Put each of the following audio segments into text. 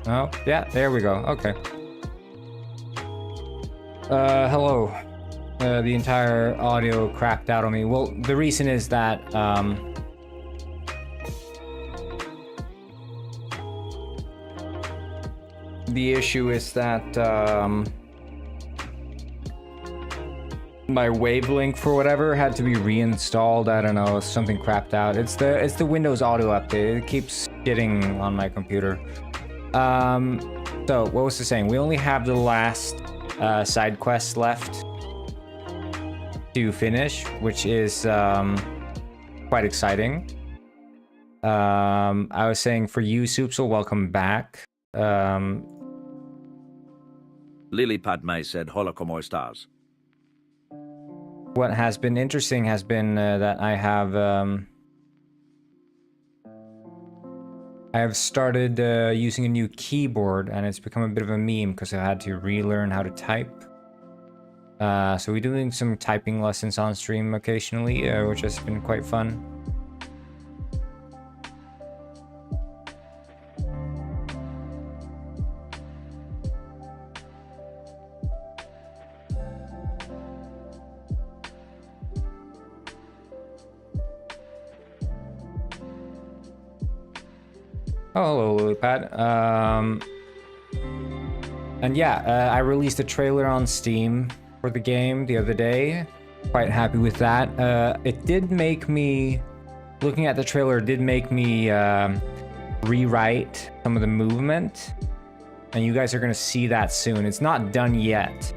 Oh, yeah, there we go. Okay. Hello. The entire audio crapped out on me. Well, the reason is that, the issue is that, my wavelength for whatever had to be reinstalled. I don't know, something crapped out. It's the Windows audio update. It keeps getting on my computer. So what was I saying? We only have the last side quest left to finish, which is quite exciting. I was saying for you, Soupsel, welcome back. Lily Padme said, "Hola, como estás?" What has been interesting has been that I have started using a new keyboard, and it's become a bit of a meme because I had to relearn how to type. So we're doing some typing lessons on stream occasionally, which has been quite fun. Oh, hello, Lilypad. And yeah, I released a trailer on Steam for the game the other day. Quite happy with that. It did make me, looking at the trailer, did make me rewrite some of the movement. And you guys are gonna see that soon. It's not done yet.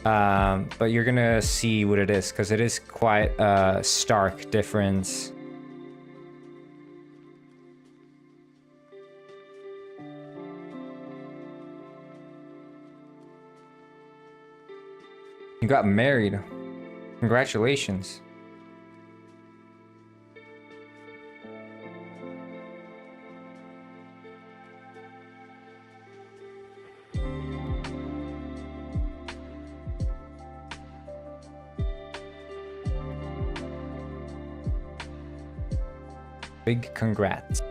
But you're gonna see what it is, because it is quite a stark difference. You got married. Congratulations. Big congrats.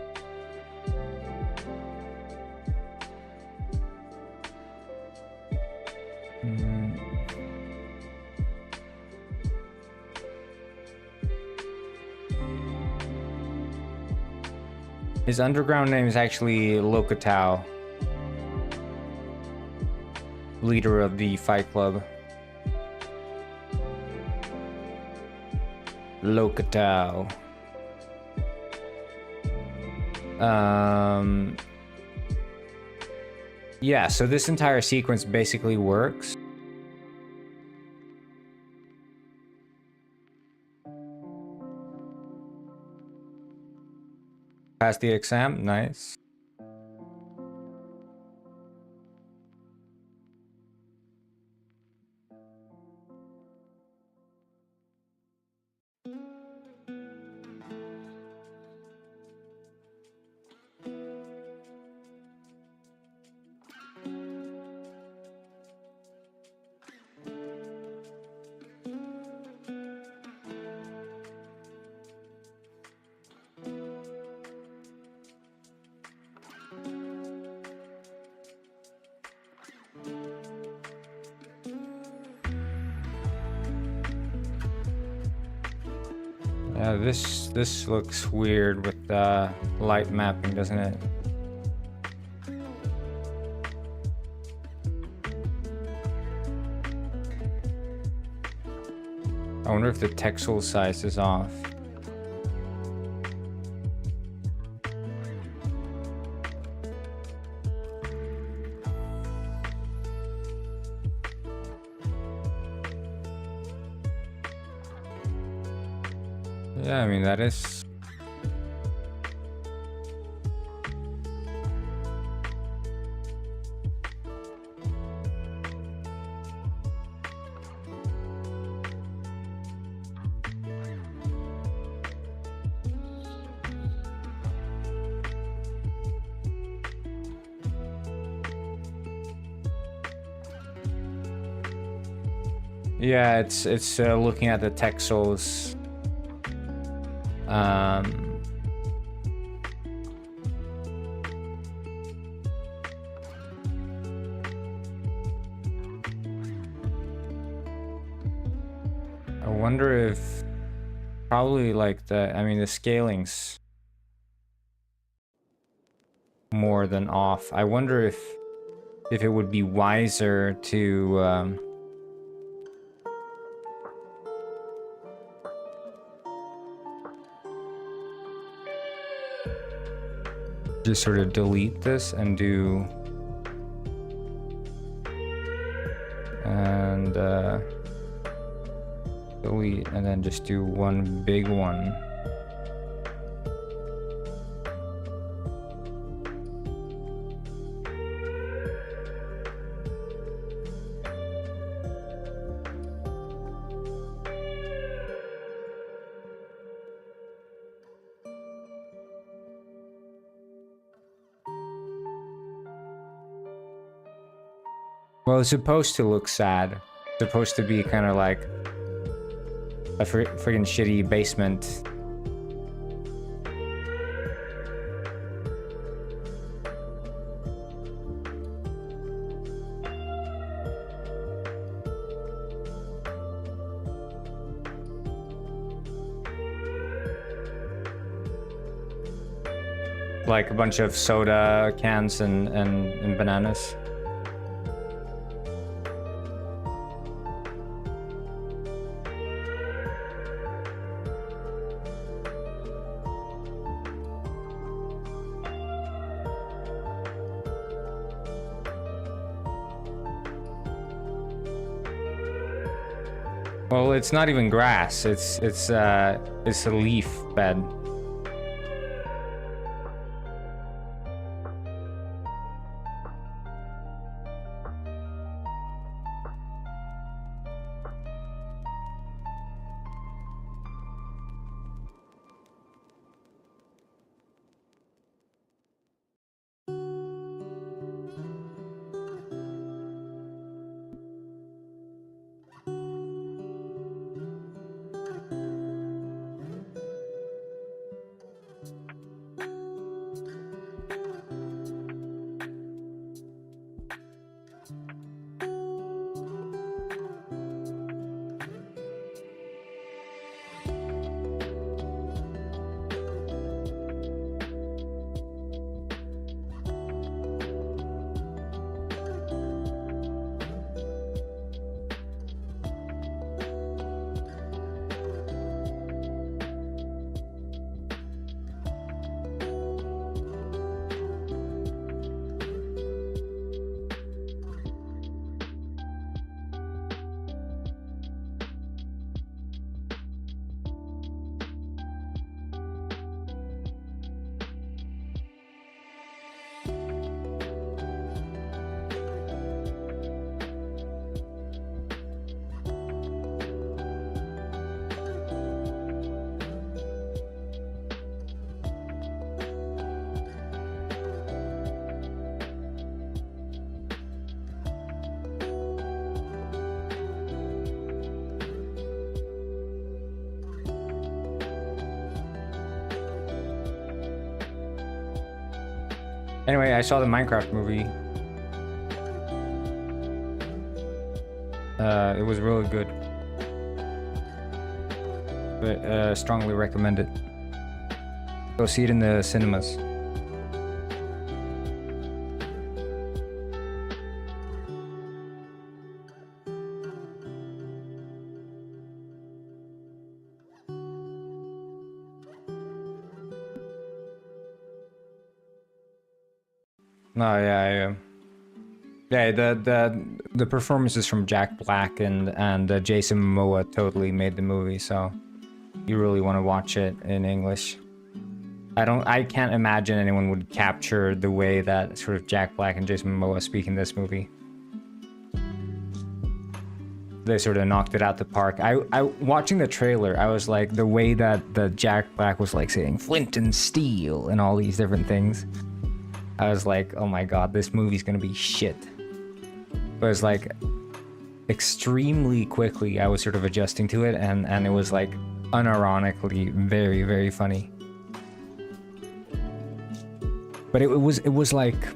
His underground name is actually Lokotao, leader of the Fight Club. Lokotao. Yeah, so this entire sequence basically works. Passed the exam, nice. Yeah, this looks weird with light mapping, doesn't it? I wonder if the texel size is off. Yeah, I mean, that is... Yeah, it's looking at the texels. wonder if probably like the scaling's more than off. I wonder if it would be wiser to just sort of delete this and do delete and then just do one big one. Well, it's supposed to look sad. It's supposed to be kind of like a freaking shitty basement. Like a bunch of soda cans and bananas. Well, it's not even grass. It's a leaf bed. Anyway, I saw the Minecraft movie. It was really good. But strongly recommend it. Go see it in the cinemas. No, yeah. The performances from Jack Black and Jason Momoa totally made the movie, so you really want to watch it in English. I can't imagine anyone would capture the way that sort of Jack Black and Jason Momoa speak in this movie. They sort of knocked it out the park. I watching the trailer, I was like, the way that the Jack Black was like saying flint and steel and all these different things. I was like, oh my god, this movie's gonna be shit. But it was like, extremely quickly, I was sort of adjusting to it, and it was like, unironically, very, very funny. But it was like,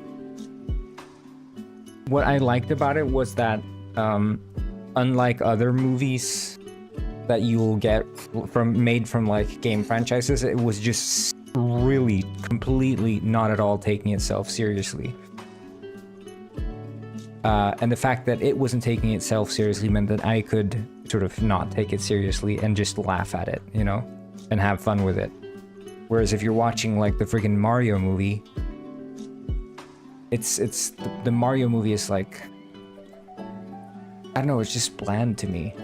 what I liked about it was that, unlike other movies that you'll get made from like game franchises, it was just really completely not at all taking itself seriously. And the fact that it wasn't taking itself seriously meant that I could sort of not take it seriously and just laugh at it, you know, and have fun with it. Whereas if you're watching like the freaking Mario movie, the Mario movie is like, I don't know, it's just bland to me.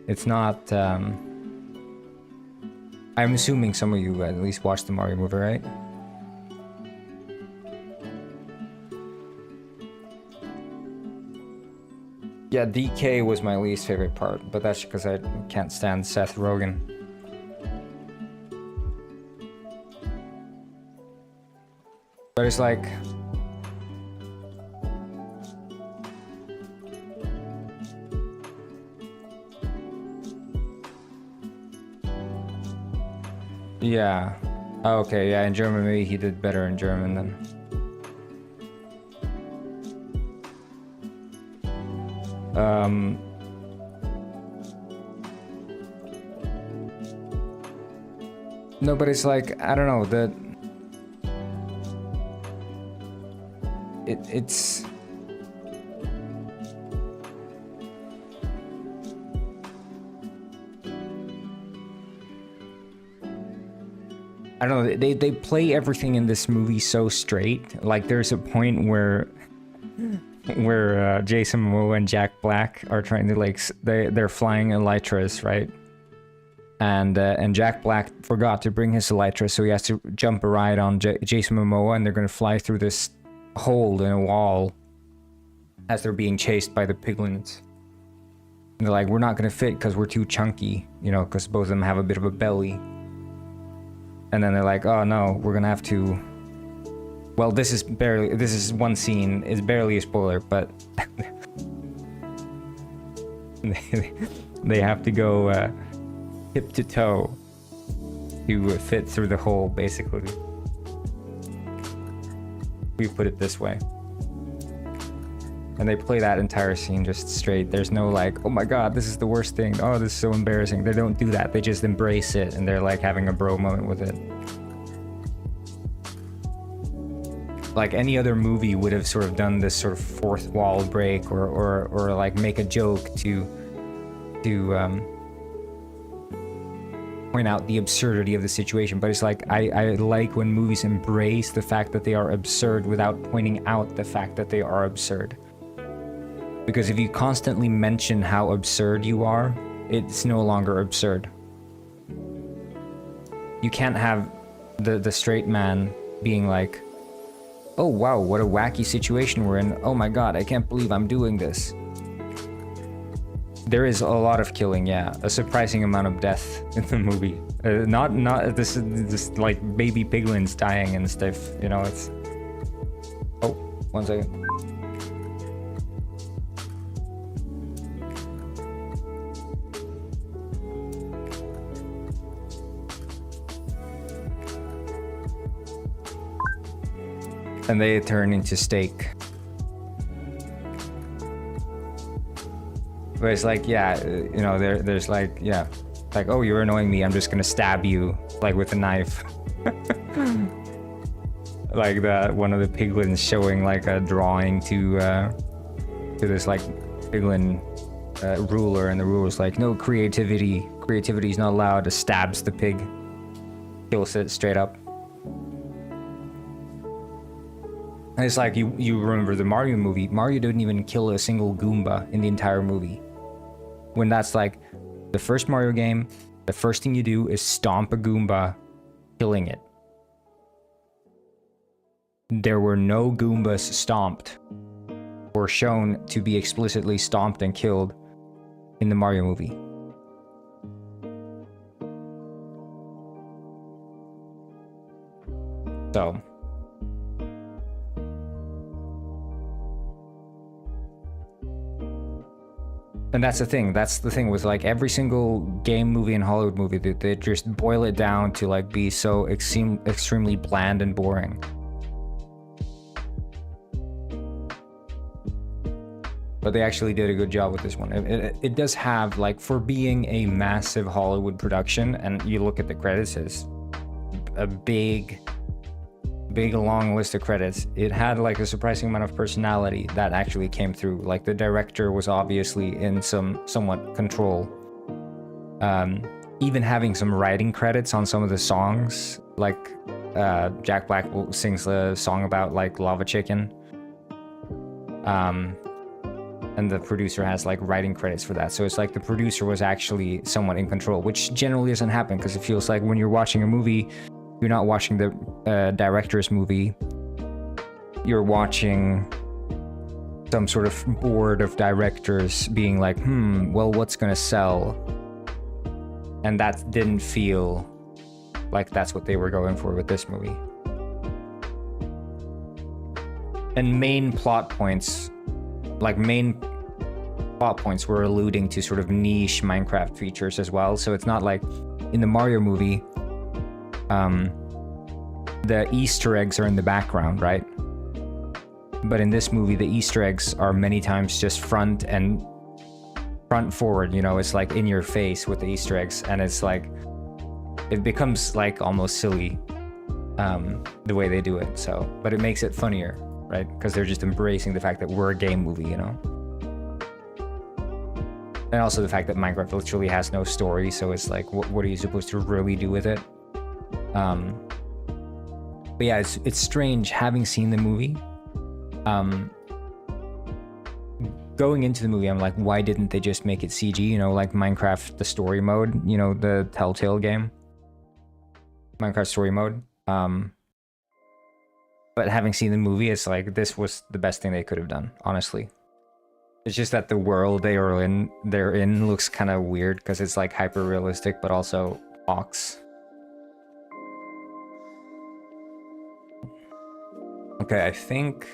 It's not, I'm assuming some of you at least watched the Mario movie, right? Yeah, DK was my least favorite part, but that's because I can't stand Seth Rogen. But it's like... Yeah. Oh, okay, yeah, in German maybe he did better in German then. No, but it's like, I don't know, it's... I don't know, they play everything in this movie so straight. Like, there's a point where Jason Momoa and Jack Black are trying to, like, they're flying elytras, right? And Jack Black forgot to bring his elytra, so he has to jump a ride on Jason Momoa, and they're gonna fly through this hole in a wall as they're being chased by the piglins. And they're like, we're not gonna fit because we're too chunky, you know, because both of them have a bit of a belly. And then they're like, oh no, we're gonna have to... Well, this is one scene, it's barely a spoiler, but... they have to go hip to toe to fit through the hole, basically. We put it this way. And they play that entire scene just straight. There's no like, oh my god, this is the worst thing. Oh, this is so embarrassing. They don't do that. They just embrace it, and they're like having a bro moment with it. Like any other movie would have sort of done this sort of fourth wall break, or like make a joke to point out the absurdity of the situation. But it's like, I like when movies embrace the fact that they are absurd without pointing out the fact that they are absurd. Because if you constantly mention how absurd you are, it's no longer absurd. You can't have the straight man being like, oh wow, what a wacky situation we're in. Oh my god, I can't believe I'm doing this. There is a lot of killing, yeah. A surprising amount of death in the movie. Not this like baby piglins dying and stuff, you know, it's... Oh, 1 second. And they turn into steak. But it's like, yeah, you know, there's like, yeah, like, oh, you're annoying me, I'm just gonna stab you, like, with a knife. Like one of the piglins showing like a drawing to this like piglin ruler, and the ruler's like, no, creativity's not allowed. Stabs the pig, kills it straight up. And it's like, you remember the Mario movie. Mario didn't even kill a single Goomba in the entire movie. When that's like, the first Mario game, the first thing you do is stomp a Goomba, killing it. There were no Goombas stomped, or shown to be explicitly stomped and killed in the Mario movie. So... And that's the thing with like every single game movie and Hollywood movie, they just boil it down to like be so extremely bland and boring. but they actually did a good job with this one. It does have, like, for being a massive Hollywood production, and you look at the credits, it's a big long list of credits. It had like a surprising amount of personality that actually came through. Like the director was obviously in somewhat control. Even having some writing credits on some of the songs, like Jack Black sings a song about like lava chicken. And the producer has like writing credits for that. So it's like the producer was actually somewhat in control, which generally doesn't happen because it feels like when you're watching a movie, you're not watching the director's movie. You're watching some sort of board of directors being like, well, what's gonna sell? And that didn't feel like that's what they were going for with this movie. And main plot points were alluding to sort of niche Minecraft features as well. So it's not like in the Mario movie, the Easter eggs are in the background, right? But in this movie, the Easter eggs are many times just front forward, you know, it's like in your face with the Easter eggs, and it's like, it becomes like almost silly, the way they do it, so, but it makes it funnier, right? Because they're just embracing the fact that we're a game movie, you know? And also the fact that Minecraft literally has no story, so it's like, what are you supposed to really do with it? But yeah, it's strange having seen the movie. Going into the movie, I'm like, why didn't they just make it CG? You know, like Minecraft, the story mode, you know, the Telltale game. Minecraft story mode. But having seen the movie, it's like, this was the best thing they could have done, honestly. It's just that the world they're in looks kind of weird because it's like hyper realistic, but also box. Okay, I think.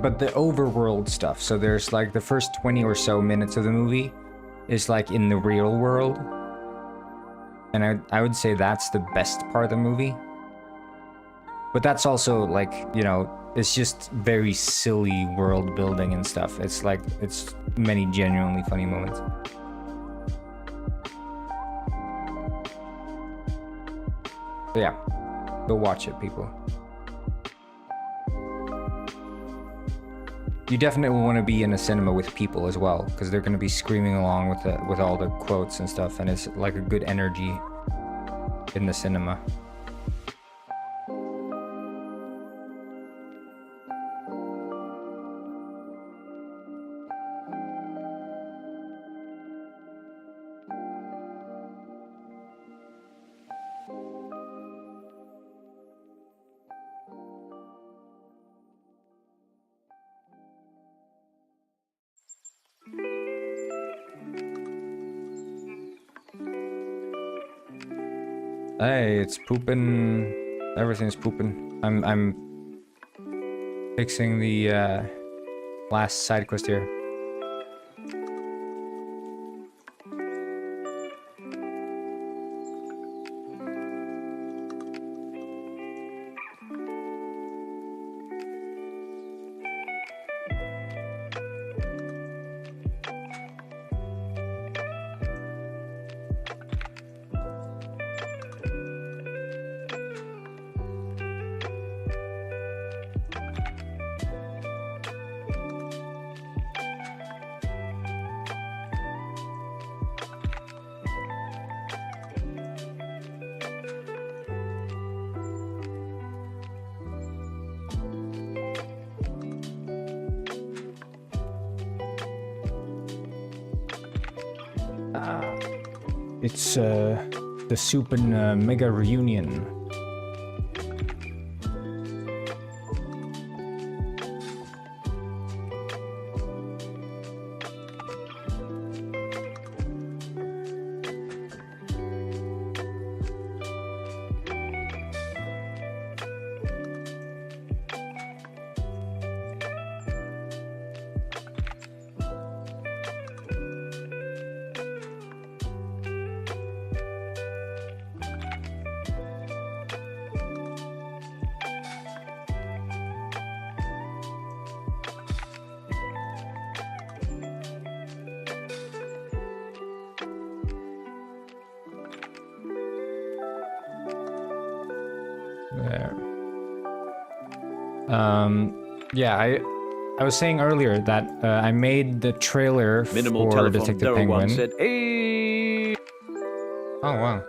But the overworld stuff, so there's like the first 20 or so minutes of the movie is like in the real world, and I would say that's the best part of the movie. But that's also like, you know, it's just very silly world building and stuff. It's like, it's many genuinely funny moments. So yeah, go watch it, people. You definitely want to be in a cinema with people as well, because they're going to be screaming along with all the quotes and stuff, and it's like a good energy in the cinema. Hey, it's pooping. Everything's pooping. I'm fixing the last side quest here. It's the Soup and Mega Reunion. There. Yeah, I was saying earlier that I made the trailer Minimal for telephone Detective 01 Penguin. said, hey. Oh wow.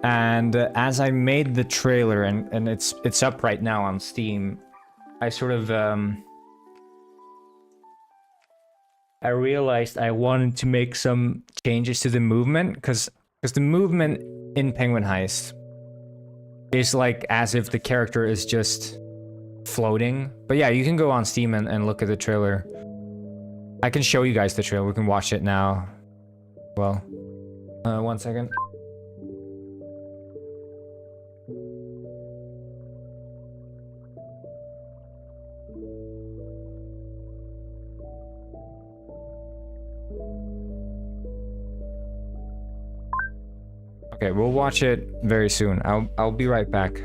And as I made the trailer, and it's up right now on Steam, I sort of I realized I wanted to make some changes to the movement, because the movement in Penguin Heist is like as if the character is just floating. But yeah, you can go on Steam and look at the trailer. I can show you guys the trailer. We can watch it now. Well, 1 second. Okay, we'll watch it very soon. I'll be right back.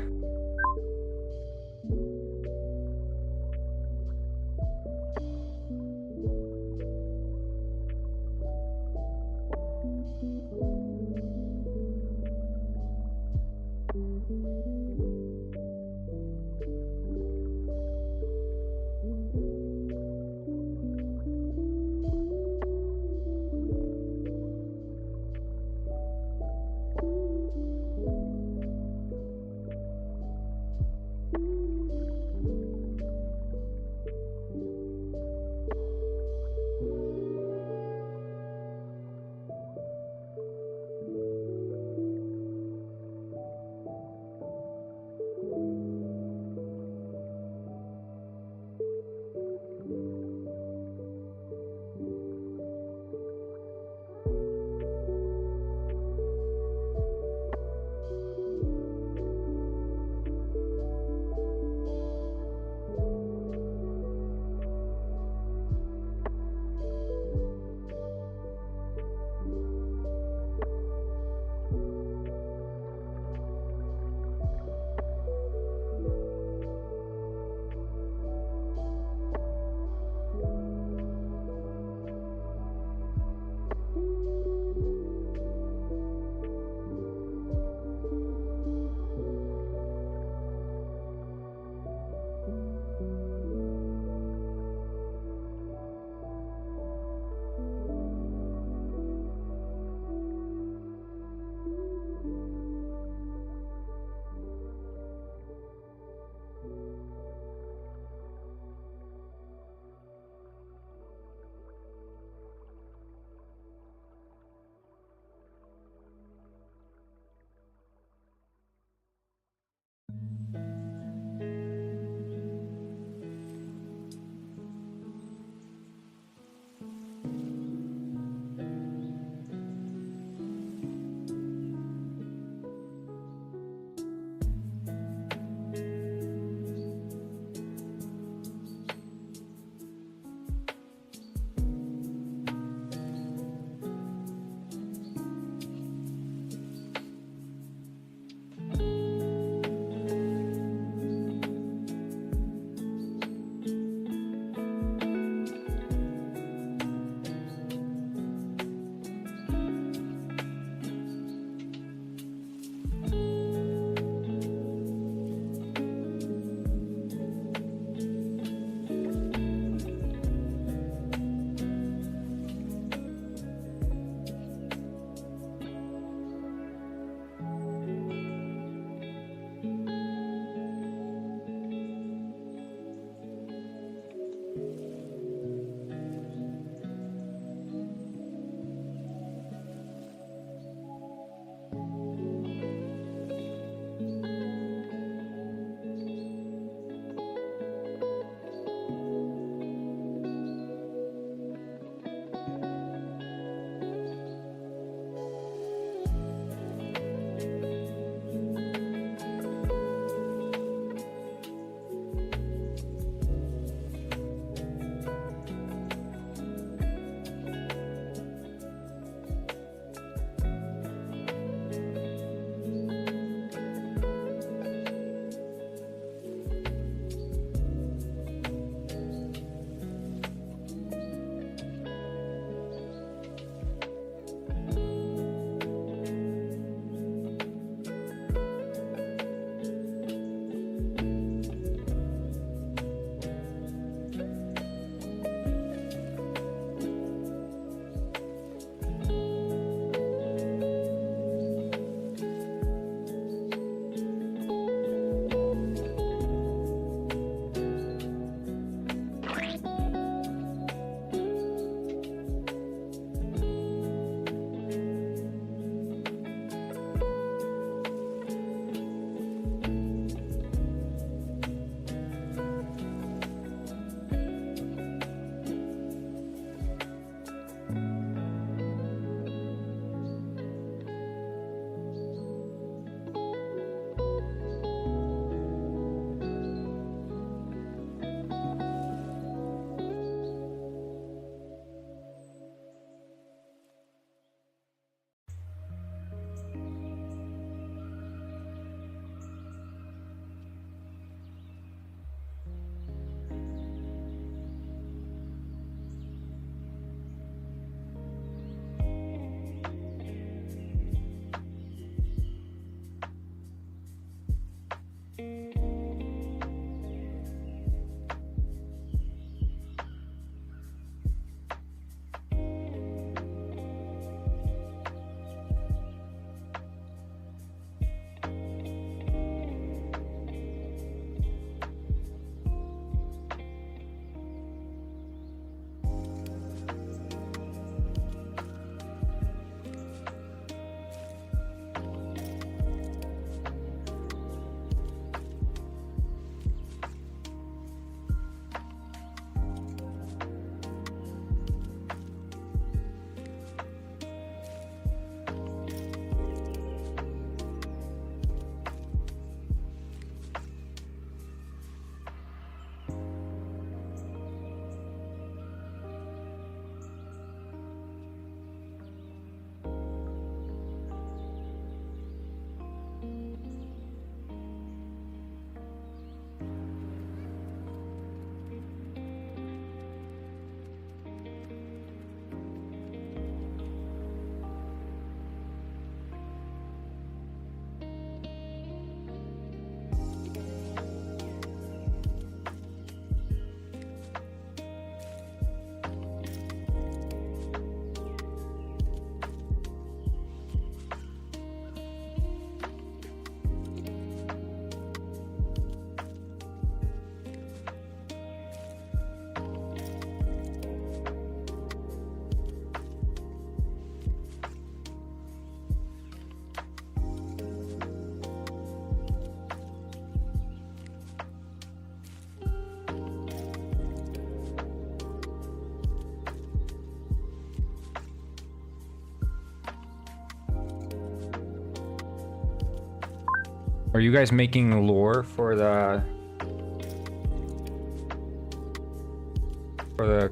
Are you guys making lore for the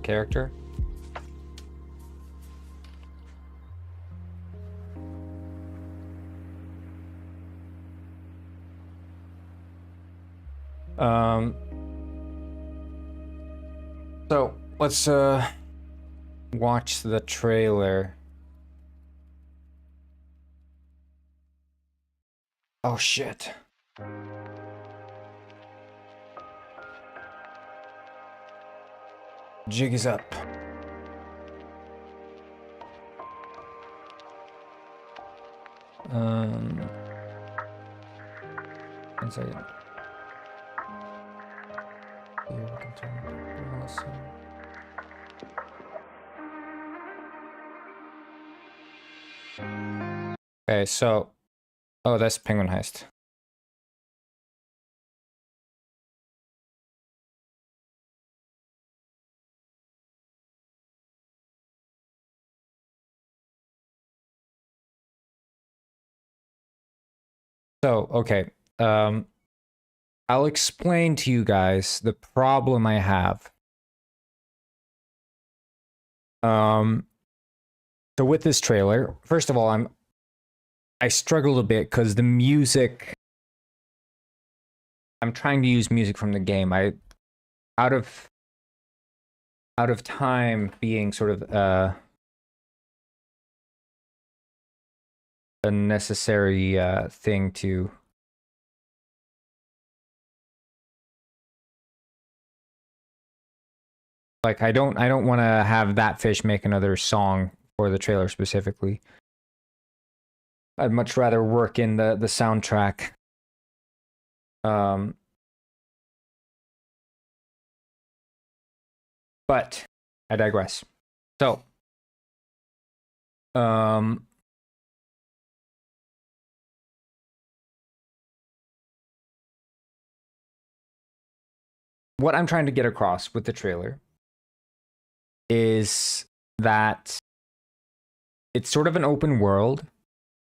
character? So let's watch the trailer. Oh shit. Jig is up. One second. Here we can turn it also. Okay, so oh, that's Penguin Heist. So, okay. I'll explain to you guys the problem I have. So with this trailer, first of all, I struggled a bit because the music, I'm trying to use music from the game. Out of time being sort of a necessary thing to like I don't want to have that fish make another song for the trailer specifically. I'd much rather work in the soundtrack. But I digress. So what I'm trying to get across with the trailer is that it's sort of an open world.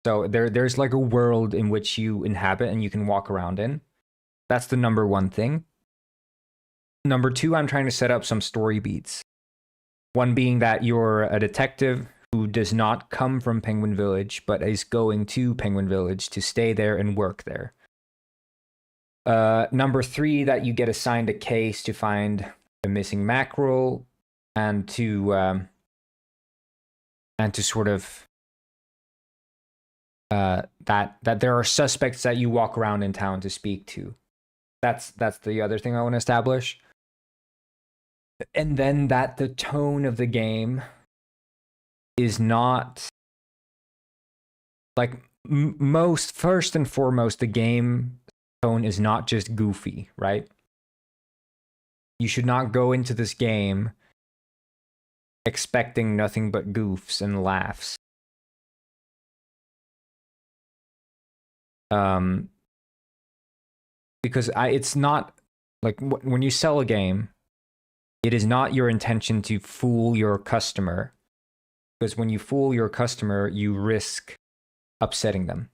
So there's like a world in which you inhabit and you can walk around in. That's the number one thing. Number two, I'm trying to set up some story beats. One being that you're a detective who does not come from Penguin Village, but is going to Penguin Village to stay there and work there. Number three, that you get assigned a case to find a missing mackerel and to sort of that there are suspects that you walk around in town to speak to. That's the other thing I want to establish. And then that the tone of the game is not like first and foremost, the game tone is not just goofy, right? You should not go into this game expecting nothing but goofs and laughs. Because it's not like when you sell a game, it is not your intention to fool your customer, because when you fool your customer, you risk upsetting them.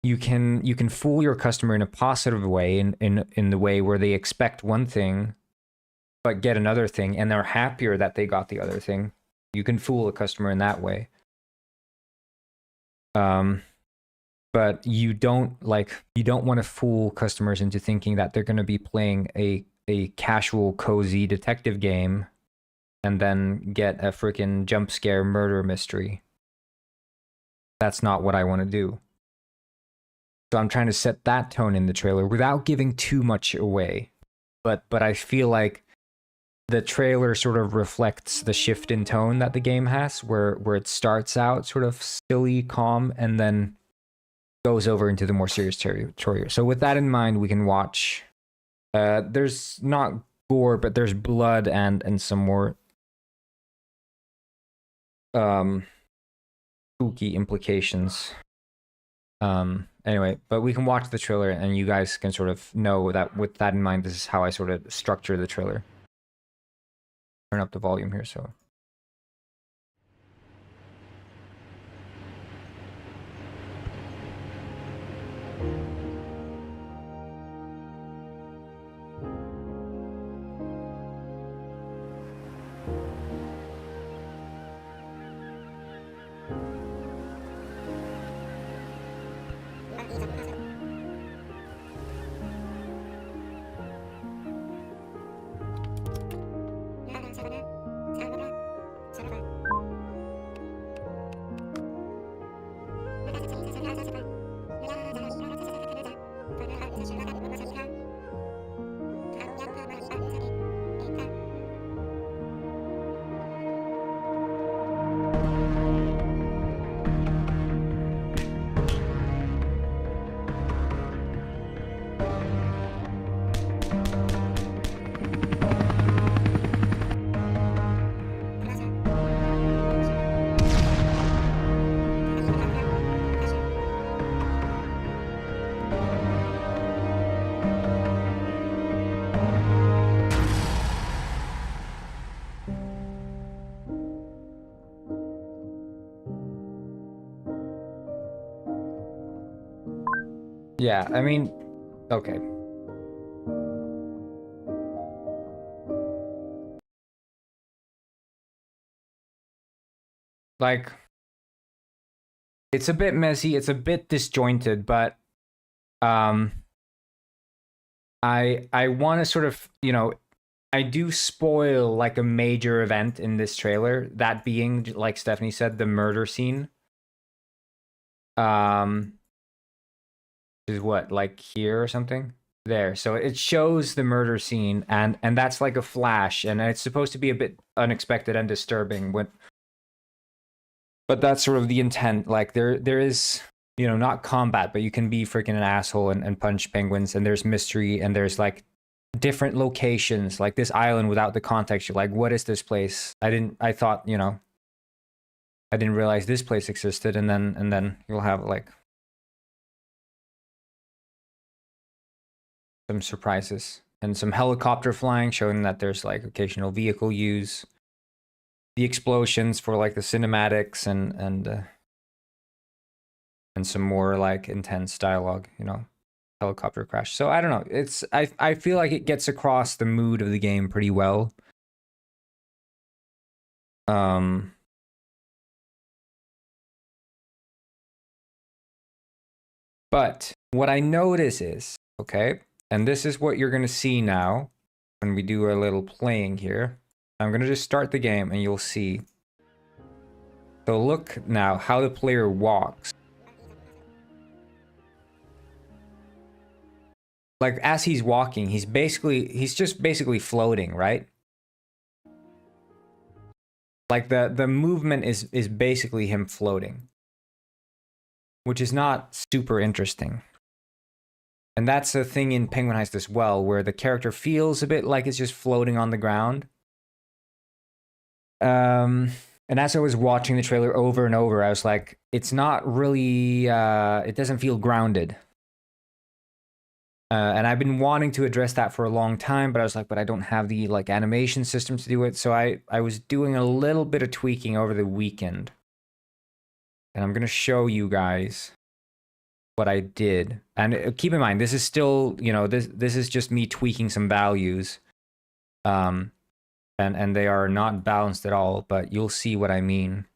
You can fool your customer in a positive way, in the way where they expect one thing but get another thing and they're happier that they got the other thing. You can fool a customer in that way. But you don't want to fool customers into thinking that they're going to be playing a casual, cozy detective game and then get a freaking jump scare murder mystery. That's not what I want to do. So I'm trying to set that tone in the trailer without giving too much away. But I feel like the trailer sort of reflects the shift in tone that the game has, where it starts out sort of silly, calm, and then goes over into the more serious territory. So with that in mind, we can watch. There's not gore, but there's blood and some more spooky implications. Anyway, but we can watch the trailer and you guys can sort of know that with that in mind, this is how I sort of structure the trailer. Turn up the volume here, so. Yeah, I mean, okay. Like, it's a bit messy, it's a bit disjointed, but um I want to sort of, I do spoil like a major event in this trailer, that being, like Stephanie said, the murder scene. Um is what, like here or something? There. So it shows the murder scene, and that's like a flash, and it's supposed to be a bit unexpected and disturbing when, but that's sort of the intent. Like there is, not combat, but you can be freaking an asshole and punch penguins, and there's mystery, and there's like different locations, like this island without the context. You're like, what is this place? I thought, I didn't realize this place existed, and then you'll have like some surprises and some helicopter flying, showing that there's like occasional vehicle use, the explosions for like the cinematics, and some more like intense dialogue, helicopter crash. So I don't know. I feel like it gets across the mood of the game pretty well. Um but what I notice is, okay, and this is what you're going to see now when we do a little playing here. I'm going to just start the game and you'll see. So look now how the player walks. Like as he's walking, he's just basically floating, right? Like the movement is basically him floating, which is not super interesting. And that's the thing in Penguin Heist as well, where the character feels a bit like it's just floating on the ground. And as I was watching the trailer over and over, I was like, it's not really, it doesn't feel grounded. And I've been wanting to address that for a long time, but I was like, but I don't have the like animation system to do it. So I was doing a little bit of tweaking over the weekend. And I'm going to show you guys what I did. And keep in mind, this is still, this is just me tweaking some values. And they are not balanced at all, but you'll see what I mean.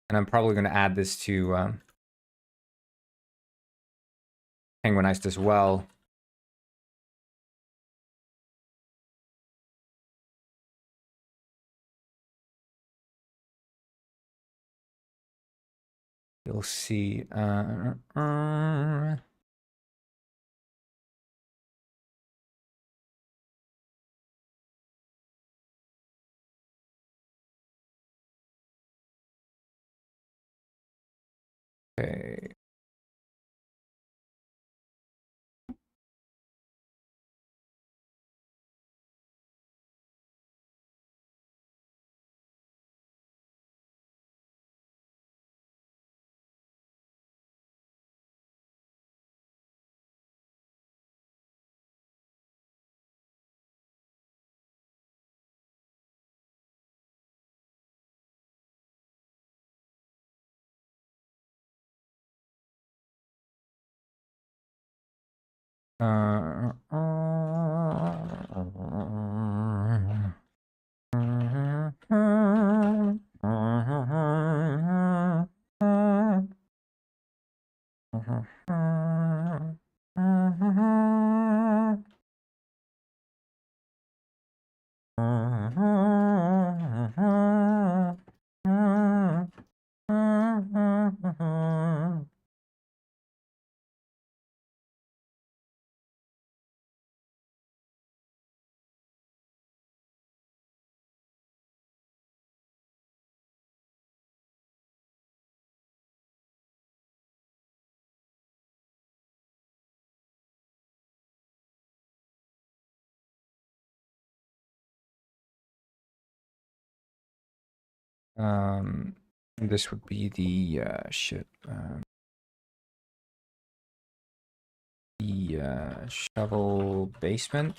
And I'm probably going to add this to Penguin Heist as well. You'll see. Okay. This would be the the shovel basement.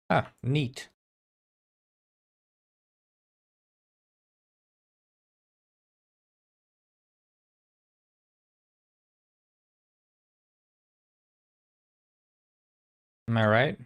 Ah, neat. Am I right?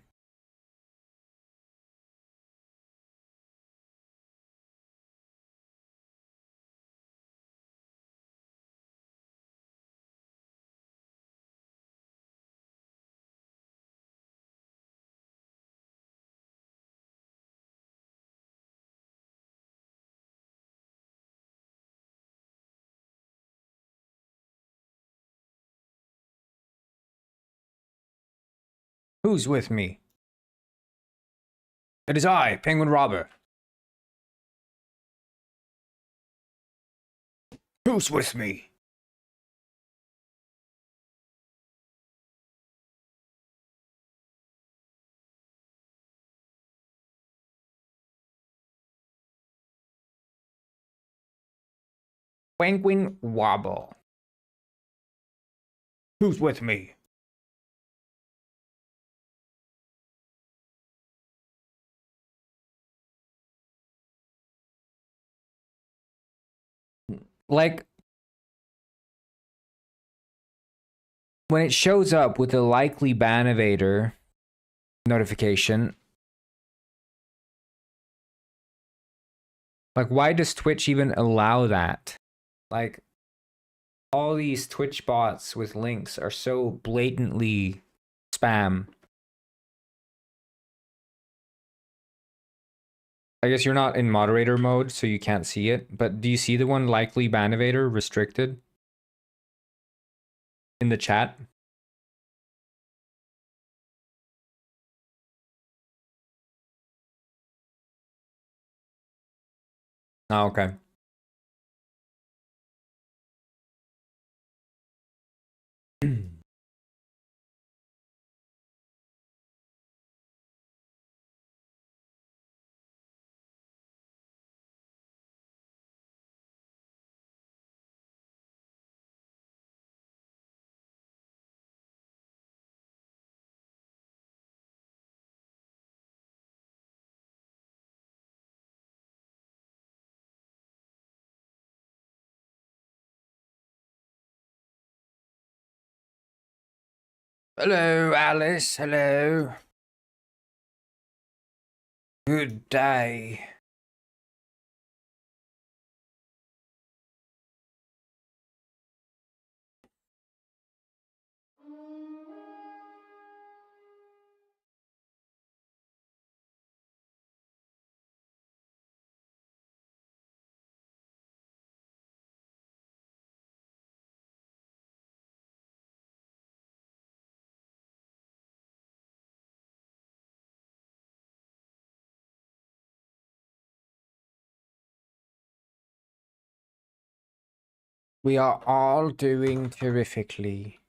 Who's with me? It is I, Penguin Robber. Who's with me? Penguin Wobble. Who's with me? Like, when it shows up with the likely ban evader notification, like, why does Twitch even allow that? Like, all these Twitch bots with links are so blatantly spam. I guess you're not in moderator mode, so you can't see it, but do you see the one likely ban evader restricted in the chat? Oh, okay. Hello, Alice. Hello. Good day. We are all doing terrifically.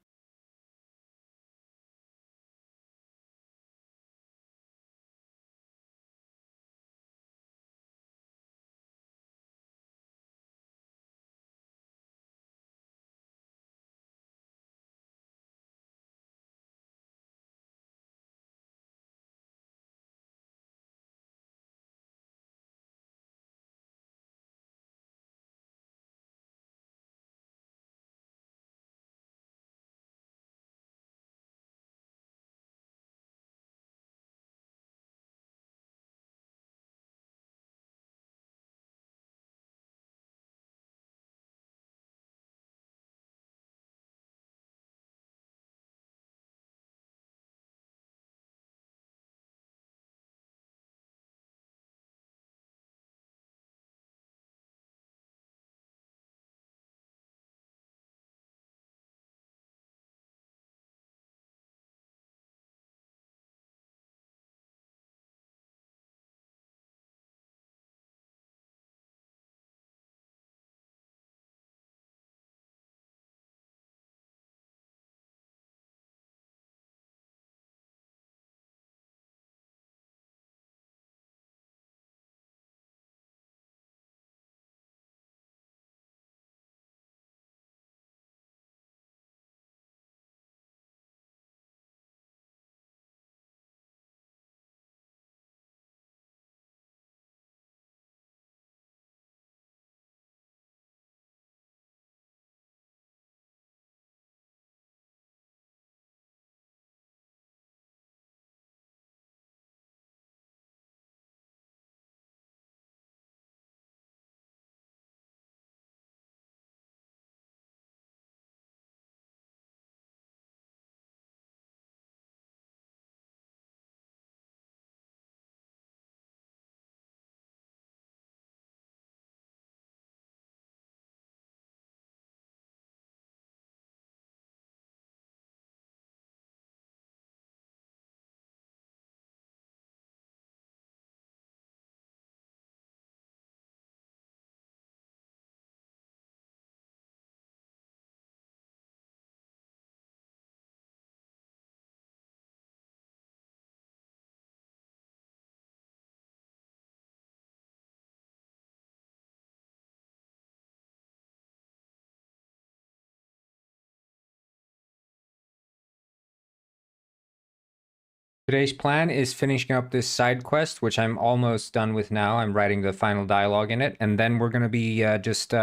Today's plan is finishing up this side quest, which I'm almost done with now. I'm writing the final dialogue in it, and then we're gonna be just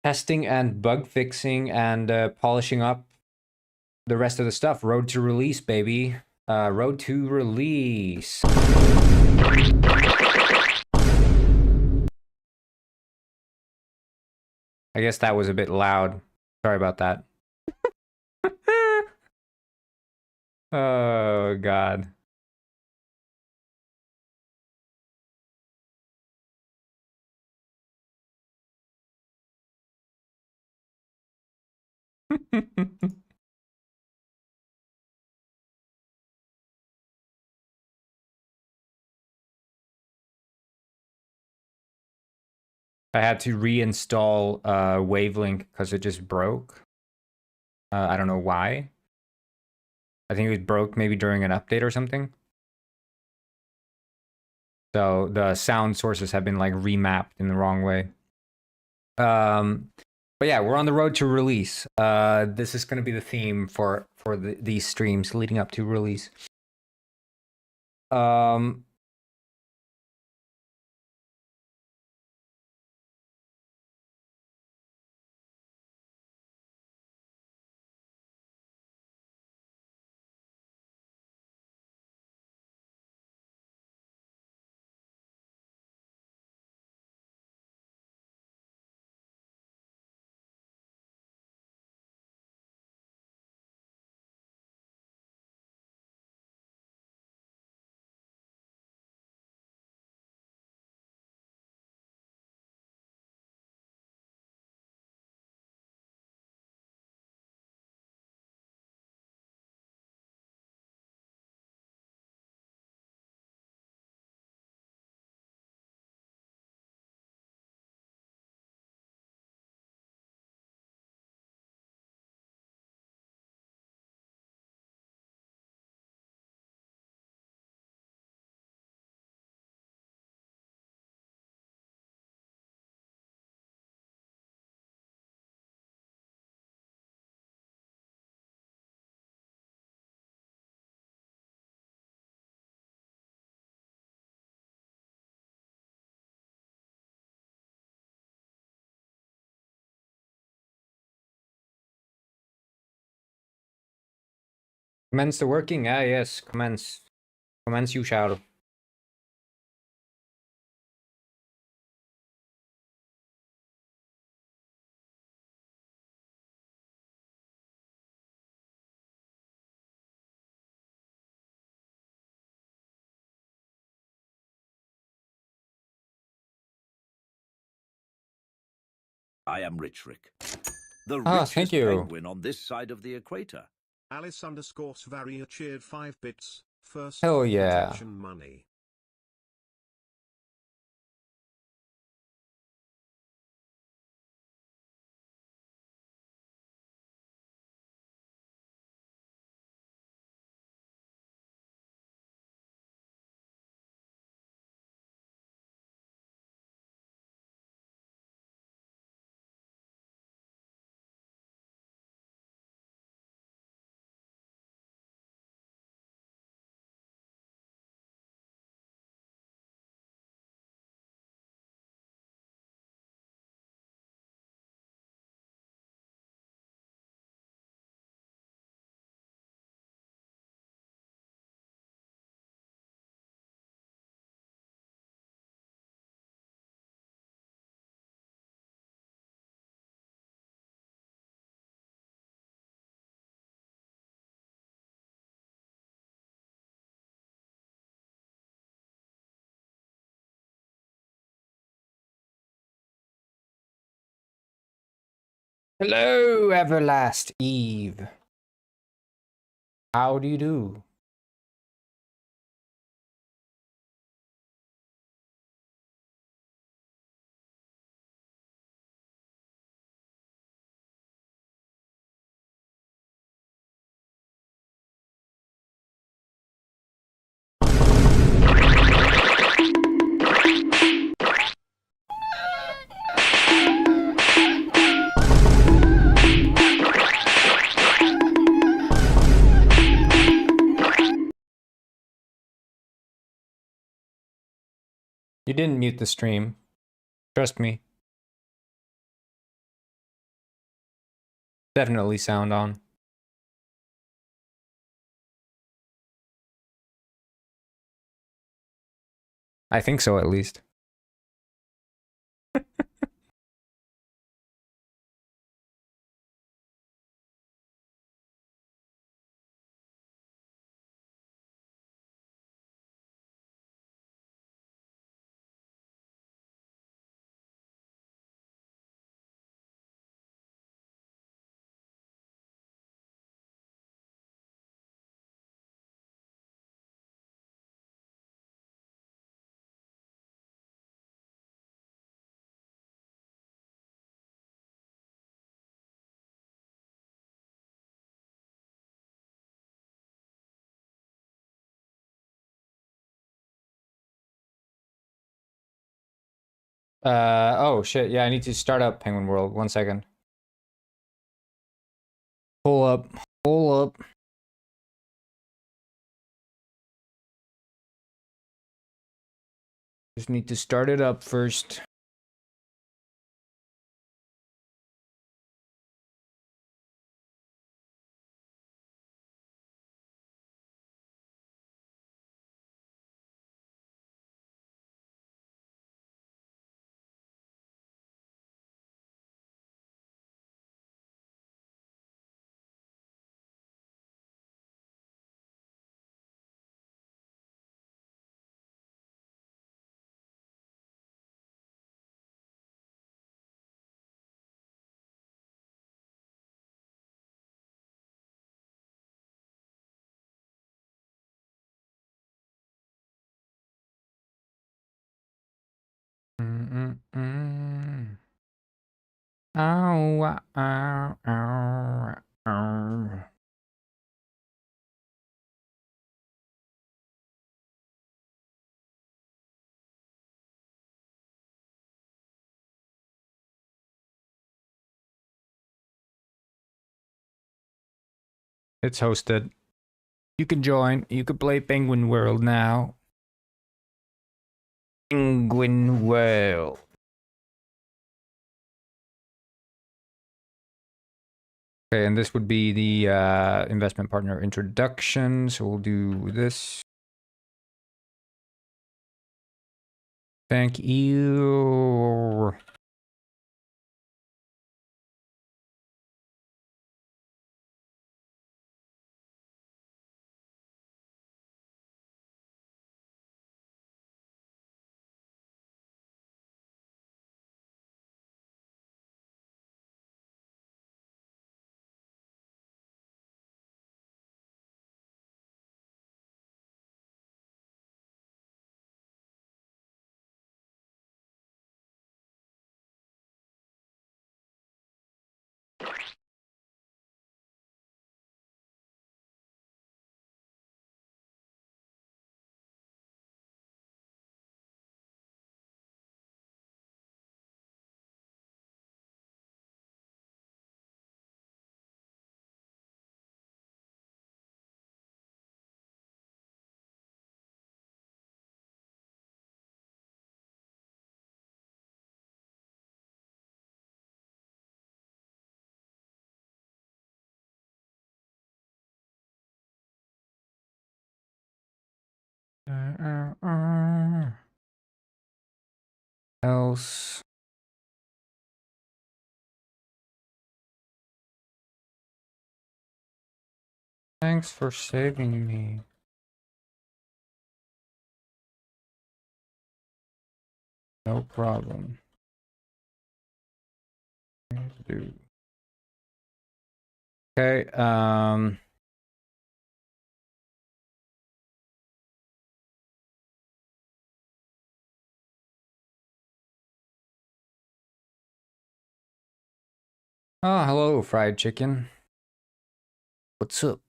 testing and bug fixing and polishing up the rest of the stuff. Road to release, baby. Road to release. I guess that was a bit loud. Sorry about that. Oh, God. I had to reinstall Wavelink because it just broke. I don't know why. I think it broke maybe during an update or something. So the sound sources have been like remapped in the wrong way. But yeah, we're on the road to release. This is going to be the theme for these streams leading up to release. Commence the working? Ah, yes, commence. Commence you shall. I am Rich Rick. The Thank richest you. penguin on this side of the equator. Alice_Svaria cheered 5 bits. First Hell yeah. protection money. Hello, Everlast Eve. How do you do? You didn't mute the stream. Trust me. Definitely sound on. I think so, at least. Oh shit, yeah, I need to start up Penguin World. 1 second. Pull up. Pull up. Just need to start it up first. Ow, ow, ow, ow. It's hosted. You can join. You can play Penguin World now. Penguin World. Okay, and this would be the investment partner introduction. So we'll do this. Thank you. Else. Thanks for saving me. No problem. Dude. Okay, oh, hello, fried chicken. What's up?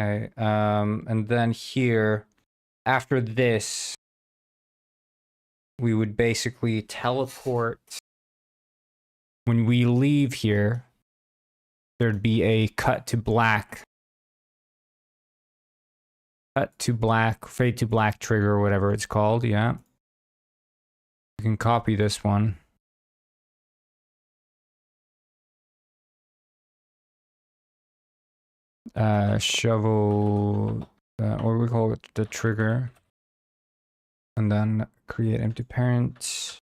Okay, and then here, after this, we would basically teleport. When we leave here, there'd be a cut to black, fade to black trigger, or whatever it's called, yeah. You can copy this one. Shovel, or we call it the trigger. And then create empty parent.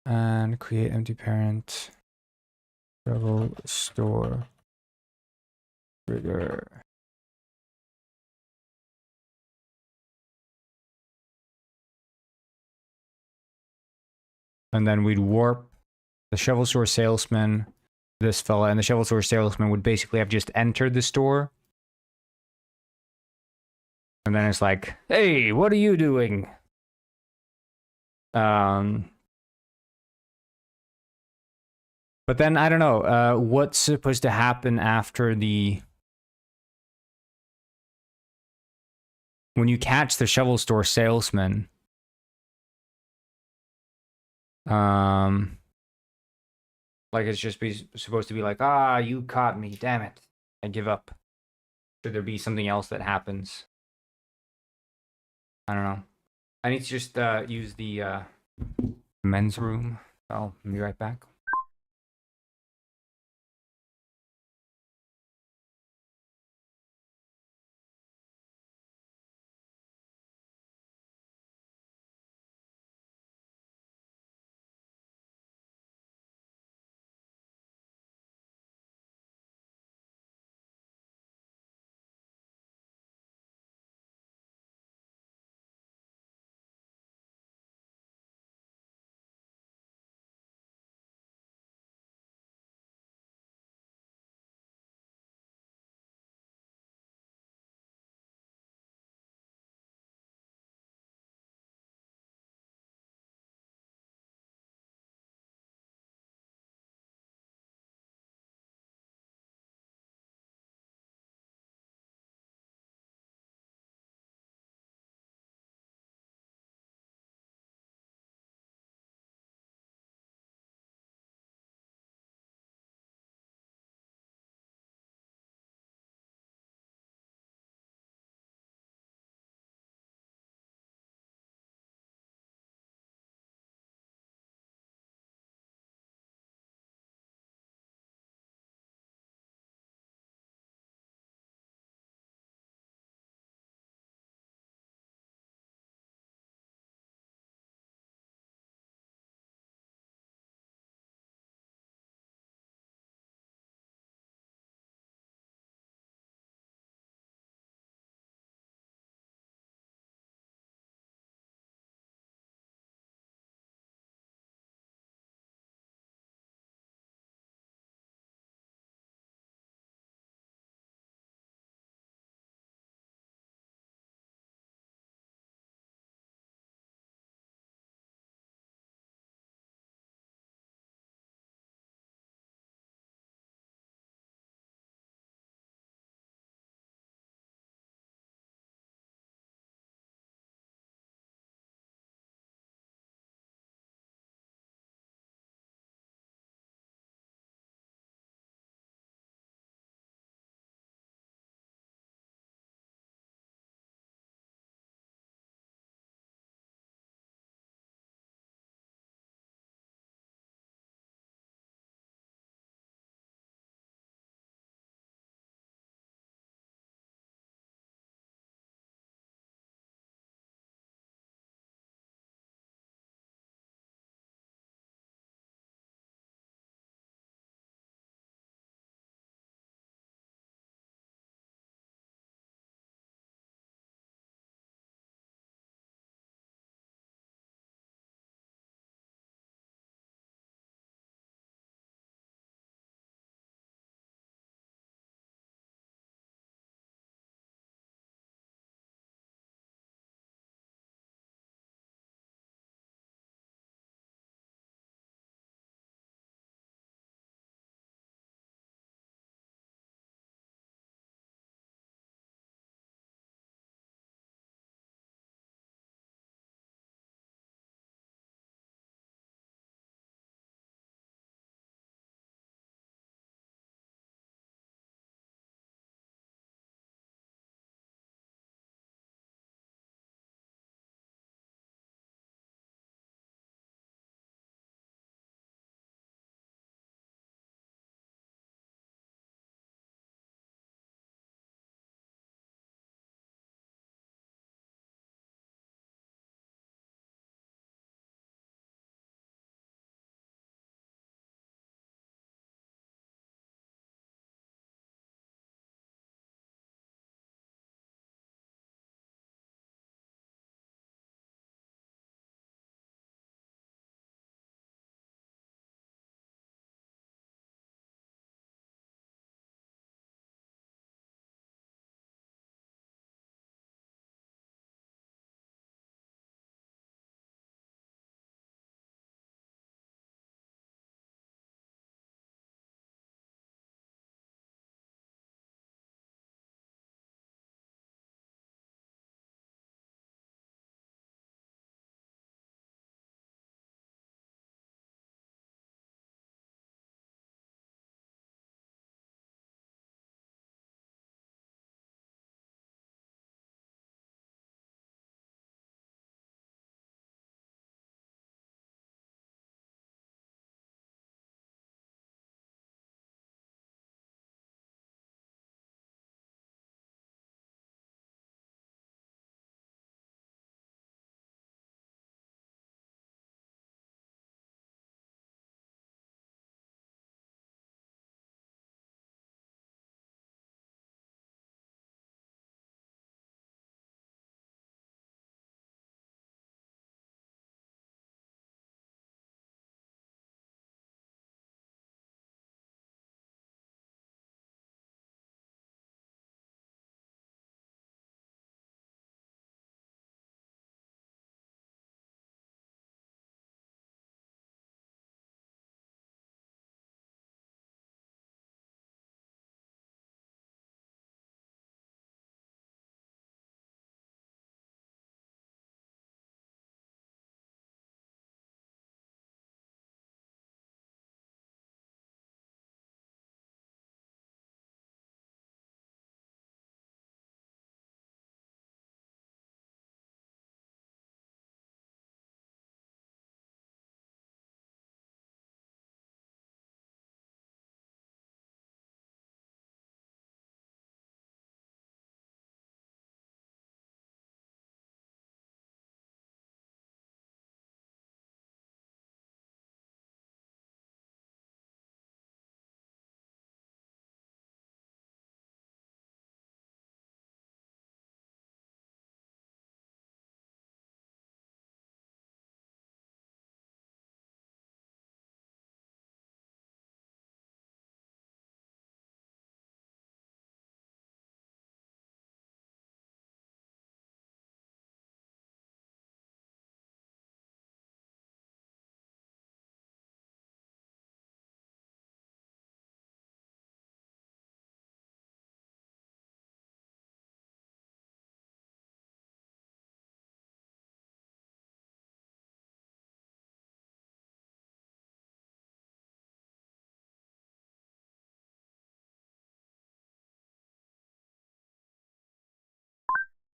And create empty parent. Shovel store trigger. And then we'd warp the shovel store salesman, this fella, and the shovel store salesman would basically have just entered the store. And then it's like, hey, what are you doing? But then I don't know, what's supposed to happen after when you catch the shovel store salesman. Like it's just supposed to be like, ah, you caught me, damn it, I give up. Should there be something else that happens? I don't know. I need to just use the men's room. I'll be right back.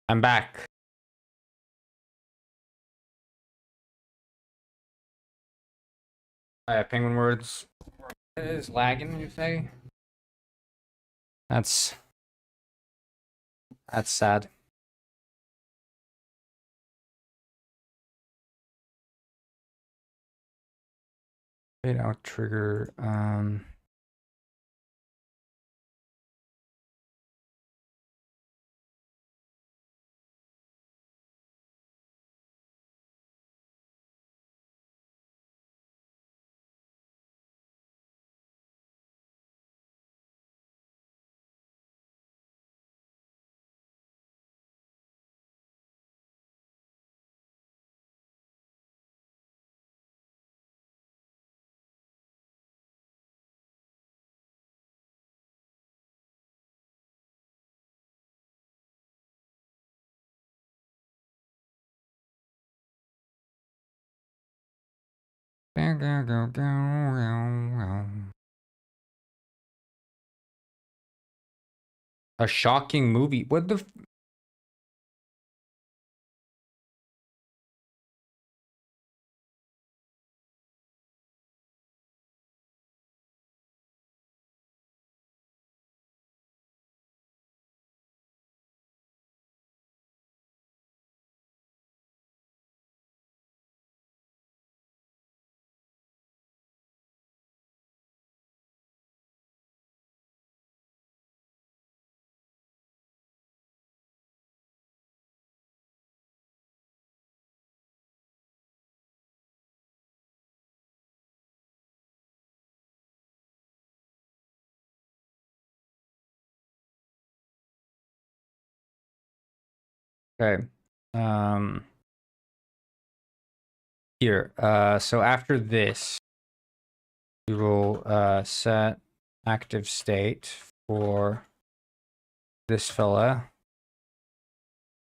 I'm back. Penguin words. It is lagging, you say? That's sad. Fade out trigger. A shocking movie. What the? Okay. Here. So after this, we will set active state for this fella,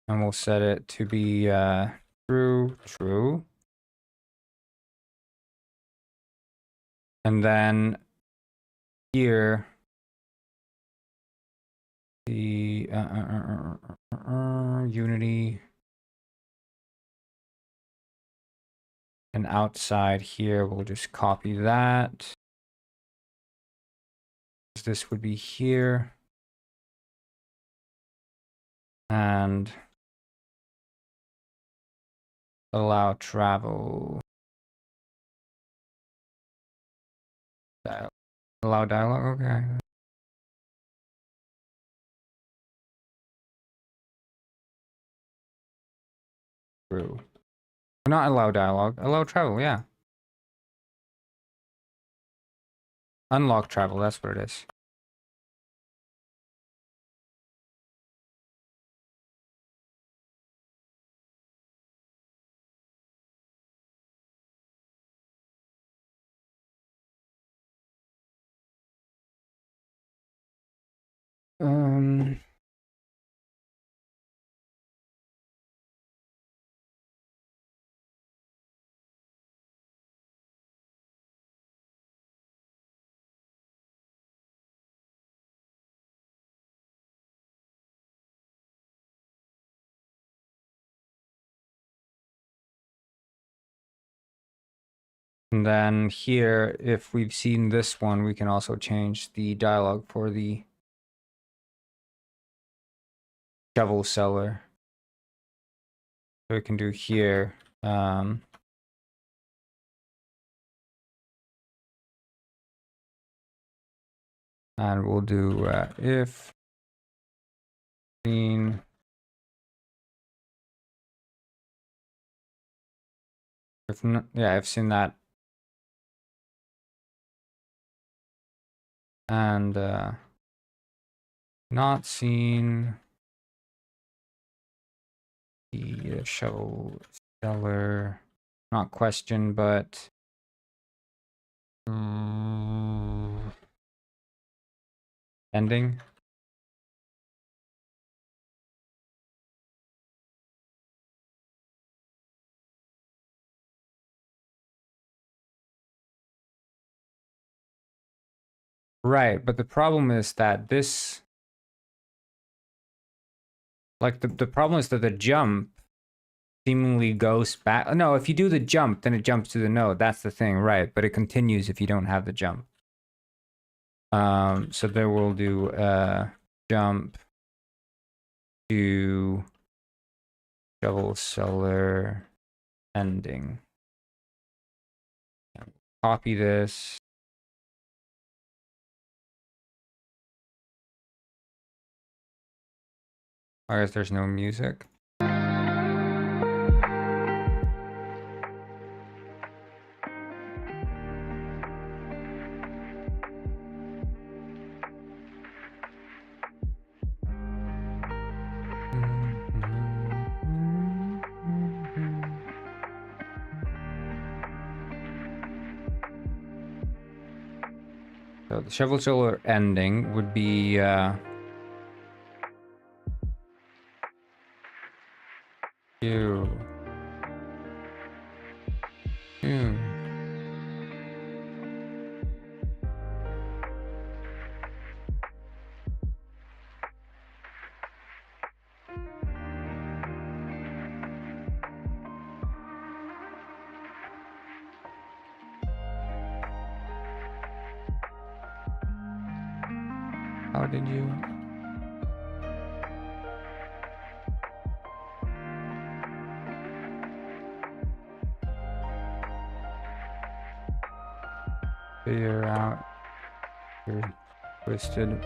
and we'll set it to be true. And then here, the Unity, and outside here, we'll just copy that. This would be here. And allow travel. Allow dialogue, okay. True. Not allow dialogue, allow travel, yeah. Unlock travel, that's what it is. And then here, if we've seen this one, we can also change the dialogue for the shovel seller. So we can do here. And we'll do if seen if not, yeah, I've seen that. And not seen the shovel seller, not question, but ending. Right, but the problem is that this Like the problem is that the jump seemingly goes back. No, if you do the jump, then it jumps to the node. That's the thing, right? But it continues if you don't have the jump. So there we'll do jump to shovel cellar ending. Copy this. I guess there's no music. So the shovel cellar ending would be you. How did you? Figure out you're twisted.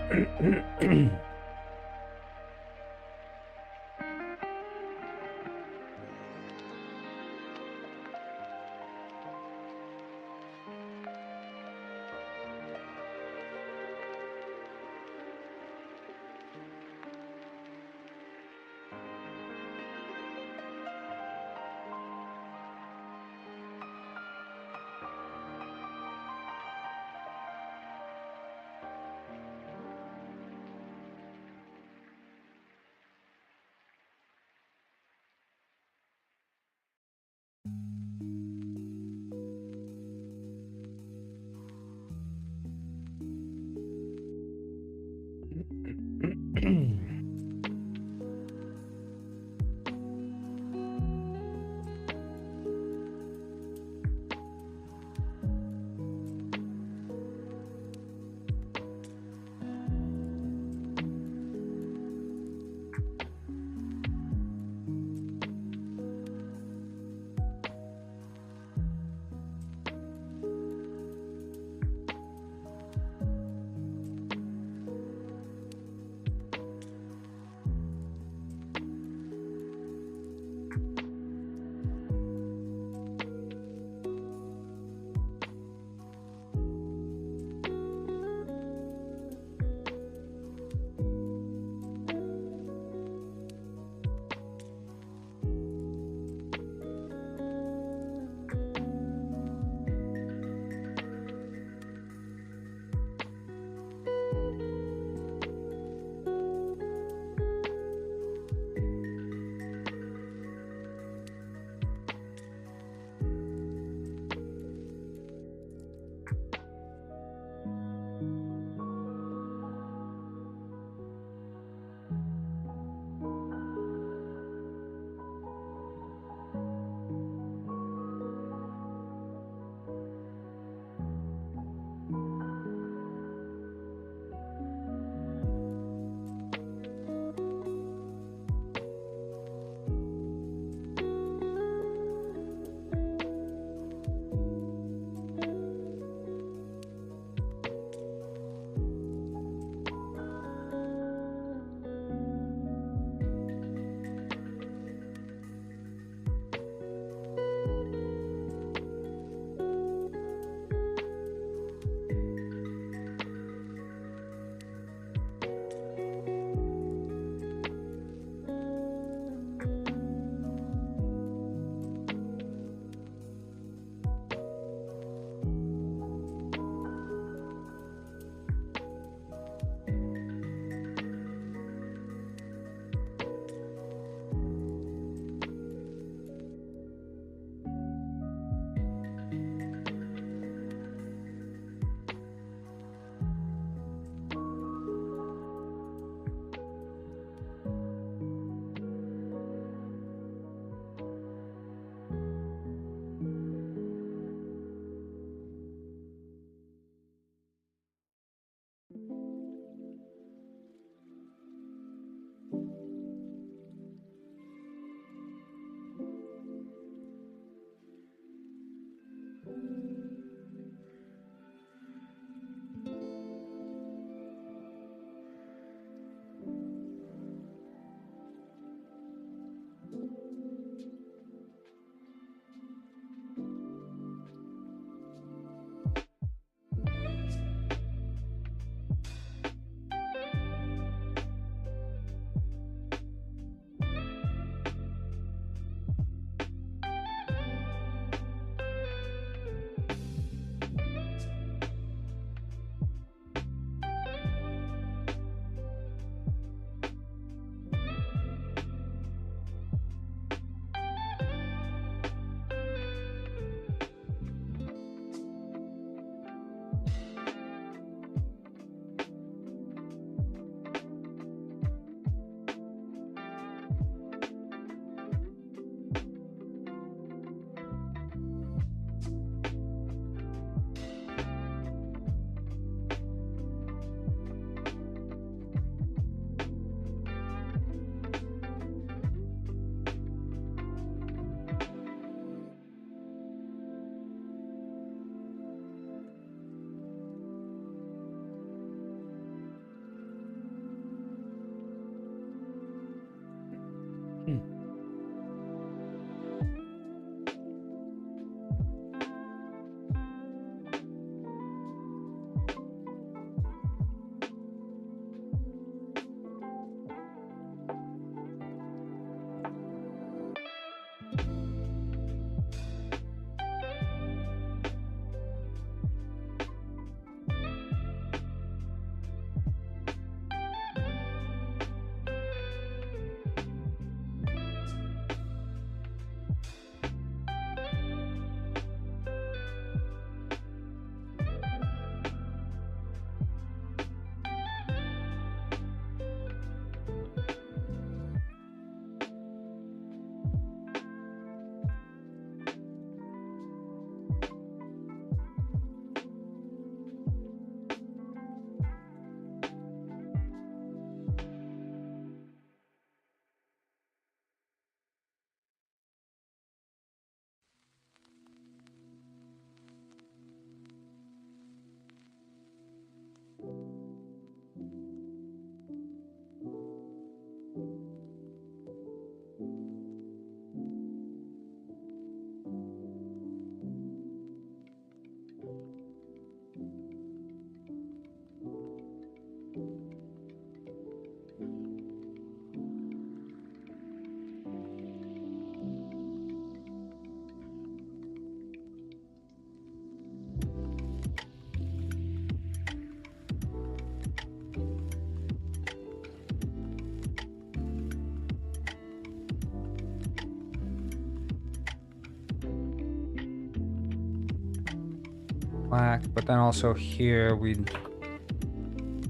Black, but then also here we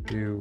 do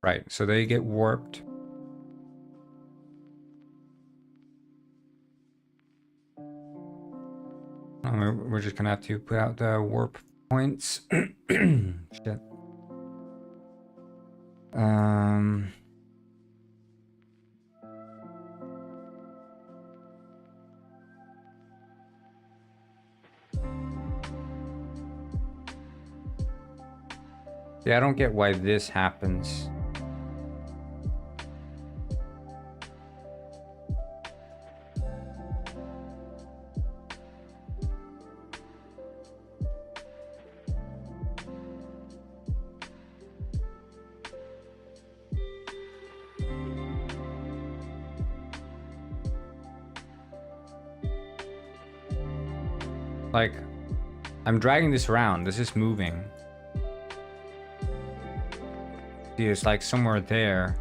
Right, so they get warped. We're just gonna have to put out the warp points. Shit. Yeah, I don't get why this happens. Like, I'm dragging this around. This is moving. See, it's like somewhere there.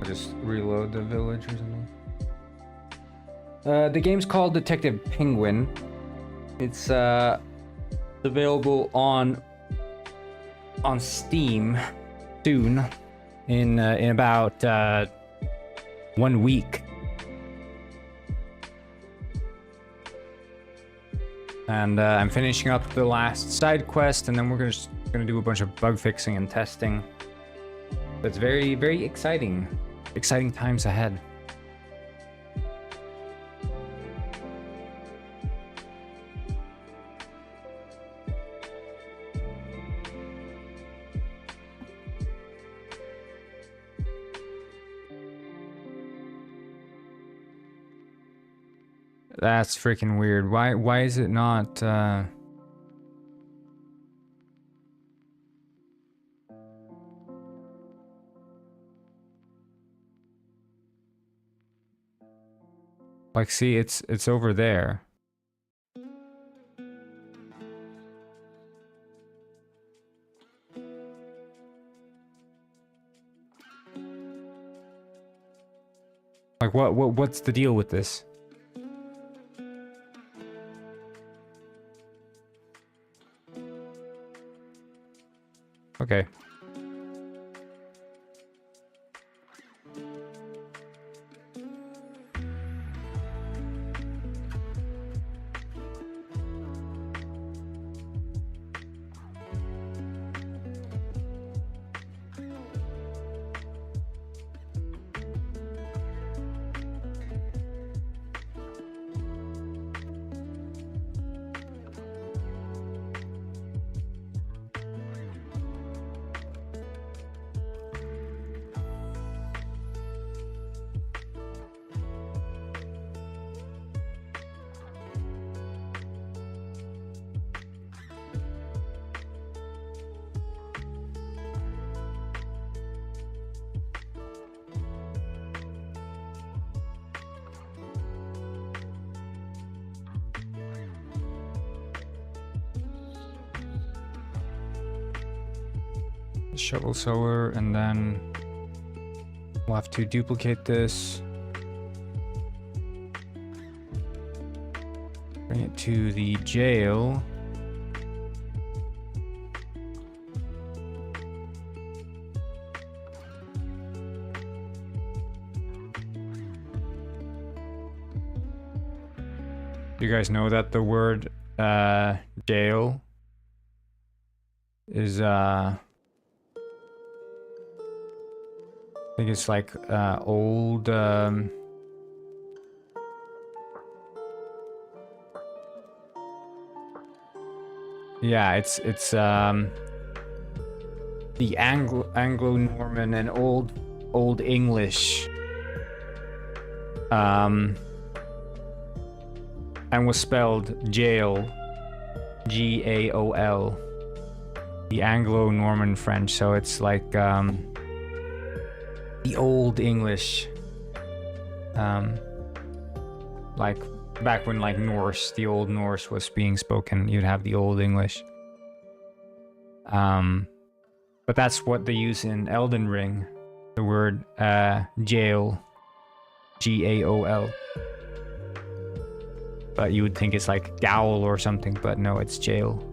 Just reload the village or something. The game's called Detective Penguin. It's available on Steam soon, in about 1 week. And I'm finishing up the last side quest, and then we're gonna do a bunch of bug fixing and testing. It's very, very exciting. Exciting times ahead. That's freaking weird. Why is it not like, see, it's over there. Like, what's the deal with this? Okay. Shovel sower, and then we'll have to duplicate this. Bring it to the jail. You guys know that the word jail is I think it's like old yeah, it's the Anglo-Norman and old English and was spelled jail, G-A-O-L. the Anglo-Norman French, so it's like the old English, like back when like Norse, the old Norse was being spoken, you'd have the old English. But that's what they use in Elden Ring, the word jail, G-A-O-L. But you would think it's like gowl or something, but no, it's jail.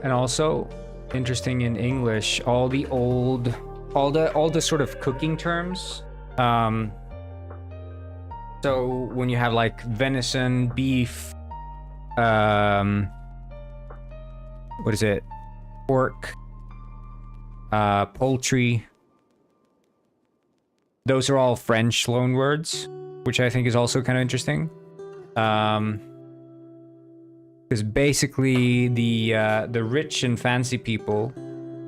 And also, interesting in English, all the sort of cooking terms. So when you have like venison, beef, what is it? Pork, poultry. Those are all French loan words, which I think is also kind of interesting. Because basically the rich and fancy people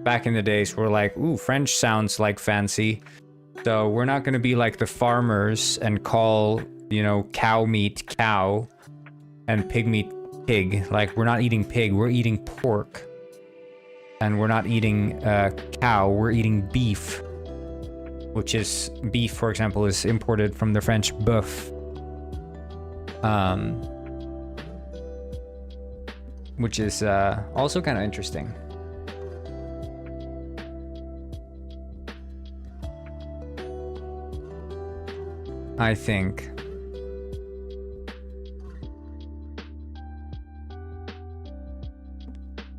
back in the days were like, ooh, French sounds like fancy, so we're not going to be like the farmers and call, you know, cow meat cow and pig meat pig. Like, we're not eating pig, we're eating pork. And we're not eating cow, we're eating beef. Which is, beef, for example, is imported from the French boeuf. Which is also kind of interesting. I think.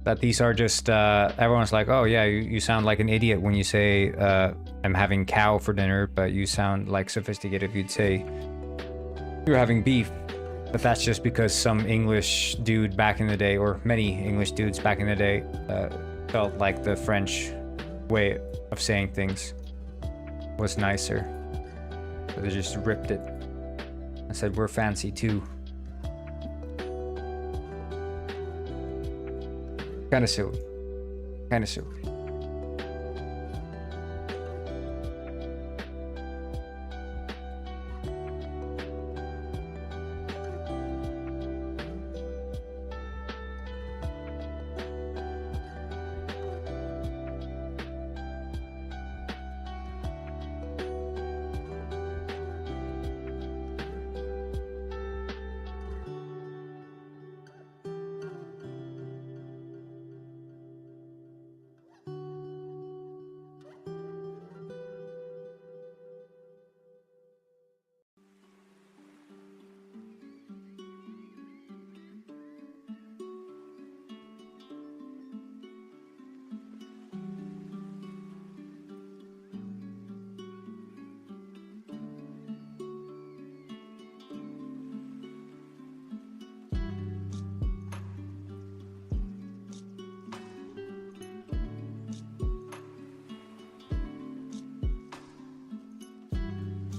That these are just, everyone's like, oh yeah, you sound like an idiot when you say, I'm having cow for dinner, but you sound like sophisticated if you'd say, you're having beef. But that's just because some English dude back in the day, or many English dudes back in the day, felt like the French way of saying things was nicer. So they just ripped it. I said, we're fancy too. Kind of silly. Kind of silly.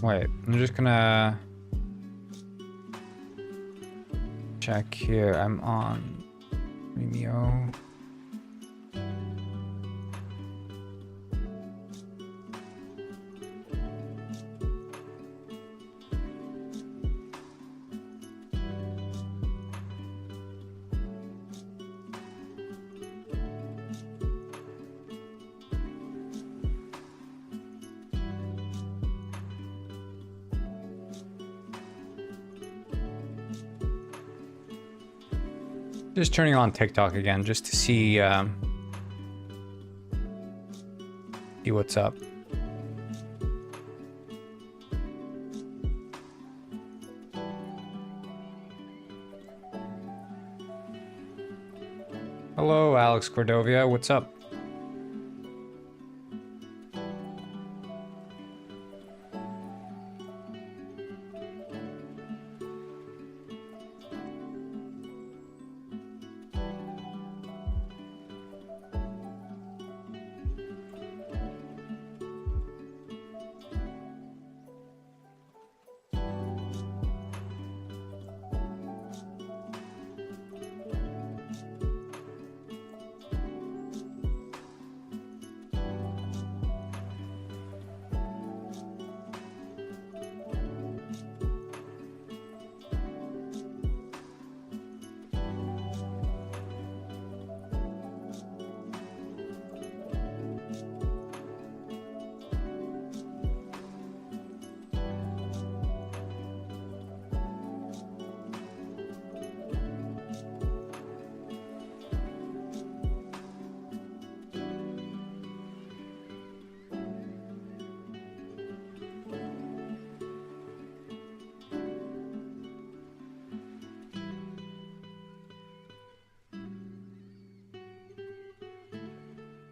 Wait, I'm just gonna check here. I'm on Vimeo. Just turning on TikTok again, just to see what's up. Hello, Alex Cordovia. What's up?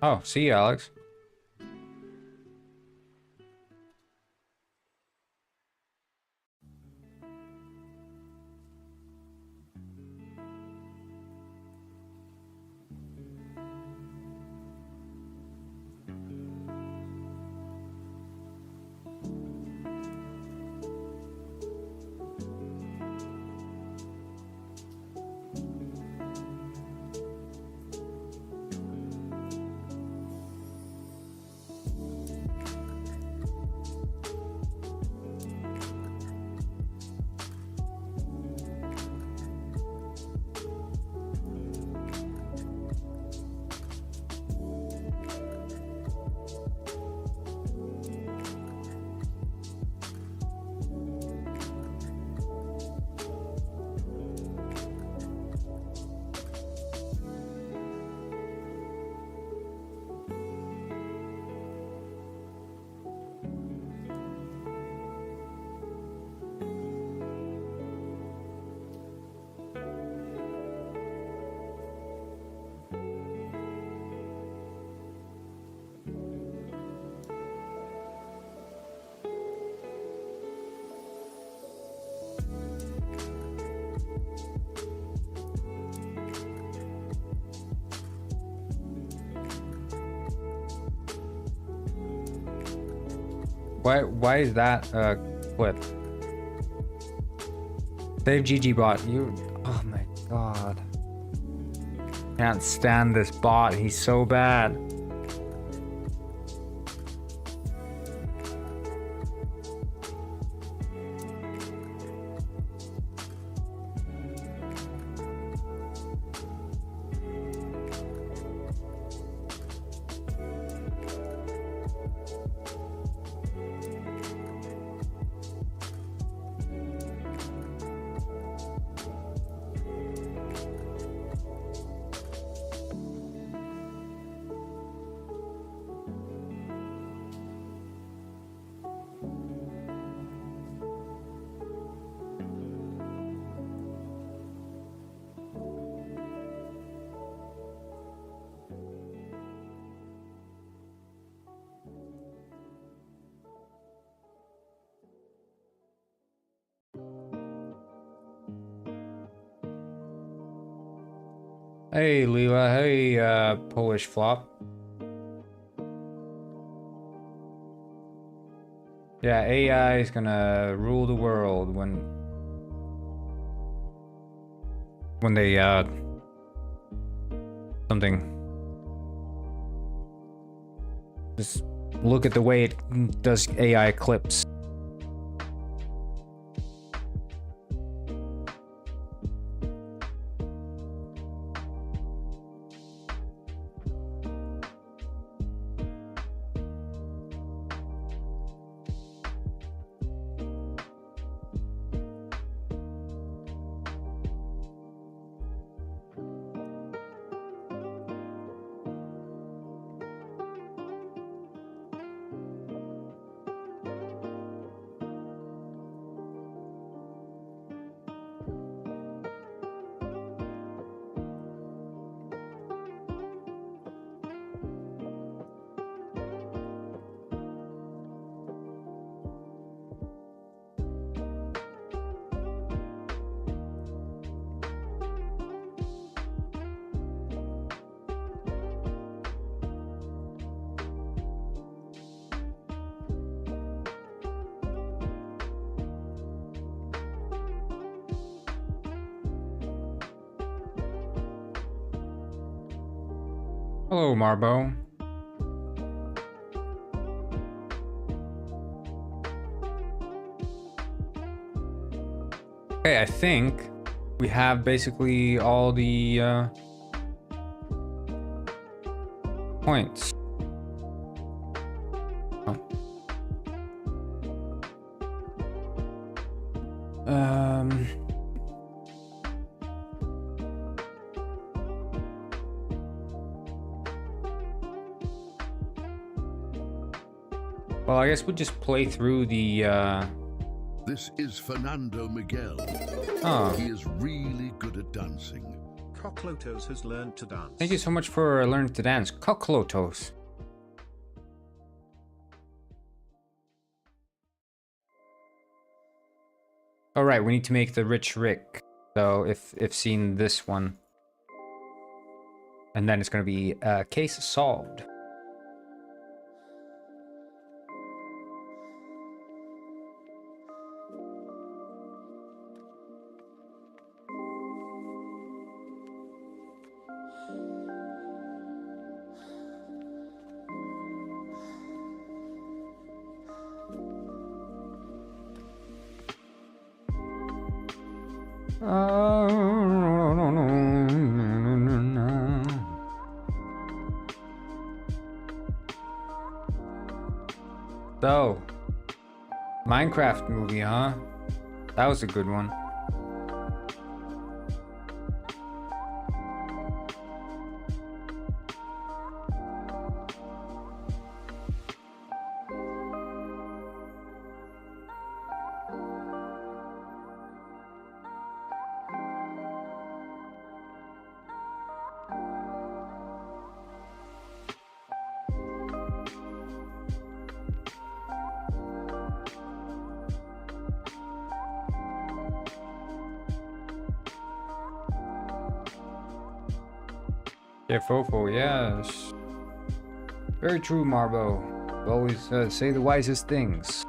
Oh, see you, Alex. Why is that clip? Save GG bot. You, oh my god. Can't stand this bot. He's so bad. Hey Leela, hey Polish flop. Yeah, AI is gonna rule the world when they something. Just look at the way it does AI clips. Hello, Marbo. Okay, I think we have basically all the points. Oh. Well, I guess we'll just play through the This is Fernando Miguel. Oh. He is really good at dancing. Cocklotos has learned to dance. Thank you so much for learning to dance. Cocklotos. Alright, we need to make the rich Rick. So if seen this one. And then it's gonna be case solved. So, Minecraft movie, huh? That was a good one. Yeah, Fofo, yes. Very true, Marbo. Always say the wisest things.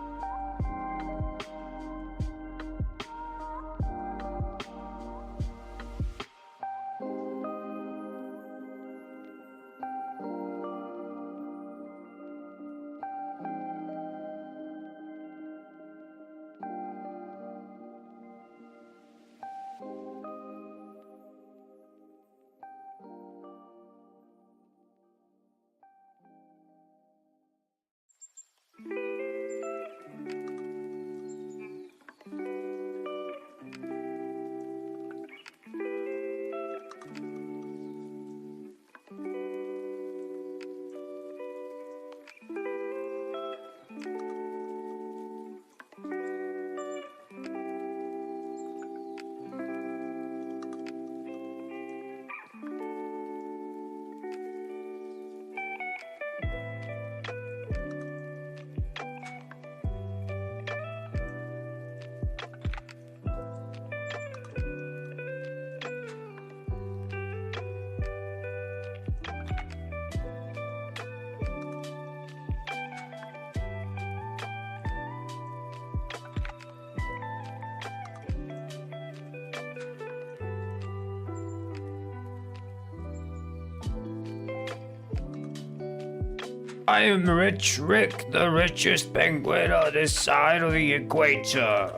I am Rich Rick, the richest penguin on this side of the equator.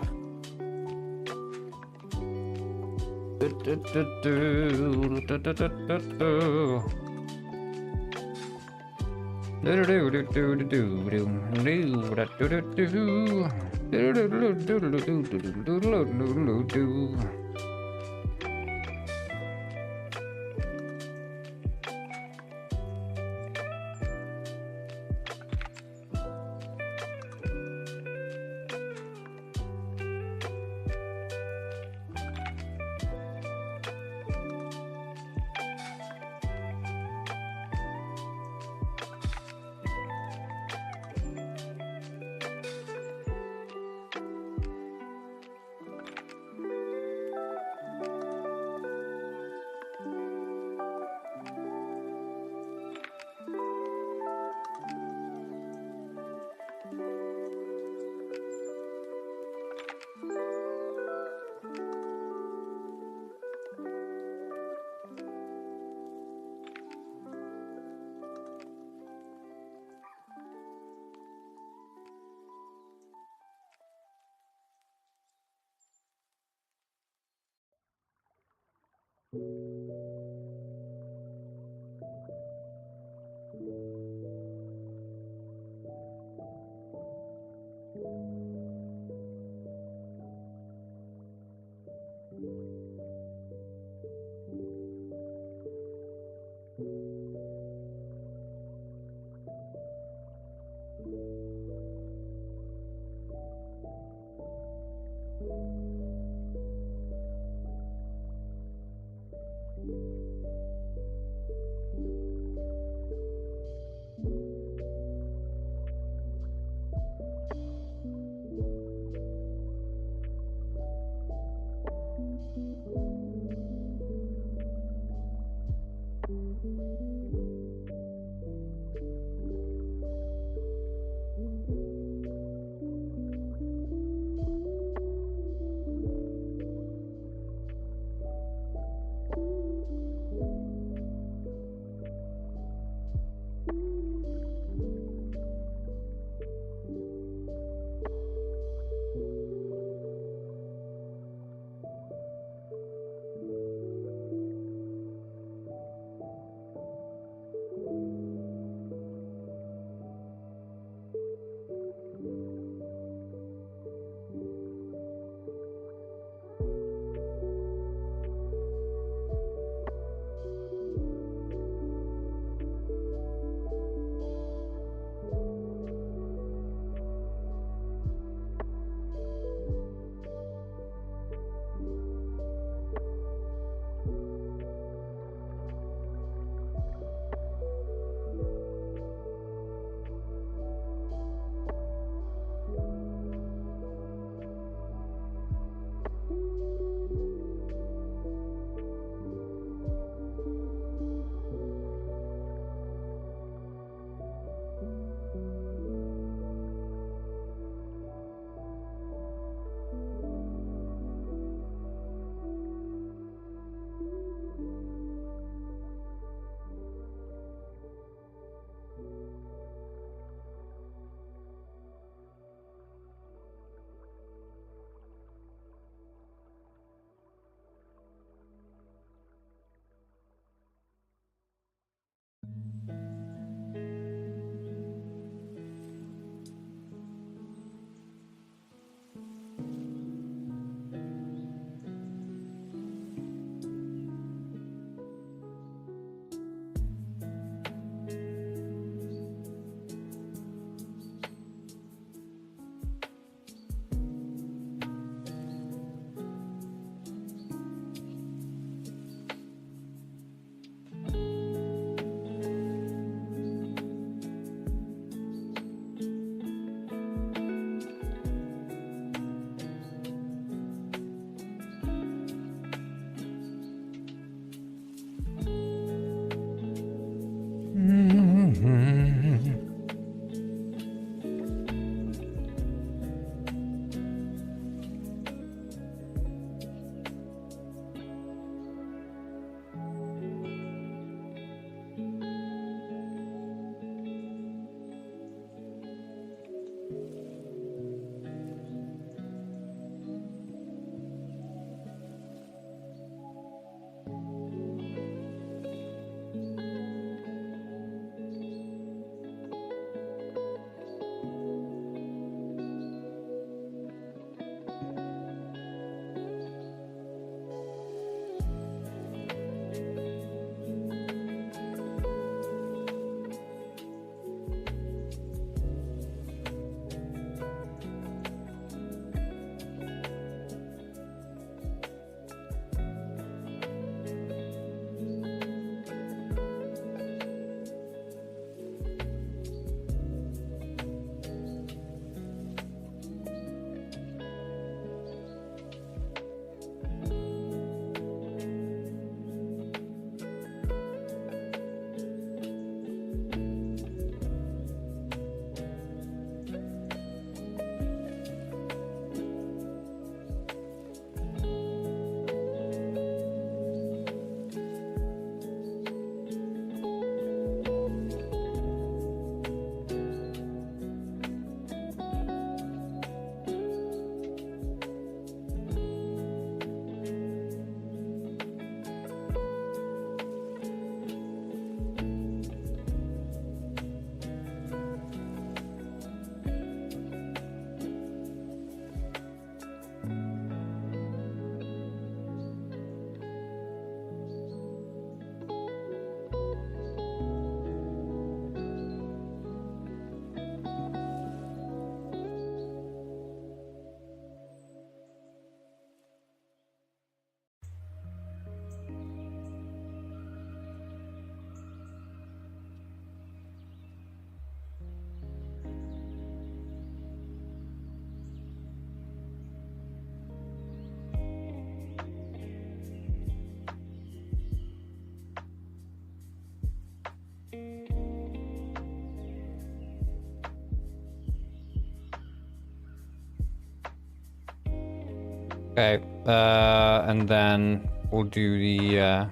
Okay, and then we'll do the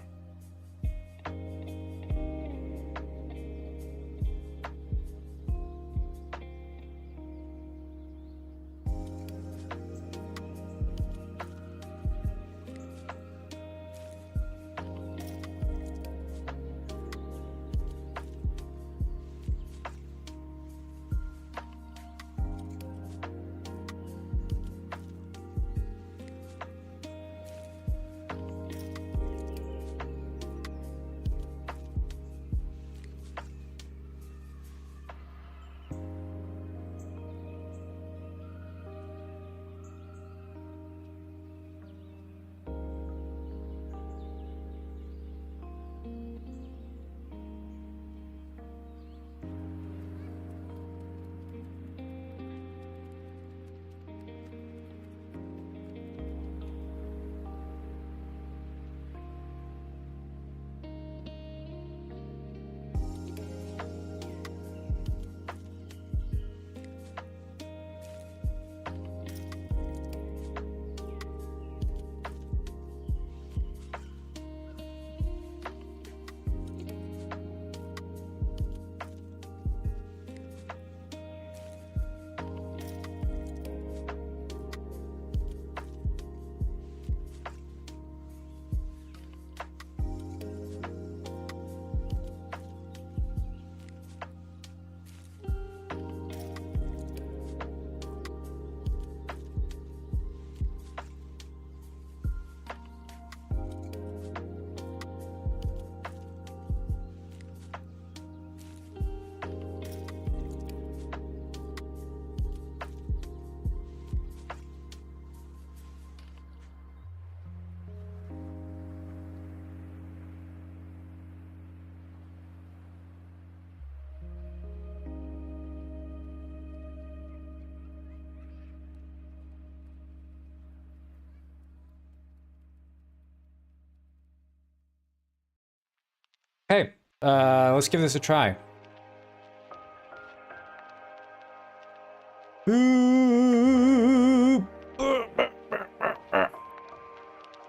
hey, let's give this a try.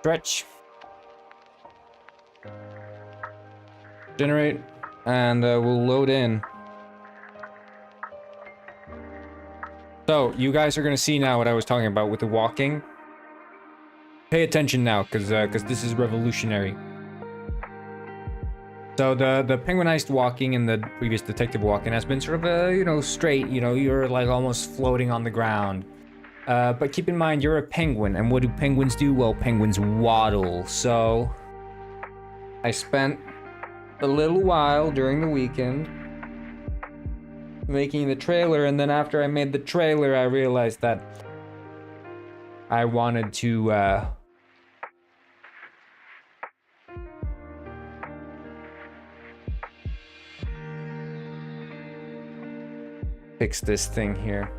Stretch. Generate, and we'll load in. So, you guys are gonna see now what I was talking about with the walking. Pay attention now, because this is revolutionary. So the penguinized walking and the previous detective walking has been sort of you know, straight, you know, you're like almost floating on the ground. But keep in mind, you're a penguin, and what do penguins do? Well, penguins waddle. So I spent a little while during the weekend making the trailer, and then after I made the trailer, I realized that I wanted to fix this thing here.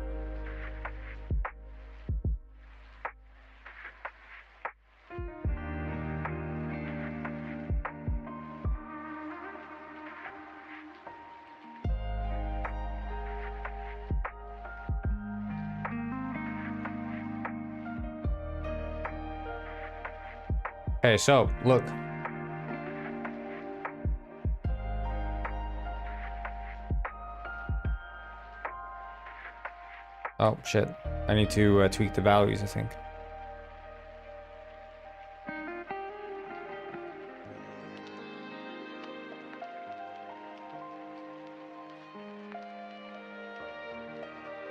Okay, so look. Oh shit, I need to tweak the values, I think.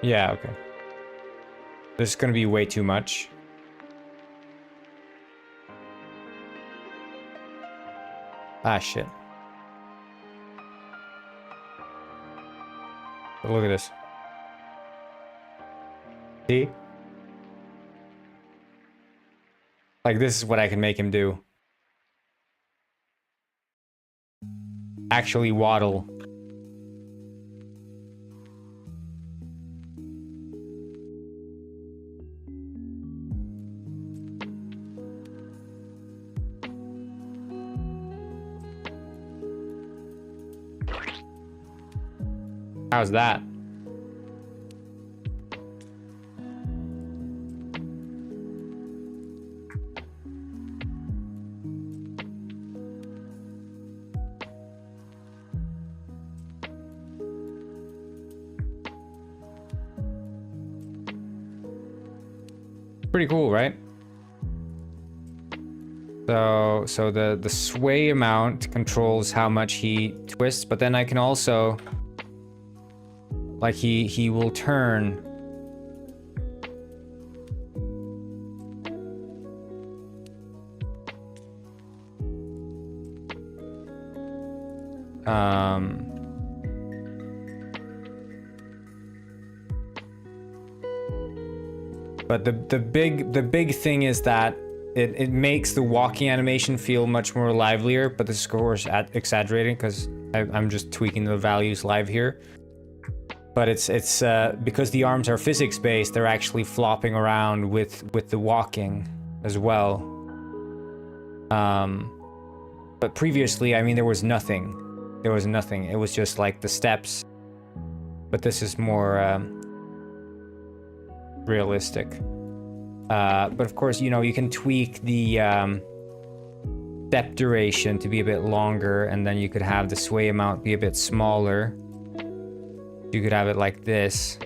Yeah, okay. This is gonna be way too much. Ah, shit. But look at this. See? Like, this is what I can make him do. Actually waddle. How's that? Pretty cool, right? So the sway amount controls how much he twists, but then I can also, like, he will turn. But the big thing is that it makes the walking animation feel much more livelier, but this is of course exaggerating because I'm just tweaking the values live here. But it's because the arms are physics based, they're actually flopping around with the walking as well. But previously, I mean, there was nothing. There was nothing. It was just like the steps. But this is more realistic. But of course, you know, you can tweak the step duration to be a bit longer, and then you could have the sway amount be a bit smaller. You could have it like this.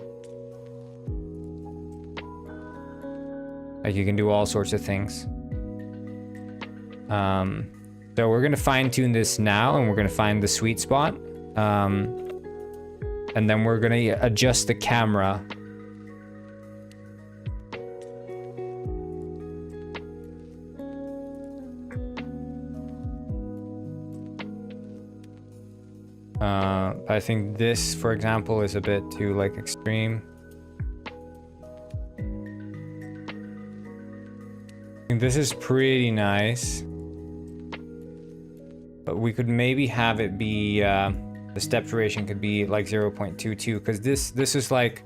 Like, you can do all sorts of things. So we're gonna fine-tune this now, and we're gonna find the sweet spot. And then we're gonna adjust the camera. I think this, for example, is a bit too, like, extreme. I think this is pretty nice. But we could maybe have it be, the step duration could be like 0.22, because this is like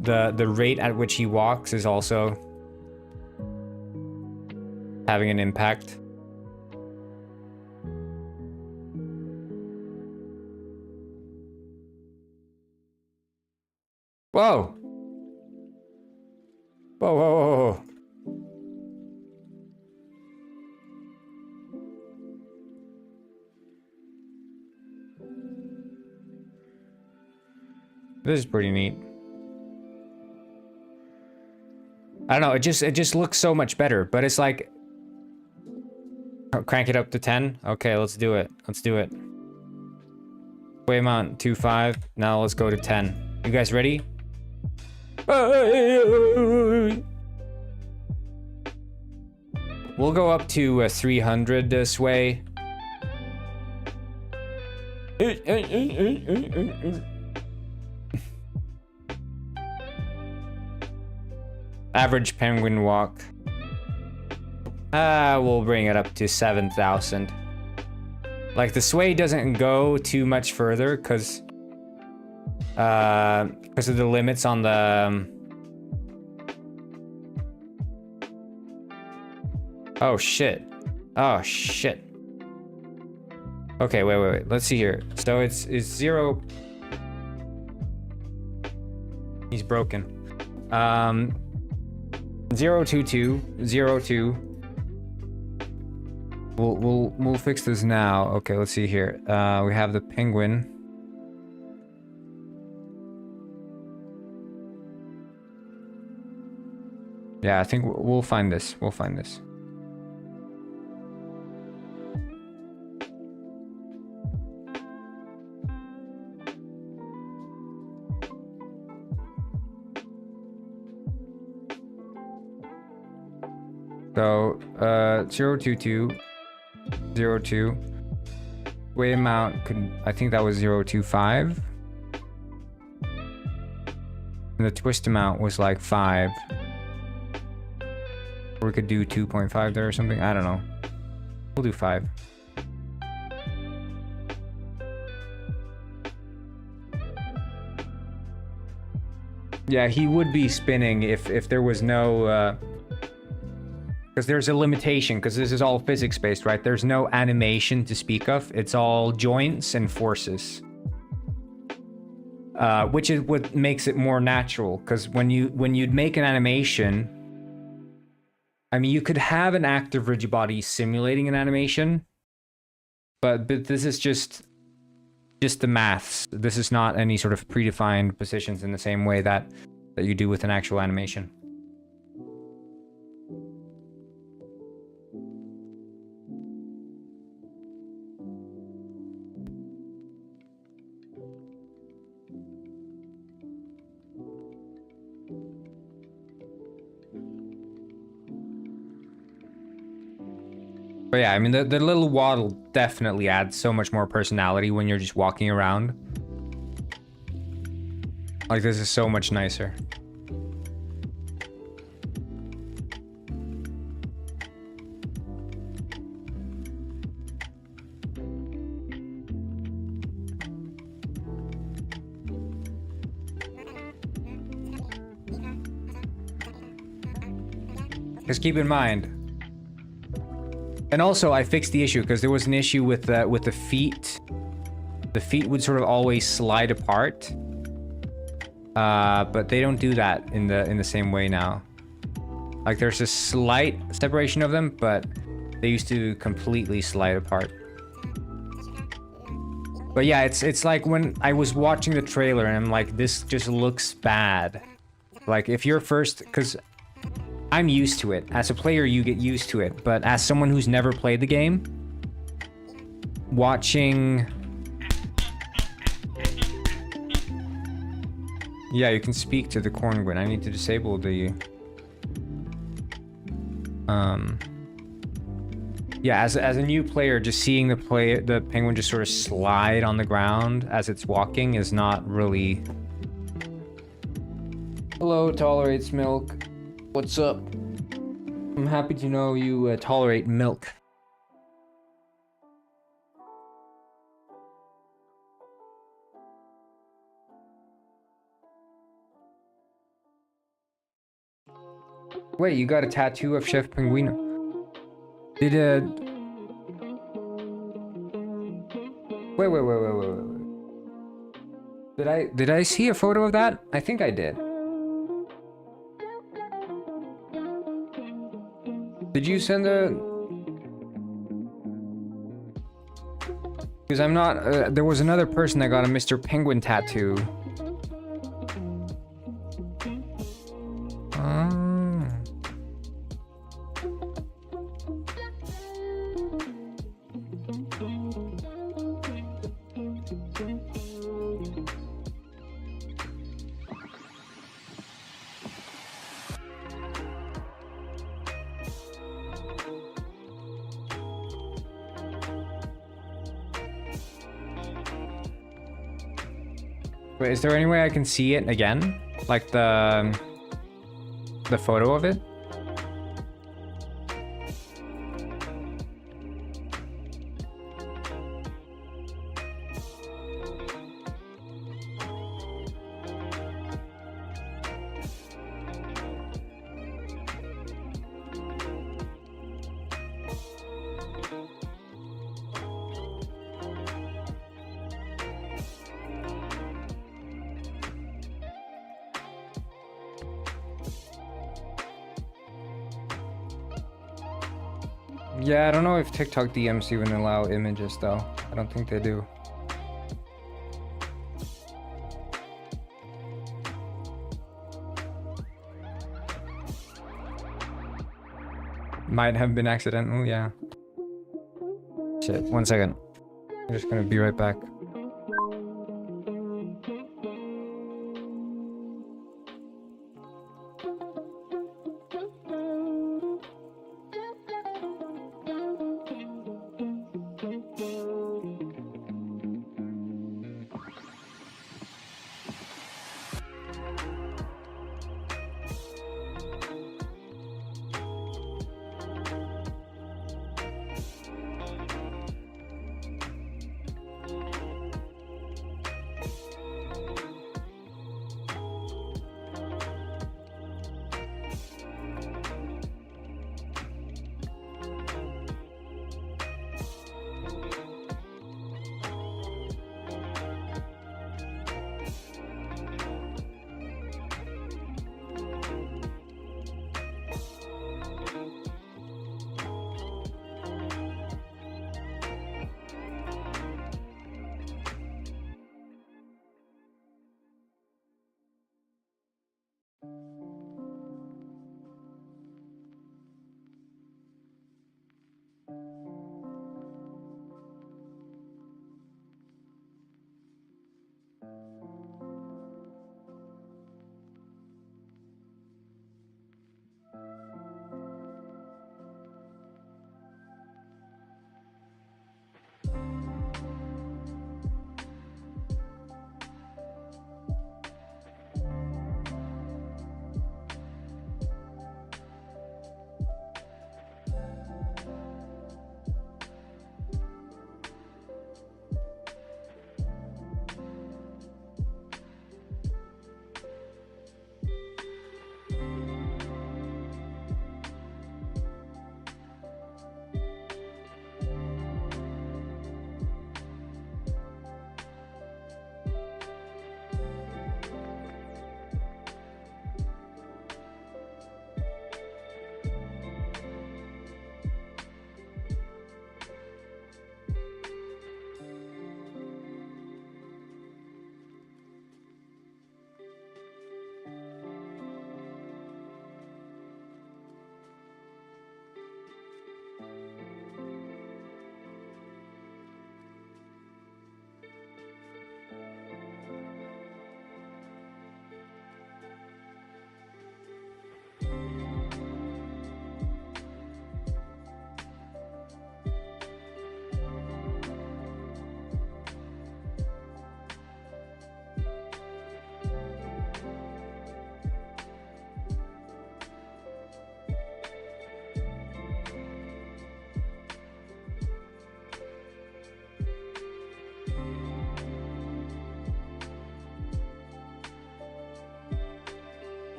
the rate at which he walks is also having an impact. Whoa! Whoa, whoa, whoa, whoa. This is pretty neat. I don't know, it just looks so much better, but it's like... Oh, crank it up to 10? Okay, let's do it. Let's do it. Sway amount 2.5. Now let's go to 10. You guys ready? We'll go up to 300 sway. Average penguin walk. We'll bring it up to 7,000. Like, the sway doesn't go too much further because of the limits on the... Oh, shit. Oh, shit. Okay, wait. Let's see here. So it's 0... He's broken. 022, 02. We'll fix this now. Okay, let's see here. We have the penguin. Yeah, I think we'll find this. We'll find this. So, 022, 02. Weight amount could, I think that was 025. And the twist amount was like 5. Or we could do 2.5 there or something. I don't know. We'll do 5. Yeah, he would be spinning if there was no... Because there's a limitation, because this is all physics-based, right? There's no animation to speak of. It's all joints and forces. Which is what makes it more natural, because when you'd make an animation... I mean, you could have an active rigid body simulating an animation, but this is just the maths. This is not any sort of predefined positions in the same way that you do with an actual animation. But yeah, I mean, the little waddle definitely adds so much more personality when you're just walking around. Like, this is so much nicer. Just keep in mind. And also, I fixed the issue because there was an issue with the feet. The feet would sort of always slide apart, but they don't do that in the same way now. Like, there's a slight separation of them, but they used to completely slide apart. But yeah, it's like when I was watching the trailer and I'm like, this just looks bad. Like, if you're first, because I'm used to it. As a player, you get used to it. But as someone who's never played the game, watching... Yeah, you can speak to the corngwin. I need to disable the... Yeah, as a new player, just seeing the penguin just sort of slide on the ground as it's walking is not really... Hello, tolerates milk. What's up? I'm happy to know you tolerate milk. Wait, you got a tattoo of Chef Pinguino? Did Wait. Did I see a photo of that? I think I did. Did you send a... Because I'm not... there was another person that got a Mr. Penguin tattoo. Wait, is there any way I can see it again? Like the photo of it? Yeah, I don't know if TikTok DMs even allow images though. I don't think they do. Might have been accidental, yeah. Shit, 1 second. I'm just gonna be right back.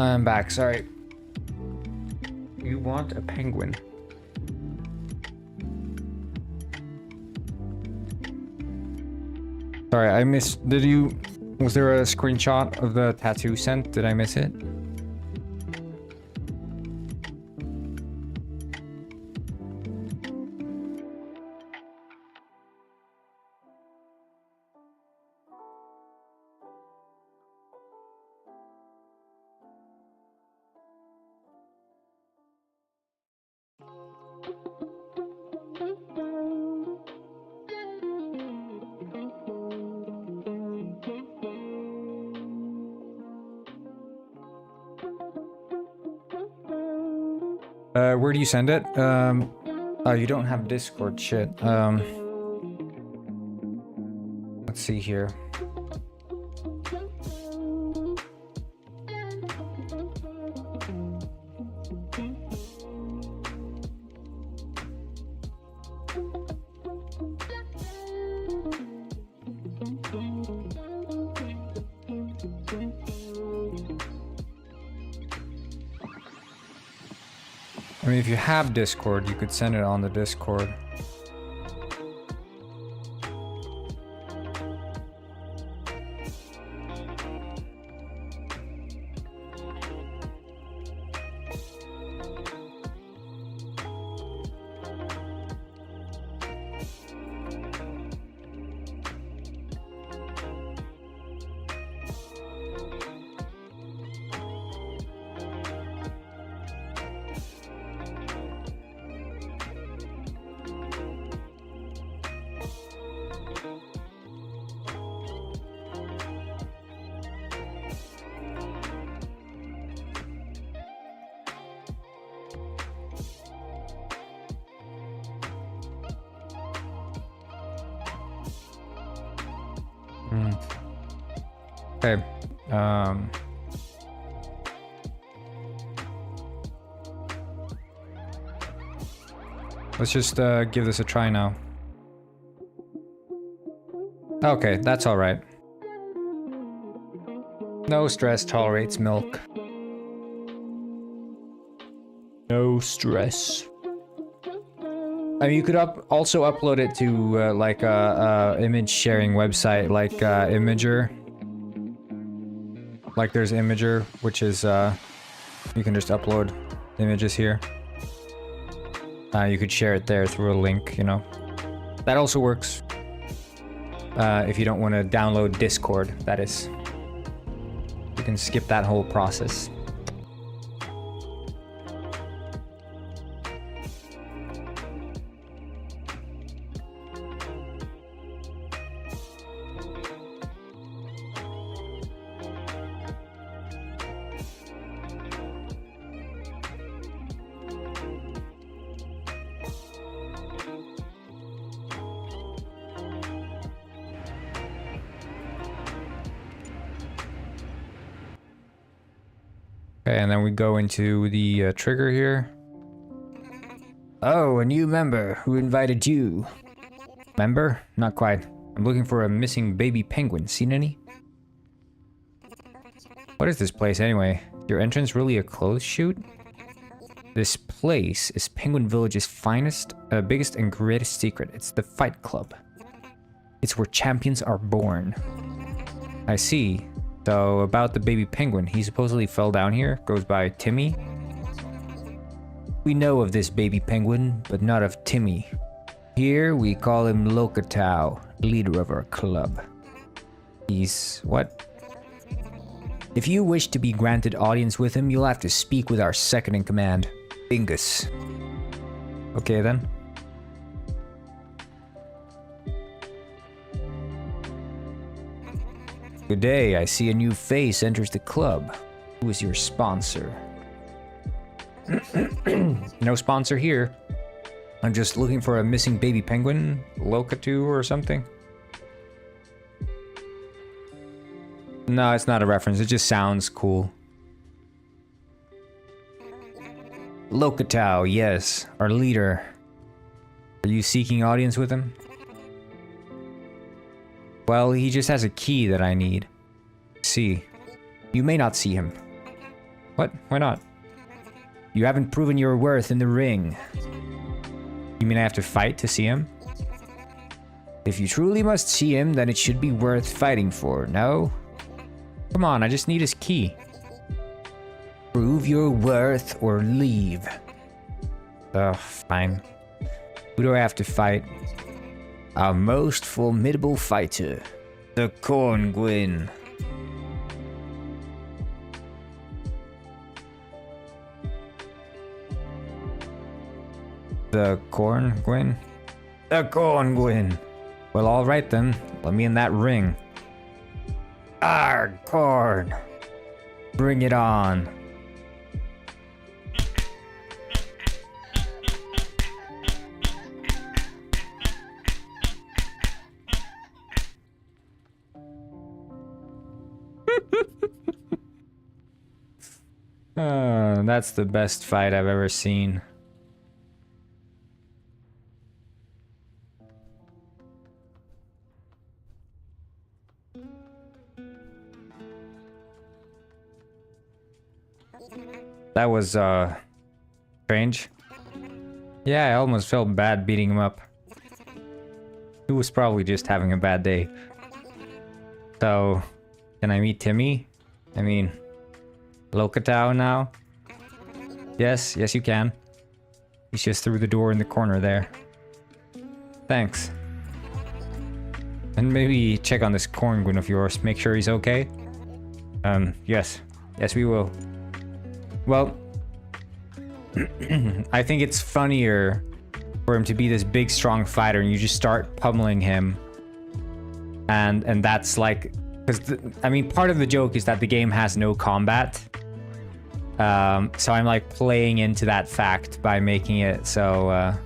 I'm back, sorry. You want a penguin? Sorry, I missed. Did you... Was there a screenshot of the tattoo sent? Did I miss it? Where do you send it? Oh, you don't have Discord, shit. Let's see here. I mean, if you have Discord, you could send it on the Discord. Okay. Let's just give this a try now. Okay, that's all right. No stress, tolerates milk. No stress. I mean, you could also upload it to like a image sharing website like Imager. Like there's Imager, which is you can just upload images here. You could share it there through a link, you know. That also works. If you don't want to download Discord, that is. You can skip that whole process. Okay, and then we go into the trigger here. Oh, a new member. Who invited you? Member? Not quite. I'm looking for a missing baby penguin. Seen any? What is this place anyway? Your entrance really a clothes shoot? This place is Penguin Village's finest, biggest and greatest secret. It's the Fight Club. It's where champions are born. I see. So, about the baby penguin, he supposedly fell down here, goes by Timmy. We know of this baby penguin, but not of Timmy. Here, we call him Lokatau, leader of our club. He's... what? If you wish to be granted audience with him, you'll have to speak with our second-in-command, Bingus. Okay, then. Good day, I see a new face enters the club. Who is your sponsor? No sponsor here. I'm just looking for a missing baby penguin, Lokatu or something. No, it's not a reference, it just sounds cool. Lokatau, yes, our leader. Are you seeking audience with him? Well, he just has a key that I need. See. You may not see him. What? Why not? You haven't proven your worth in the ring. You mean I have to fight to see him? If you truly must see him, then it should be worth fighting for, no? Come on, I just need his key. Prove your worth or leave. Ugh, fine. Who do I have to fight? Our most formidable fighter, the Corn Gwyn. The Corn Gwyn? The Corn Gwyn. Well, alright then. Let me in that ring. Arg, Corn. Bring it on. That's the best fight I've ever seen. That was, strange. Yeah, I almost felt bad beating him up. He was probably just having a bad day. So, can I meet Timmy? I mean, Lokatao now? Yes, yes you can. He's just through the door in the corner there. Thanks. And maybe check on this Corn Gwyn of yours, make sure he's okay. Yes. Yes, we will. Well, I think it's funnier for him to be this big, strong fighter and you just start pummeling him. And that's like... Because, I mean, part of the joke is that the game has no combat. So I'm like playing into that fact by making it so...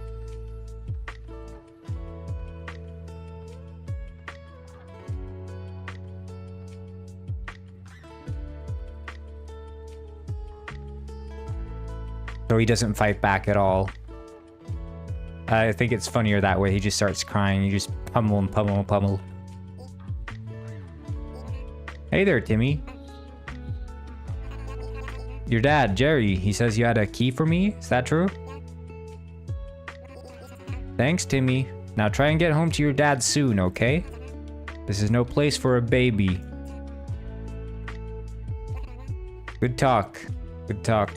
So he doesn't fight back at all. I think it's funnier that way. He just starts crying. You just pummel and pummel and pummel. Hey there, Timmy. Your dad, Jerry, he says you had a key for me. Is that true? Thanks, Timmy. Now try and get home to your dad soon, okay? This is no place for a baby. Good talk. Good talk.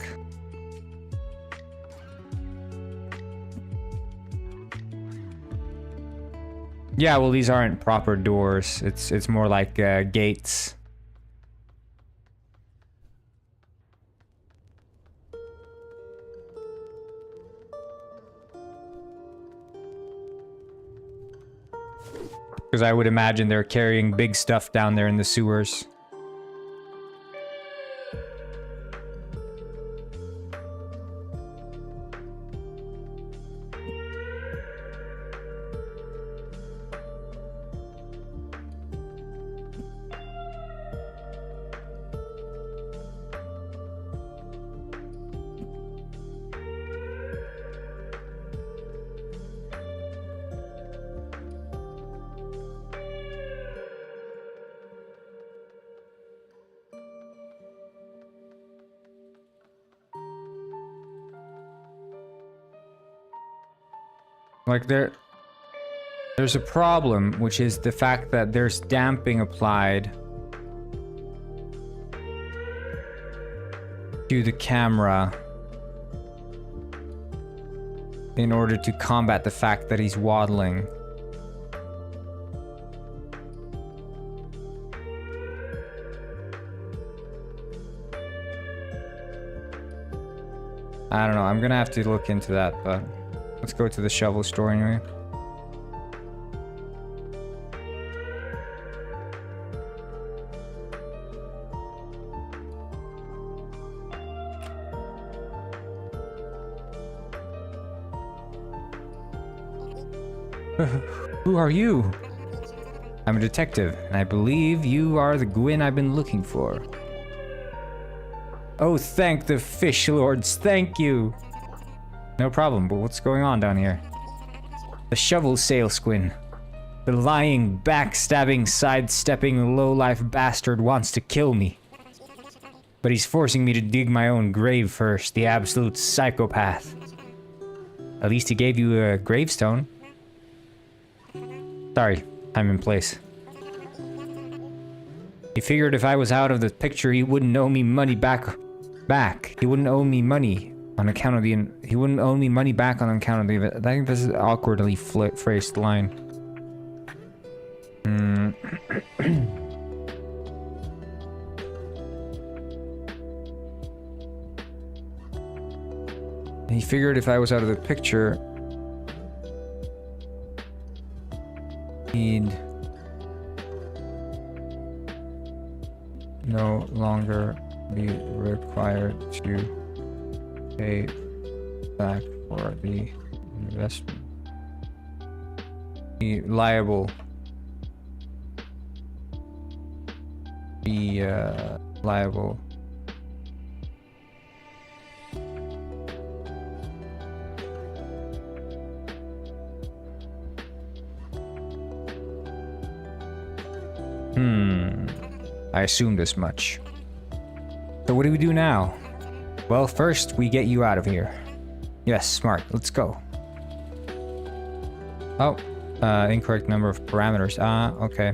Yeah, well, these aren't proper doors. It's more like gates. Because I would imagine they're carrying big stuff down there in the sewers. Like there's a problem, which is the fact that there's damping applied to the camera in order to combat the fact that he's waddling. I don't know, I'm gonna have to look into that, but let's go to the shovel store anyway. Who are you? I'm a detective, and I believe you are the Gwyn I've been looking for. Oh, thank the fish lords, thank you! No problem, but what's going on down here? The shovel sale squin. The lying, backstabbing, sidestepping, low-life bastard wants to kill me. But he's forcing me to dig my own grave first, the absolute psychopath. At least he gave you a gravestone. Sorry, I'm in place. He figured if I was out of the picture, he wouldn't owe me money back. He wouldn't owe me money on account of the... He wouldn't owe me money back on account of the... I think this is an awkwardly phrased line. He figured if I was out of the picture, he'd no longer be required to pay back for the investment. Be liable. Be liable. I assumed as much. So what do we do now? Well, first we get you out of here. Yes, smart. Let's go. Oh, incorrect number of parameters. Okay.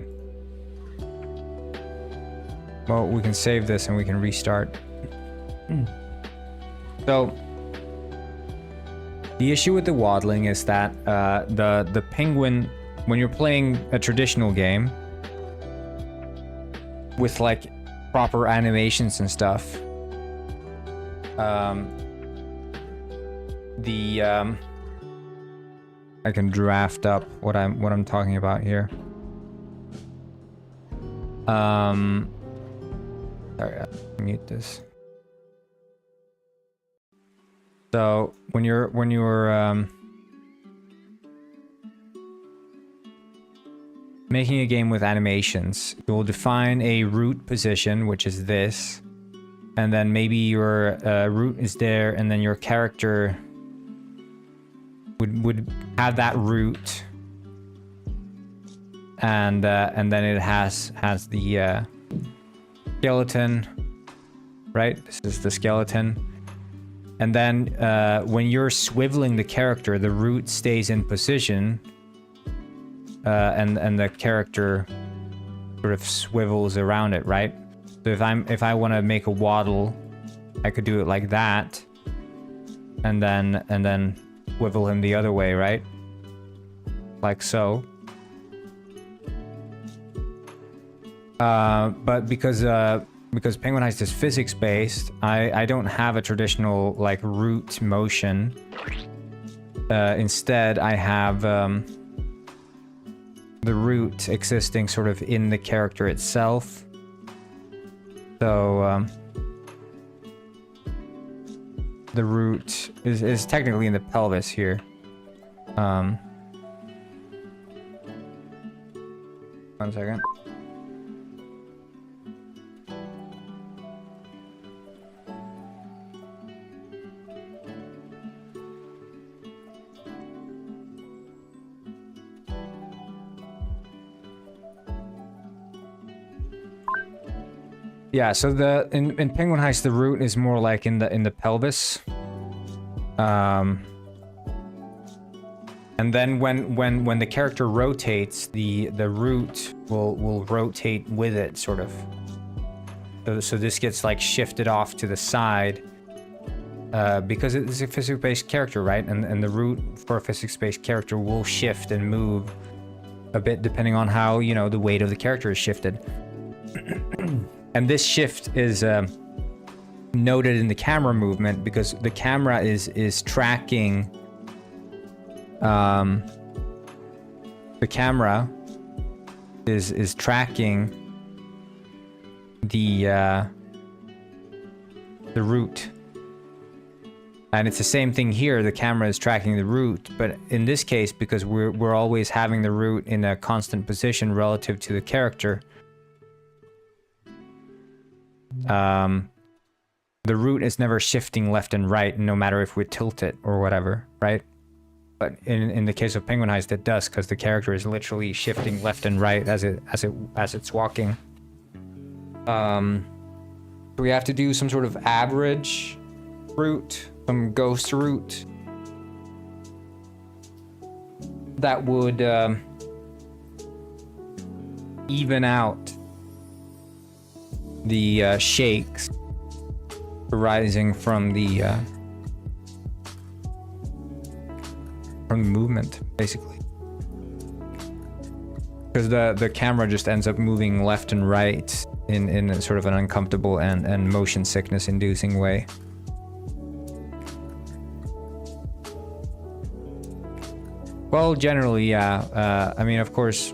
Well, we can save this and we can restart. So, the issue with the waddling is that the penguin, when you're playing a traditional game with like proper animations and stuff, I can draft up what I'm talking about here. Sorry, I'll mute this. So when you're making a game with animations, you'll define a root position, which is this, and then maybe your root is there, and then your character would have that root, and then it has the skeleton, right? This is the skeleton, and then when you're swiveling the character, the root stays in position. And the character sort of swivels around it, right? So if I want to make a waddle, I could do it like that, and then swivel him the other way, right? Like so. But because Penguin Heist is physics based, I don't have a traditional like root motion. Instead, I have the root existing sort of in the character itself. So the root is technically in the pelvis here. One second. Yeah, so in Penguin Heist, the root is more like in the pelvis, and then when the character rotates, the root will rotate with it, sort of. So this gets like shifted off to the side, because it's a physics-based character, right? And the root for a physics-based character will shift and move a bit depending on how, you know, the weight of the character is shifted. And this shift is noted in the camera movement because the camera is tracking. The camera is tracking the root, and it's the same thing here. The camera is tracking the root, but in this case, because we're always having the root in a constant position relative to the character. The root is never shifting left and right, no matter if we tilt it or whatever, right? But in the case of Penguin Heist, it does, because the character is literally shifting left and right as it's walking. we have to do some sort of average route, some ghost route that would even out the shakes arising from the movement, basically. Because the camera just ends up moving left and right in a sort of an uncomfortable and motion sickness inducing way. Well, generally, yeah. I mean, of course,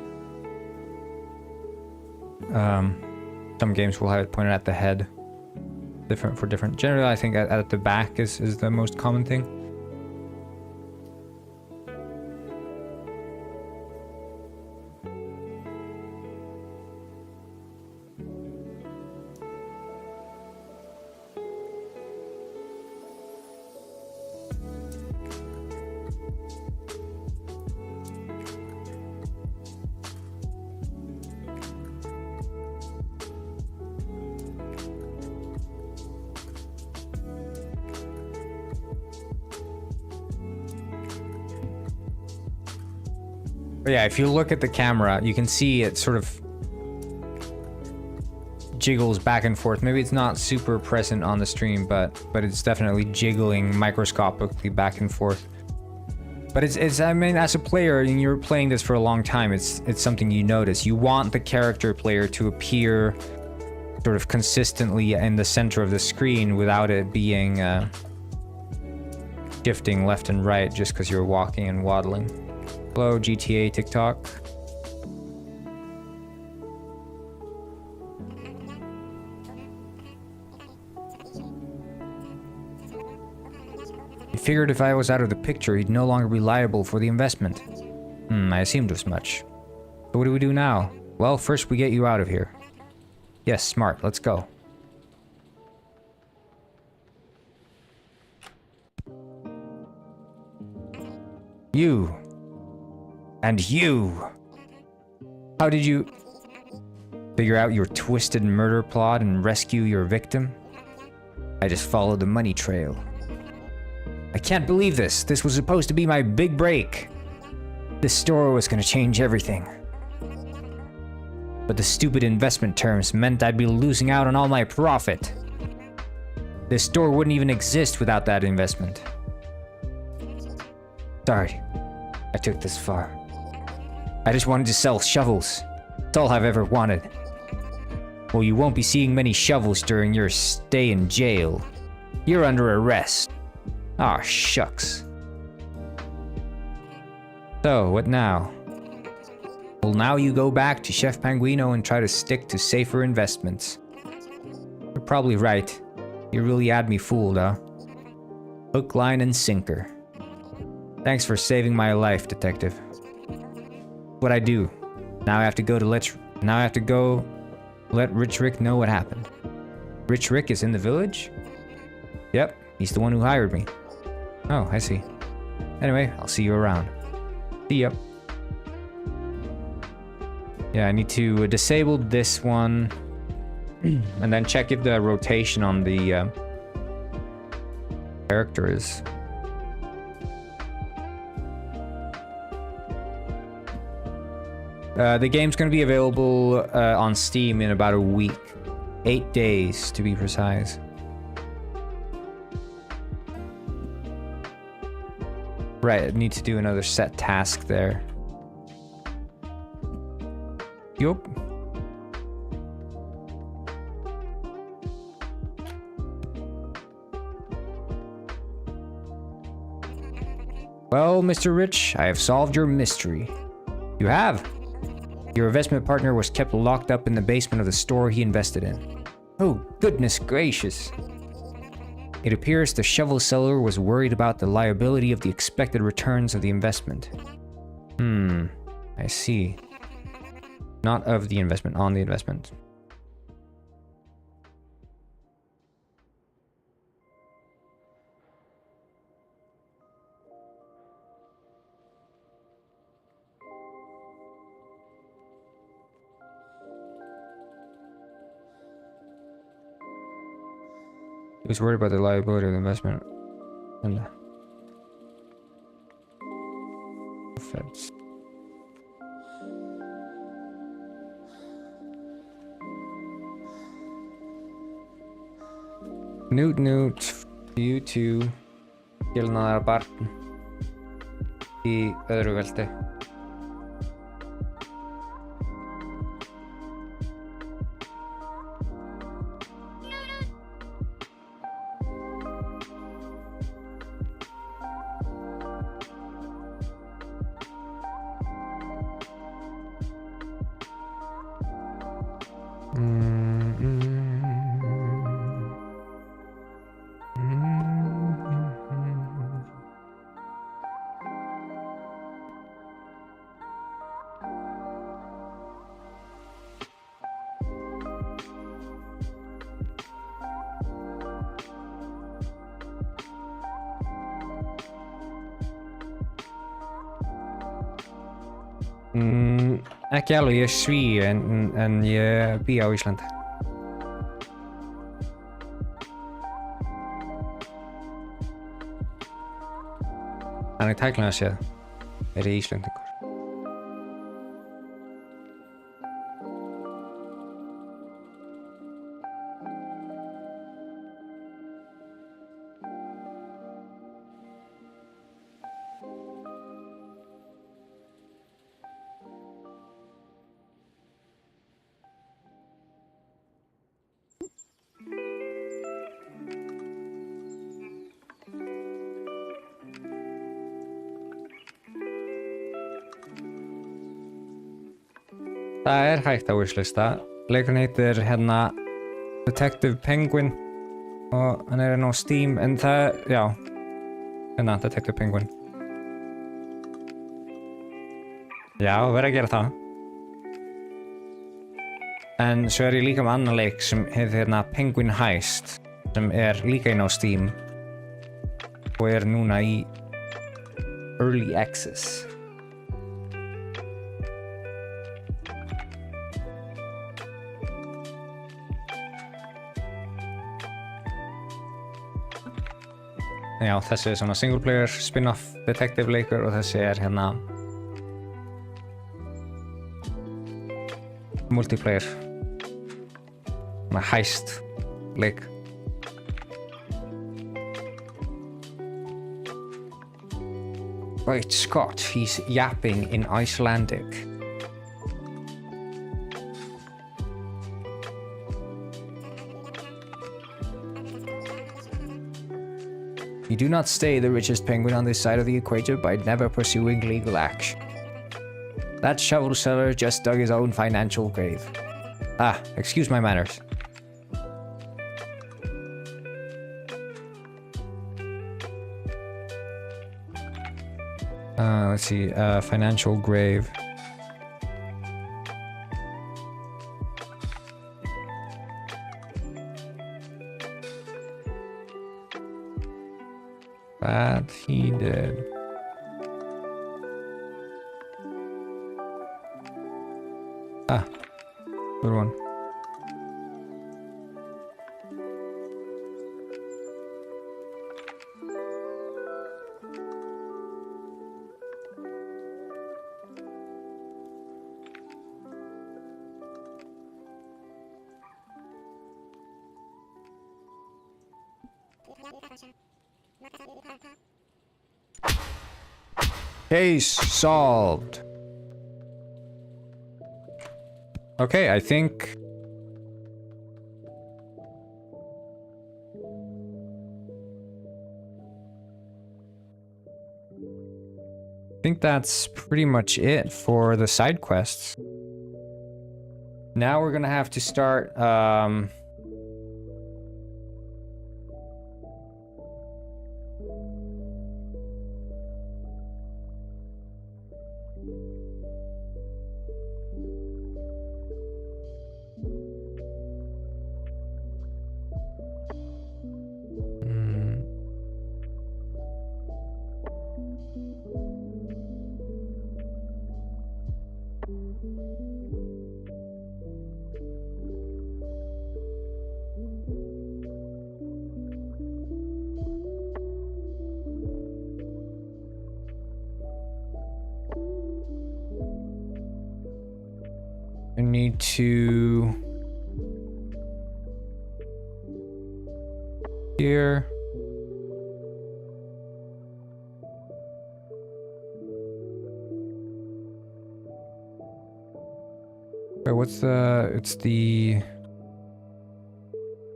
some games will have it pointed at the head. Different for different. Generally, I think at the back is the most common thing. But yeah, if you look at the camera, you can see it sort of jiggles back and forth. Maybe it's not super present on the stream, but it's definitely jiggling microscopically back and forth. But it's I mean, as a player, and you're playing this for a long time, it's something you notice. You want the character player to appear sort of consistently in the center of the screen without it being shifting left and right just because you're walking and waddling. Hello, GTA TikTok. He figured if I was out of the picture, he'd no longer be liable for the investment. I assumed as much. So what do we do now? Well, first we get you out of here. Yes, smart. Let's go. You. And you. How did you figure out your twisted murder plot and rescue your victim? I just followed the money trail. I can't believe this. This was supposed to be my big break. This store was gonna change everything. But the stupid investment terms meant I'd be losing out on all my profit. This store wouldn't even exist without that investment. Sorry, I took this far. I just wanted to sell shovels. That's all I've ever wanted. Well, you won't be seeing many shovels during your stay in jail. You're under arrest. Aw, shucks. So, what now? Well, now you go back to Chef Panguino and try to stick to safer investments. You're probably right. You really had me fooled, huh? Hook, line, and sinker. Thanks for saving my life, detective. What I do. Now I have to go let Rich Rick know what happened. Rich Rick is in the village? Yep, he's the one who hired me. Oh, I see. Anyway, I'll see you around. See ya. Yeah, I need to disable this one and then check if the rotation on the character is. The game's going to be available on Steam in about a week. 8 days, to be precise. Right, I need to do another set task there. Yup. Well, Mr. Rich, I have solved your mystery. You have? Your investment partner was kept locked up in the basement of the store he invested in. Oh, goodness gracious. It appears the shovel seller was worried about the liability of the expected returns of the investment. I see. Not of the investment, on the investment. Who's worried about the liability of the investment? And feds. Newt, you two skilnaðar barn í öðru veldi. Ekki alveg, ég er Svíi en ég bý á Íslandi. Þannig tæknilega séð er ég Íslendingur. Það er hægt á wishlista. Leikurinn heitir hérna Detective Penguin og hann er á Steam en það, já, hérna Detective Penguin. Já, verður að gera það. En svo er ég líka með annan leik sem heitir hérna Penguin Heist sem er líka inn á Steam og er núna í Early Access. Já, þessi er svona single player spin-off detective leikur og þessi er hérna multiplayer heist leik. Great Scott, he's yapping in Icelandic. You do not stay the richest penguin on this side of the equator by never pursuing legal action. That shovel seller just dug his own financial grave. Ah, excuse my manners. Let's see, financial grave. That he did. Ah, good one. Case solved. Okay, I think that's pretty much it for the side quests. Now we're gonna have to start I need to... Here. Okay, what's the... It's the...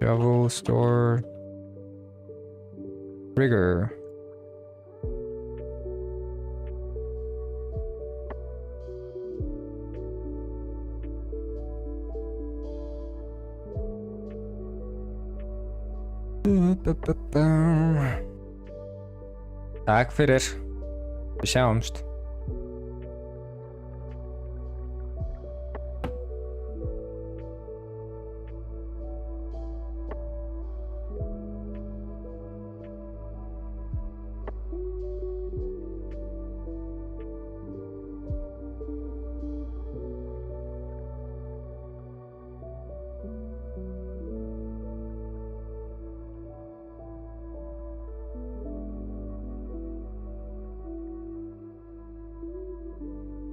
Shovel store... Trigger. Tack för det. Bekämst.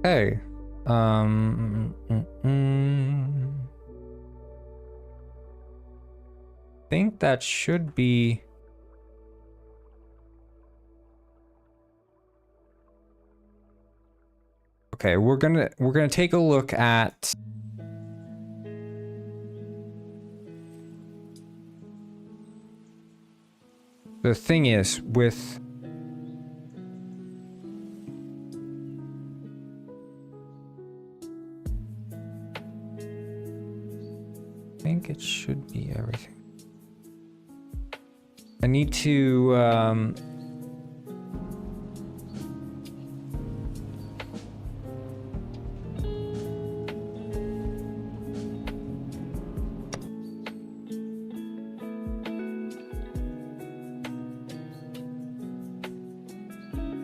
Hey, think that should be. Okay, we're gonna take a look at. The thing is with. I think it should be everything. I need to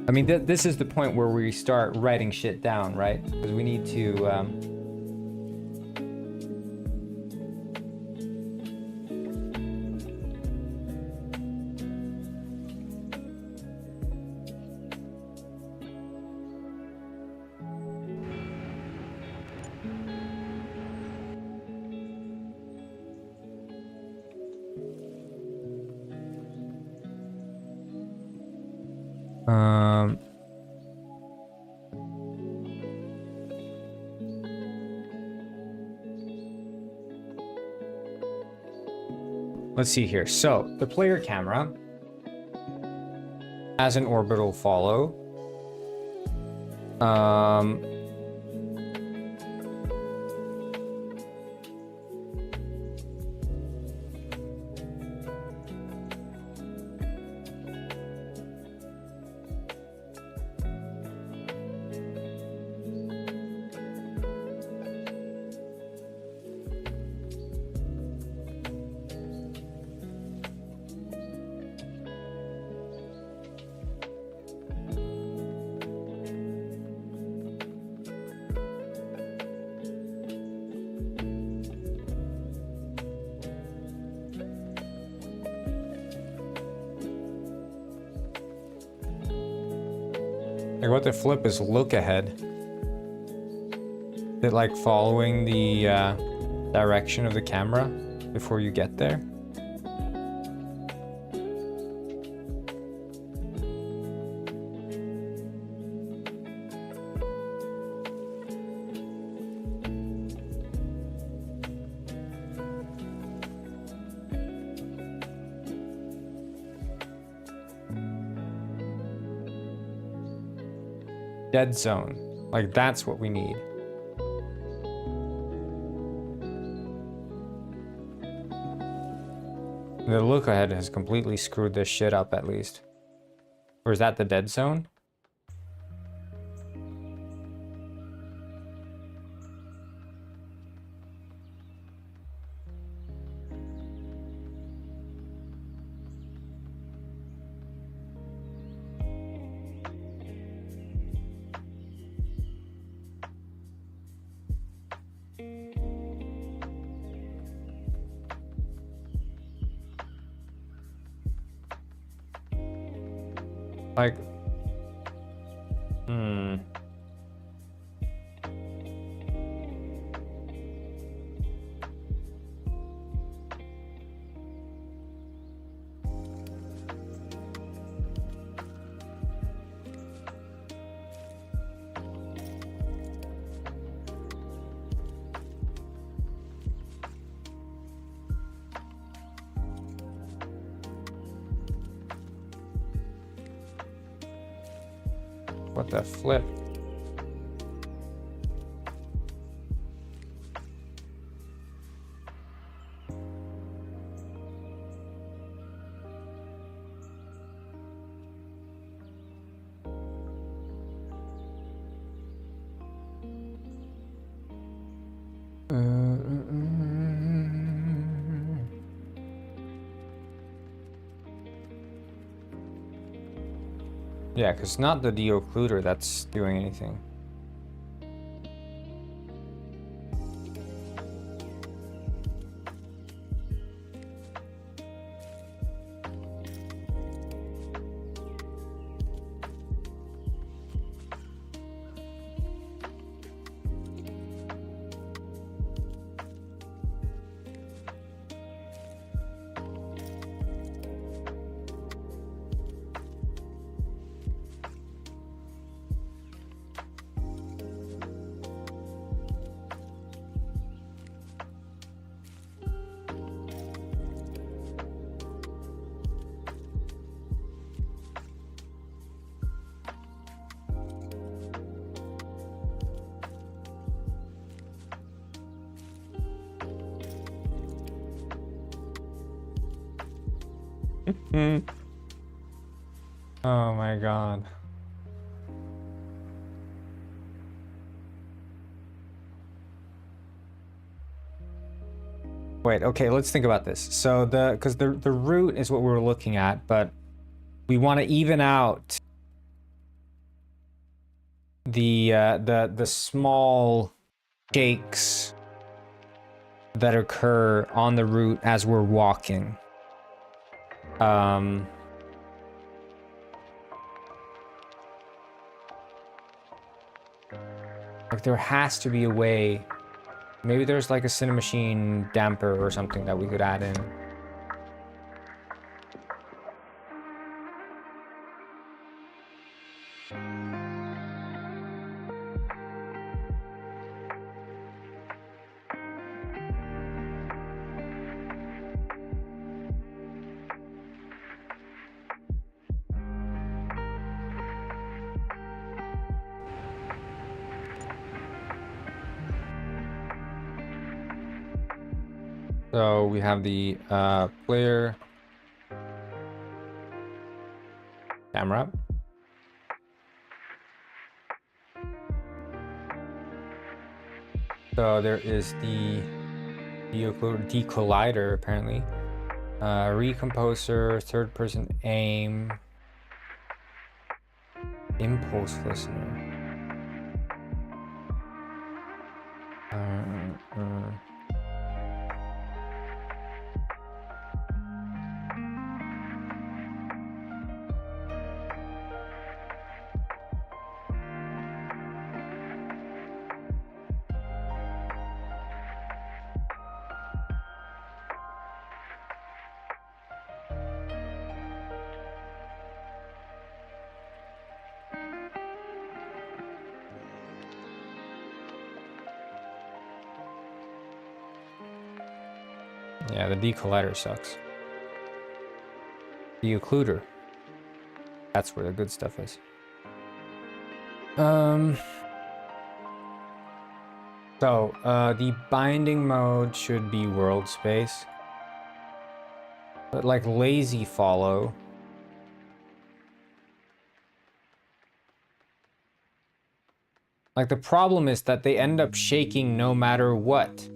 I mean, this is the point where we start writing shit down, right? Because we need to let's see here. So the player camera has an orbital follow. Like what the flip is look ahead. Is it like following the direction of the camera before you get there? Dead zone. Like that's what we need. The look ahead has completely screwed this shit up at least. Or is that the dead zone? Like, What the flip? Yeah, because not the deoccluder that's doing anything. Oh my god. Wait, okay, let's think about this. So because the root is what we're looking at, but we want to even out the small shakes that occur on the root as we're walking. Like there has to be a way. Maybe there's like a Cinemachine damper or something that we could add in. So we have the player camera. So there is the decollider apparently. Recomposer, third person aim, impulse listener. Yeah, the decollider sucks. The occluder. That's where the good stuff is. So, the binding mode should be world space. But like lazy follow. Like the problem is that they end up shaking no matter what.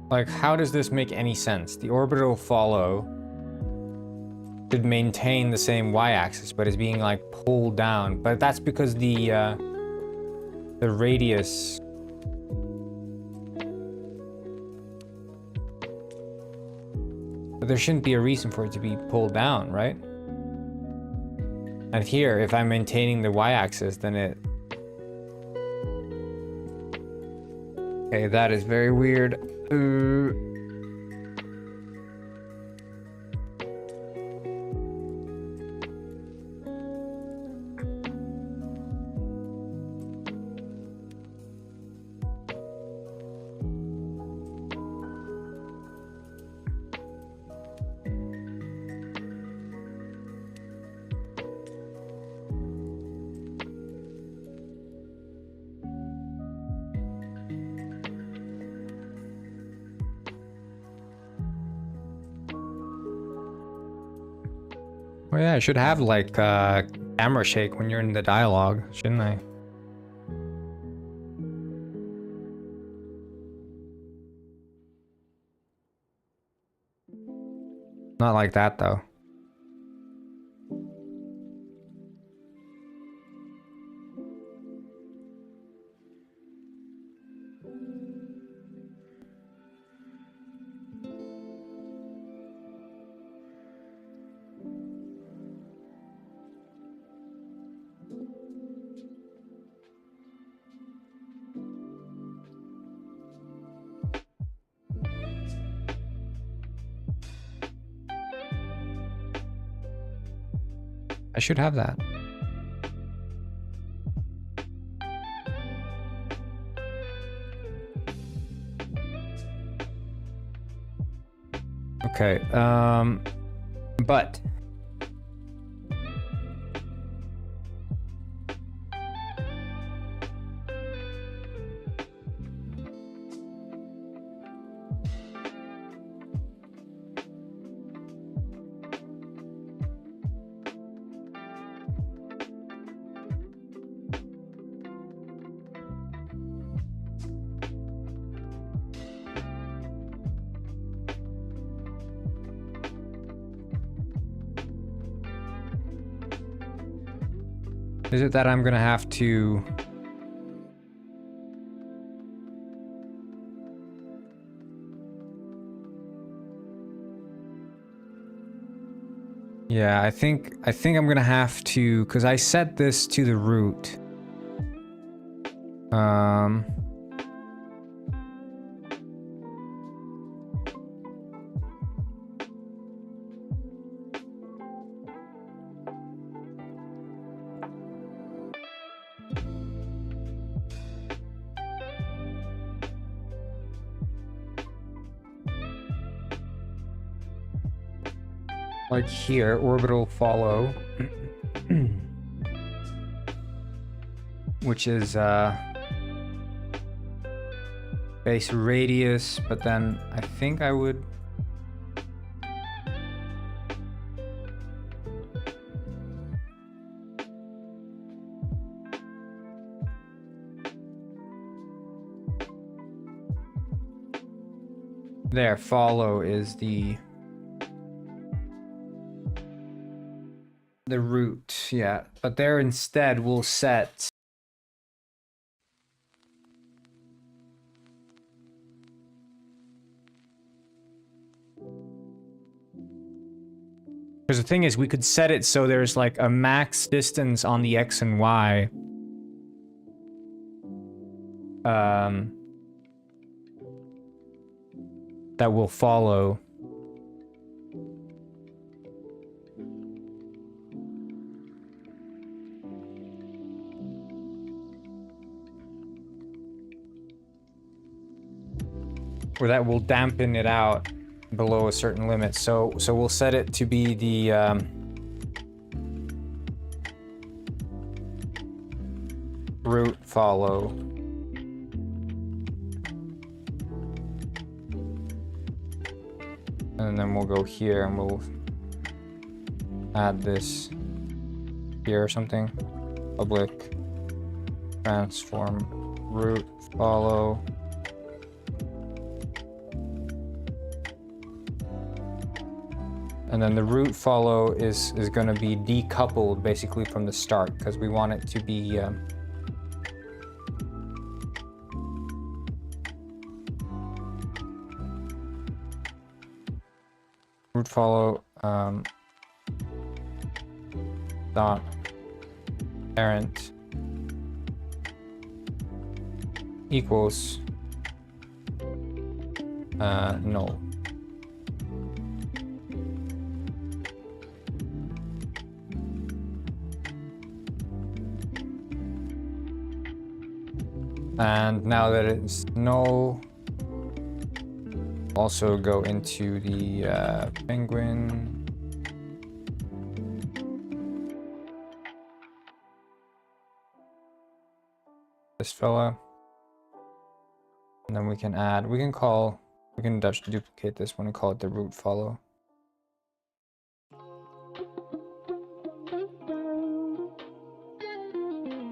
Like, how does this make any sense? The orbital follow should maintain the same y-axis, but is being like pulled down. But that's because the radius. But there shouldn't be a reason for it to be pulled down, right? And here, if I'm maintaining the y-axis, then it... Okay, that is very weird. Oh yeah, I should have like camera shake when you're in the dialogue, shouldn't I? Not like that though. I should have that. Okay, but is it that I'm gonna have to... Yeah, I think I'm gonna have to, because I set this to the root. Like here, orbital follow, which is base radius, but then I think I would... There, follow is the root, yeah. But there instead we'll set because the thing is we could set it so there's like a max distance on the X and Y. That will follow. Or that will dampen it out below a certain limit. So we'll set it to be the root follow. And then we'll go here and we'll add this here or something. Public transform root follow. And then the root follow is going to be decoupled basically from the start because we want it to be root follow dot parent equals null. And now that it's null, also go into the penguin. This fella. And then we can add, we can just duplicate this one and call it the root follow.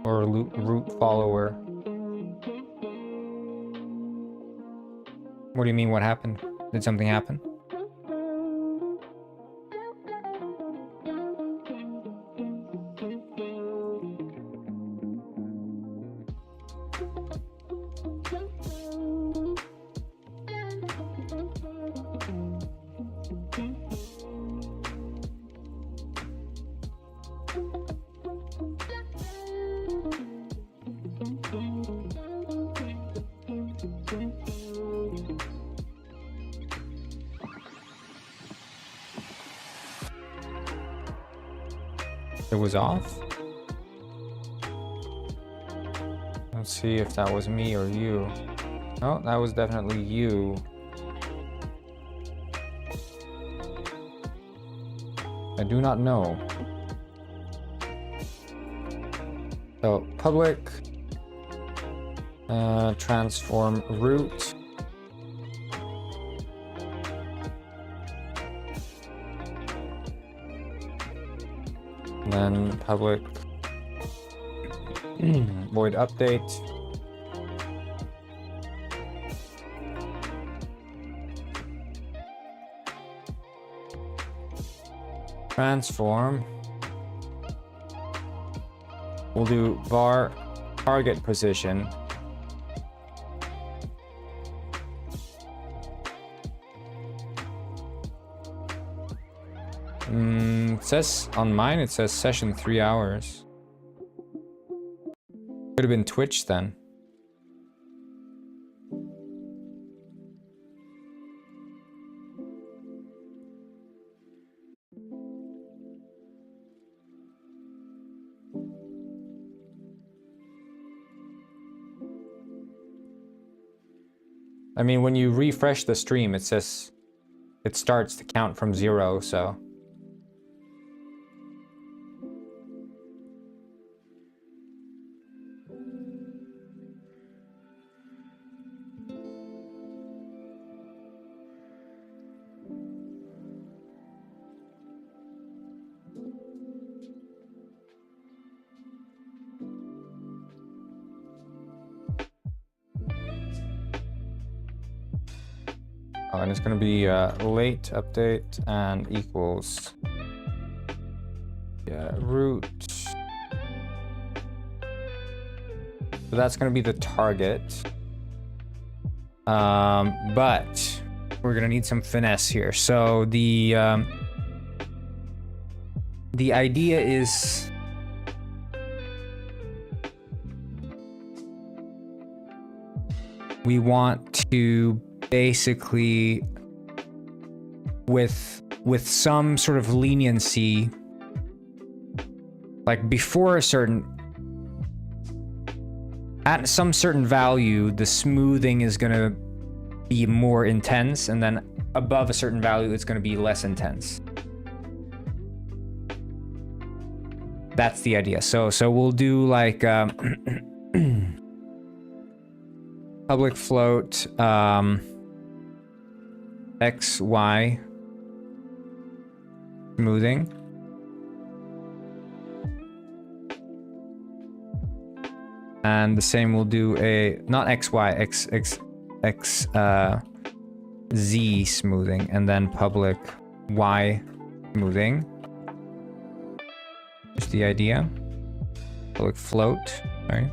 Or root follower. What do you mean, what happened? Did something happen? It was off? Let's see if that was me or you. No, that was definitely you. I do not know. So public transform root. Then public void update. Transform. We'll do var target position. It says on mine, it says session 3 hours. Could have been Twitch then. I mean, when you refresh the stream, it says it starts to count from 0, so. Oh, and it's going to be late update and equals root. So that's going to be the target. But we're going to need some finesse here. So the idea is we want to basically with some sort of leniency, like before a certain, at some certain value, the smoothing is going to be more intense, and then above a certain value it's going to be less intense. That's the idea. So we'll do like public float XY smoothing. And the same we'll do a not XY Z smoothing, and then public Y smoothing. Just the idea. Click float. Sorry.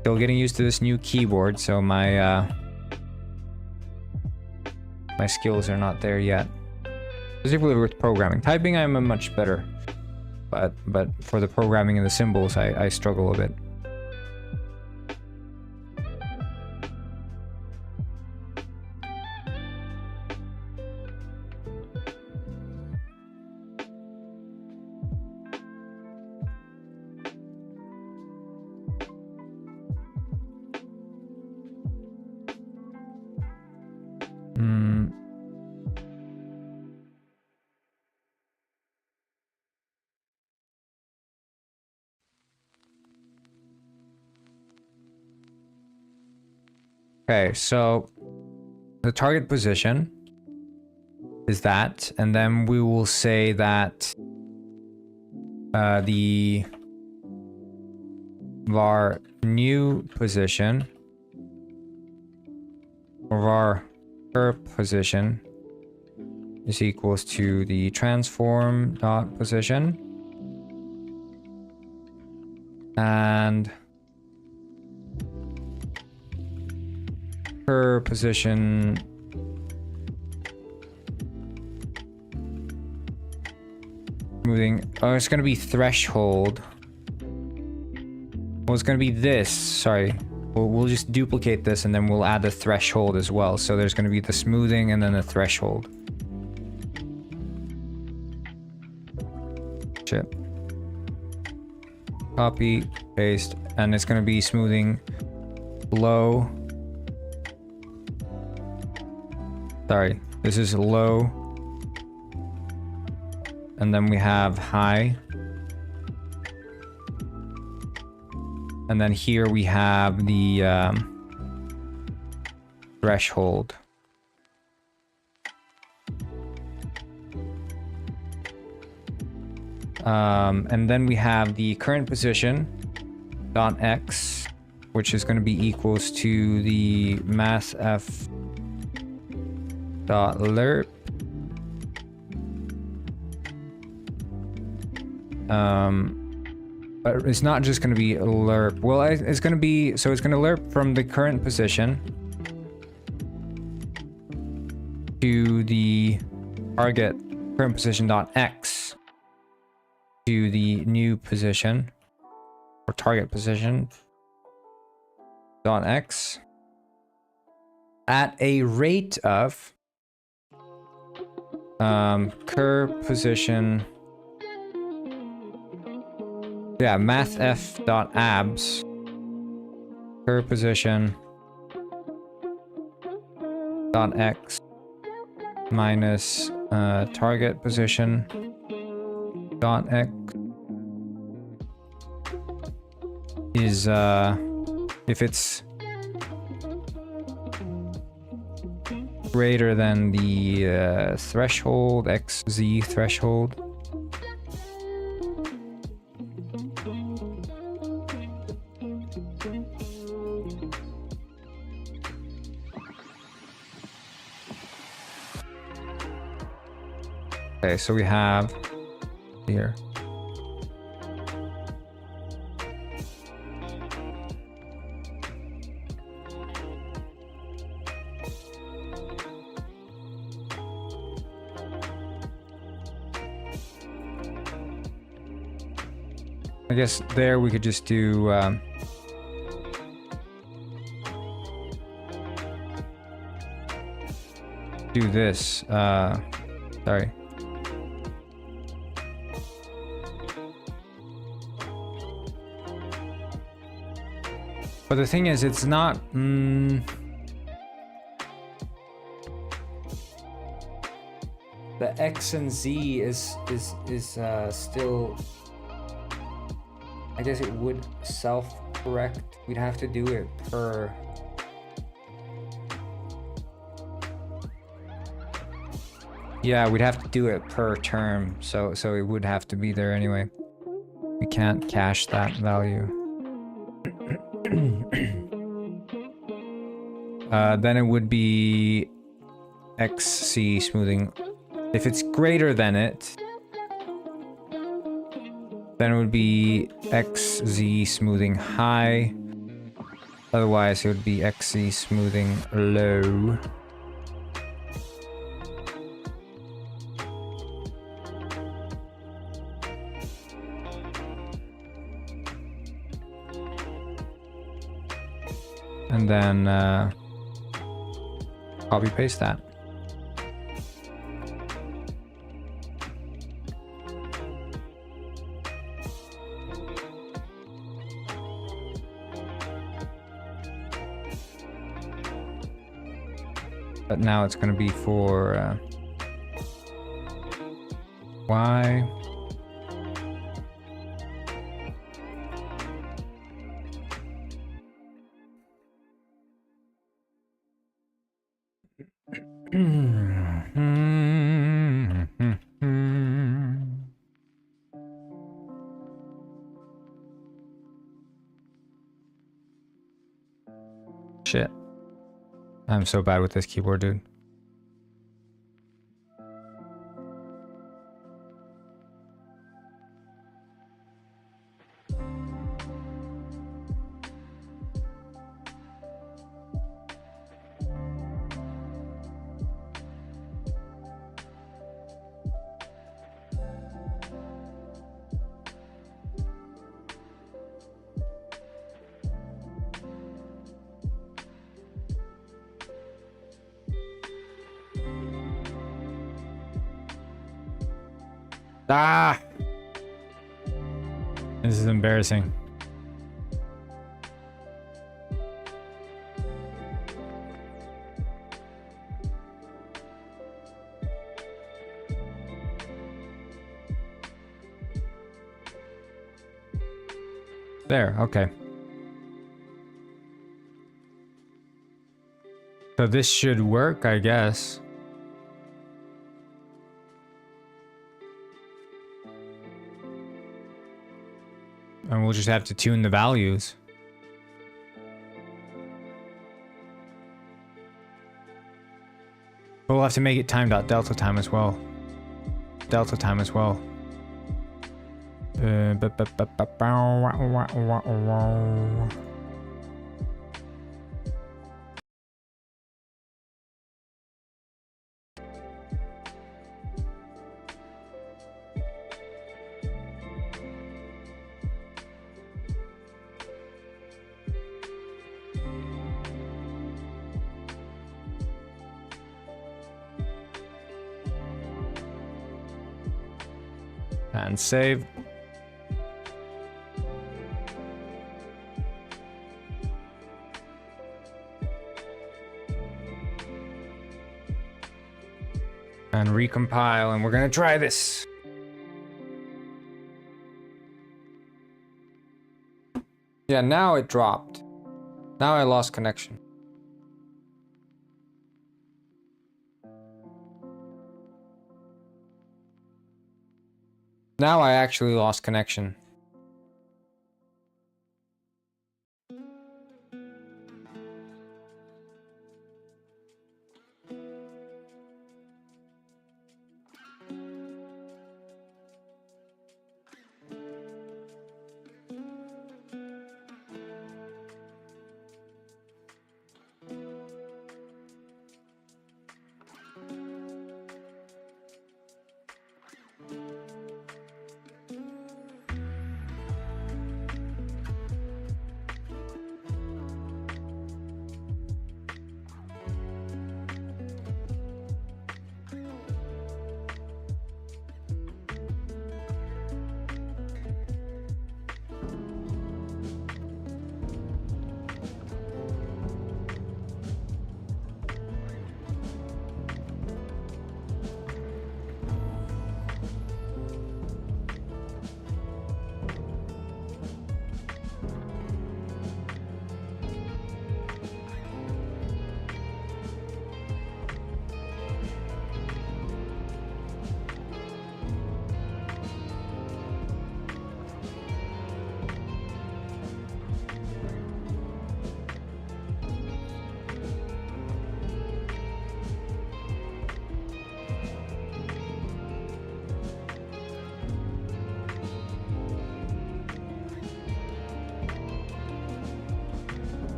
Still getting used to this new keyboard, so my my skills are not there yet. Particularly with programming. Typing, I'm much better, but for the programming and the symbols, I struggle a bit. Okay, so the target position is that, and then we will say that the var new position or var per position is equals to the transform dot position, and per position smoothing. Oh, it's gonna be threshold. Well, it's gonna be this. Sorry, we'll just duplicate this and then we'll add the threshold as well. So there's gonna be the smoothing and then the threshold. Shit. Copy, paste, and it's gonna be smoothing low. Sorry, this is low. And then we have high. And then here we have the threshold. And then we have the current position dot x, which is going to be equals to the mathf dot lerp. But it's not just going to be a lerp. Well, it's going to be, so it's going to lerp from the current position to the target current position dot x to the new position or target position dot x at a rate of cur position, yeah, mathf dot abs cur position dot x minus target position dot x is if it's greater than the threshold, xz threshold. Okay, so we have here. I guess there we could just do this. Sorry. But the thing is, it's not. The X and Z is still. I guess it would self-correct. We'd have to do it per. Yeah, we'd have to do it per term, so it would have to be there anyway. We can't cache that value. Then it would be XC smoothing If it's greater than it, then it would be XZ smoothing high. Otherwise, it would be XZ smoothing low. And then copy paste that. But now it's going to be for Y. Shit. I'm so bad with this keyboard, dude. Ah! This is embarrassing. There, okay. So this should work, I guess. And we'll just have to tune the values. But we'll have to make it time.delta time as well. Delta time as well. And save. And recompile, and we're gonna try this. Yeah, now it dropped. Now I lost connection. Now I actually lost connection.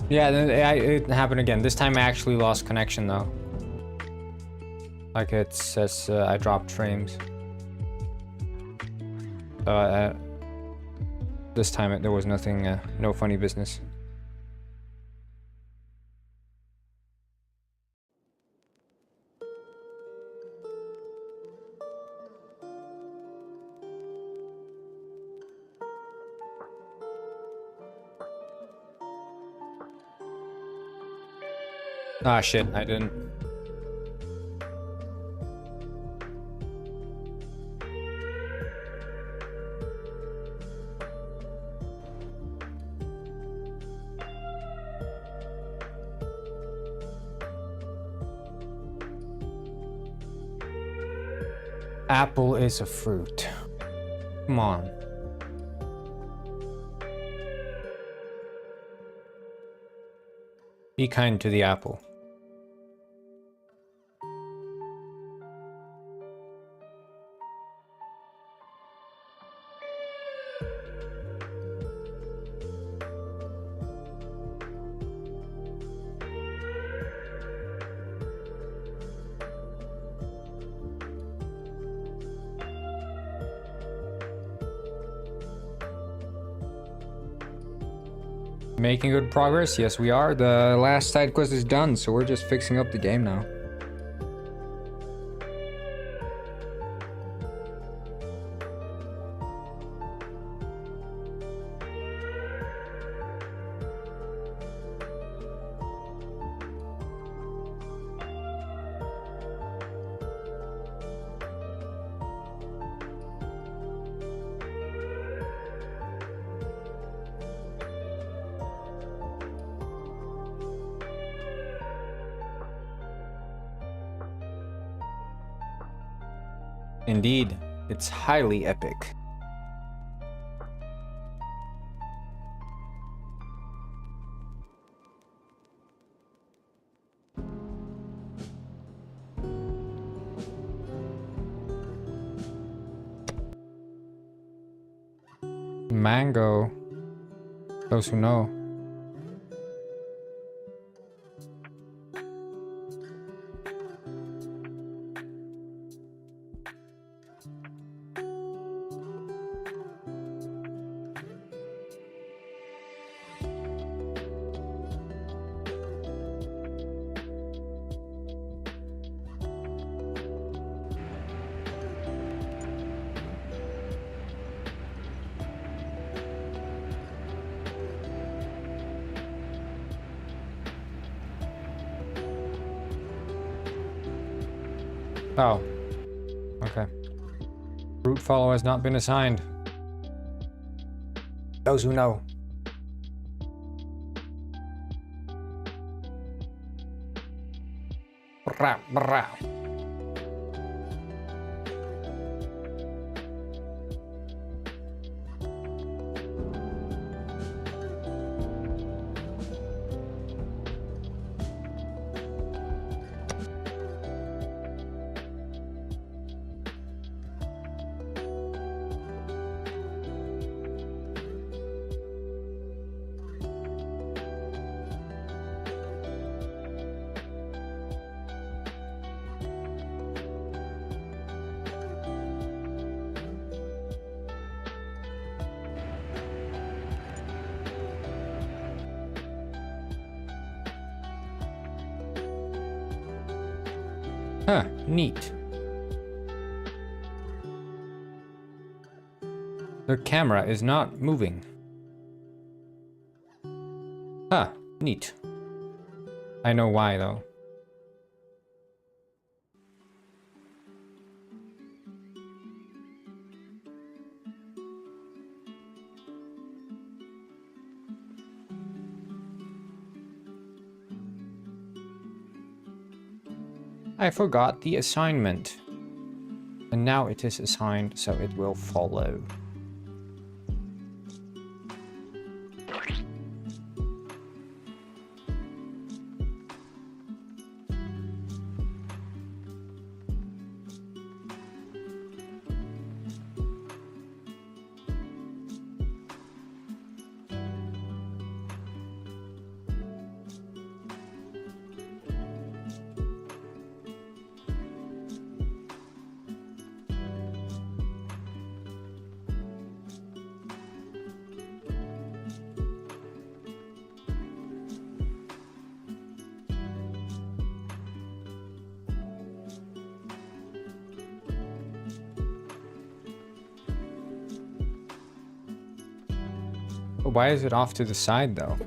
Yeah, it happened again. This time I actually lost connection though. Like it says I dropped frames. So this time there was nothing, no funny business. Ah shit, I didn't. Apple is a fruit. Come on. Be kind to the apple. Making good progress? Yes, we are. The last side quest is done, so we're just fixing up the game now. Indeed, it's highly epic. Mango. Those who know. Oh. Okay. Root follow has not been assigned. Those who know. Brah, brah. Huh, neat. The camera is not moving. Huh, neat. I know why though. I forgot the assignment. And now it is assigned, so it will follow. Why is it off to the side though?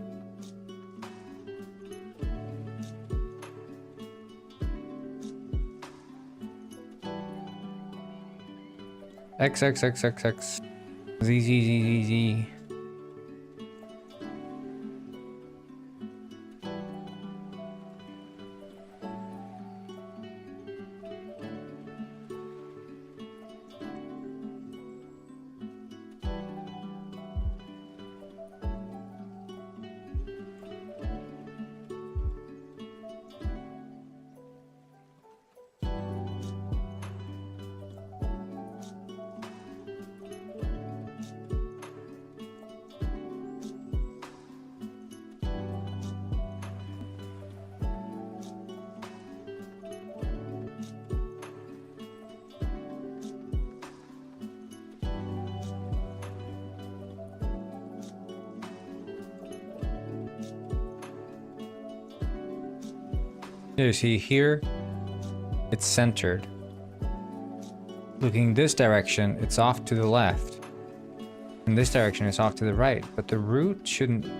X X X X X Z Z Z Z Z. You see here, it's centered. Looking this direction, it's off to the left. In this direction, it's off to the right. But the root shouldn't...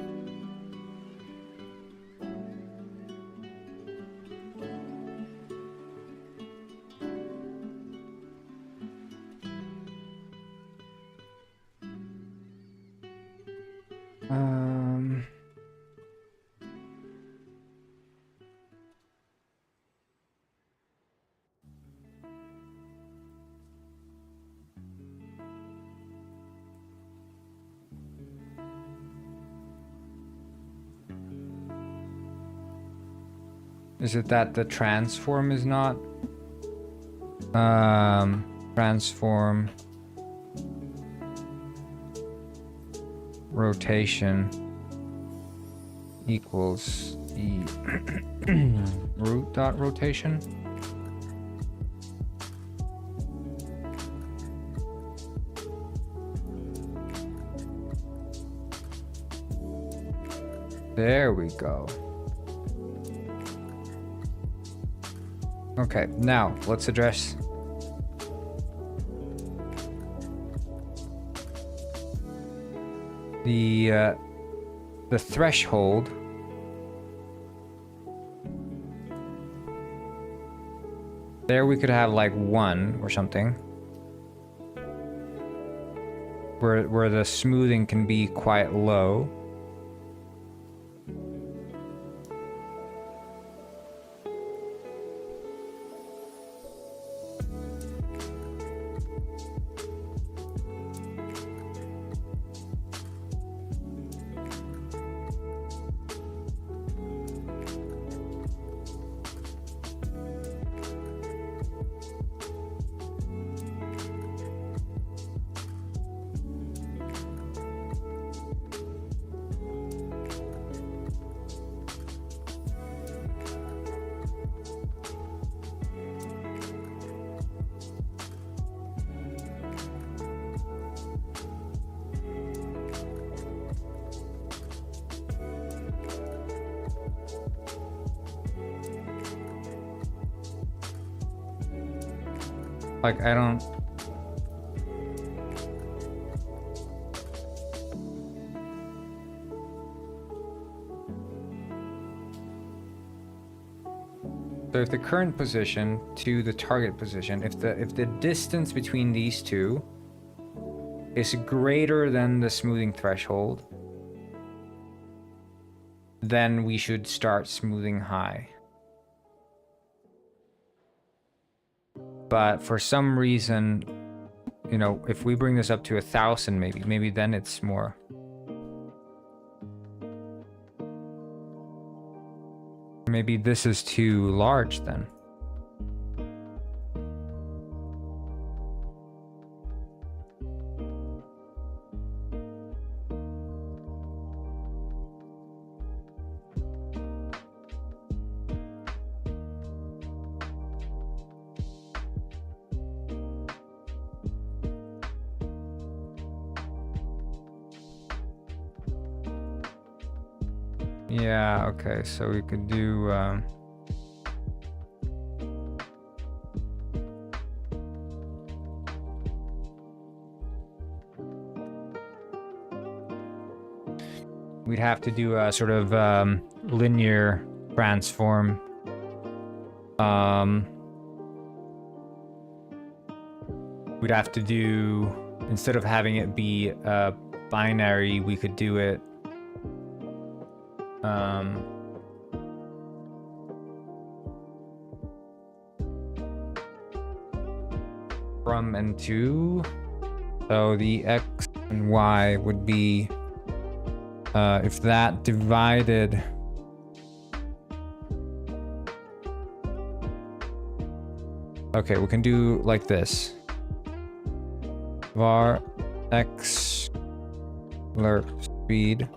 Is it that the transform is not? Transform. Rotation equals the root dot rotation. There we go. Okay, now let's address the threshold. There we could have like 1 or something, where the smoothing can be quite low. Like, I don't... So if the current position to the target position, if the distance between these two is greater than the smoothing threshold, then we should start smoothing high. But for some reason, you know, if we bring this up to 1,000, maybe then it's more. Maybe this is too large then. Yeah, okay, so we could do have to do a sort of linear transform. We'd have to do, instead of having it be binary, we could do it from and to. So the x and y would be if that divided okay, we can do like this. Var x lerp speed.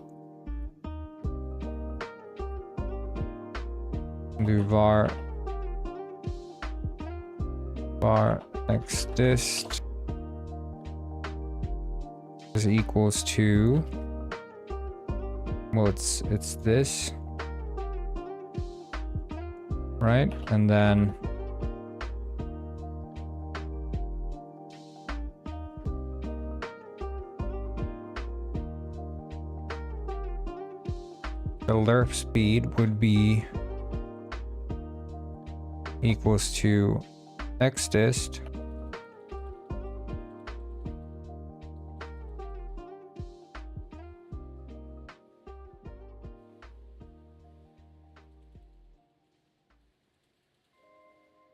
Do var x dist is equals to, well, it's this, right? And then the lerp speed would be equals to x dist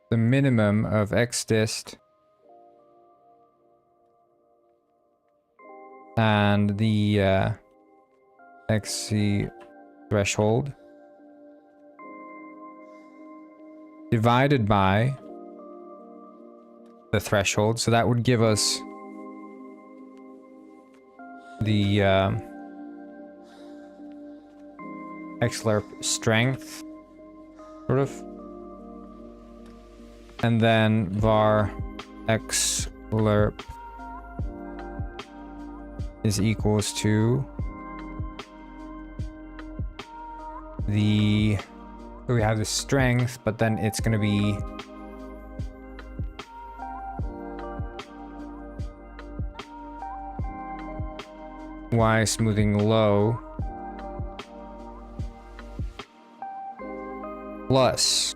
the minimum of x dist and the xc threshold divided by the threshold. So that would give us the xlerp strength, sort of. And then var xlerp is equals to the, so we have the strength, but then it's going to be y smoothing low plus,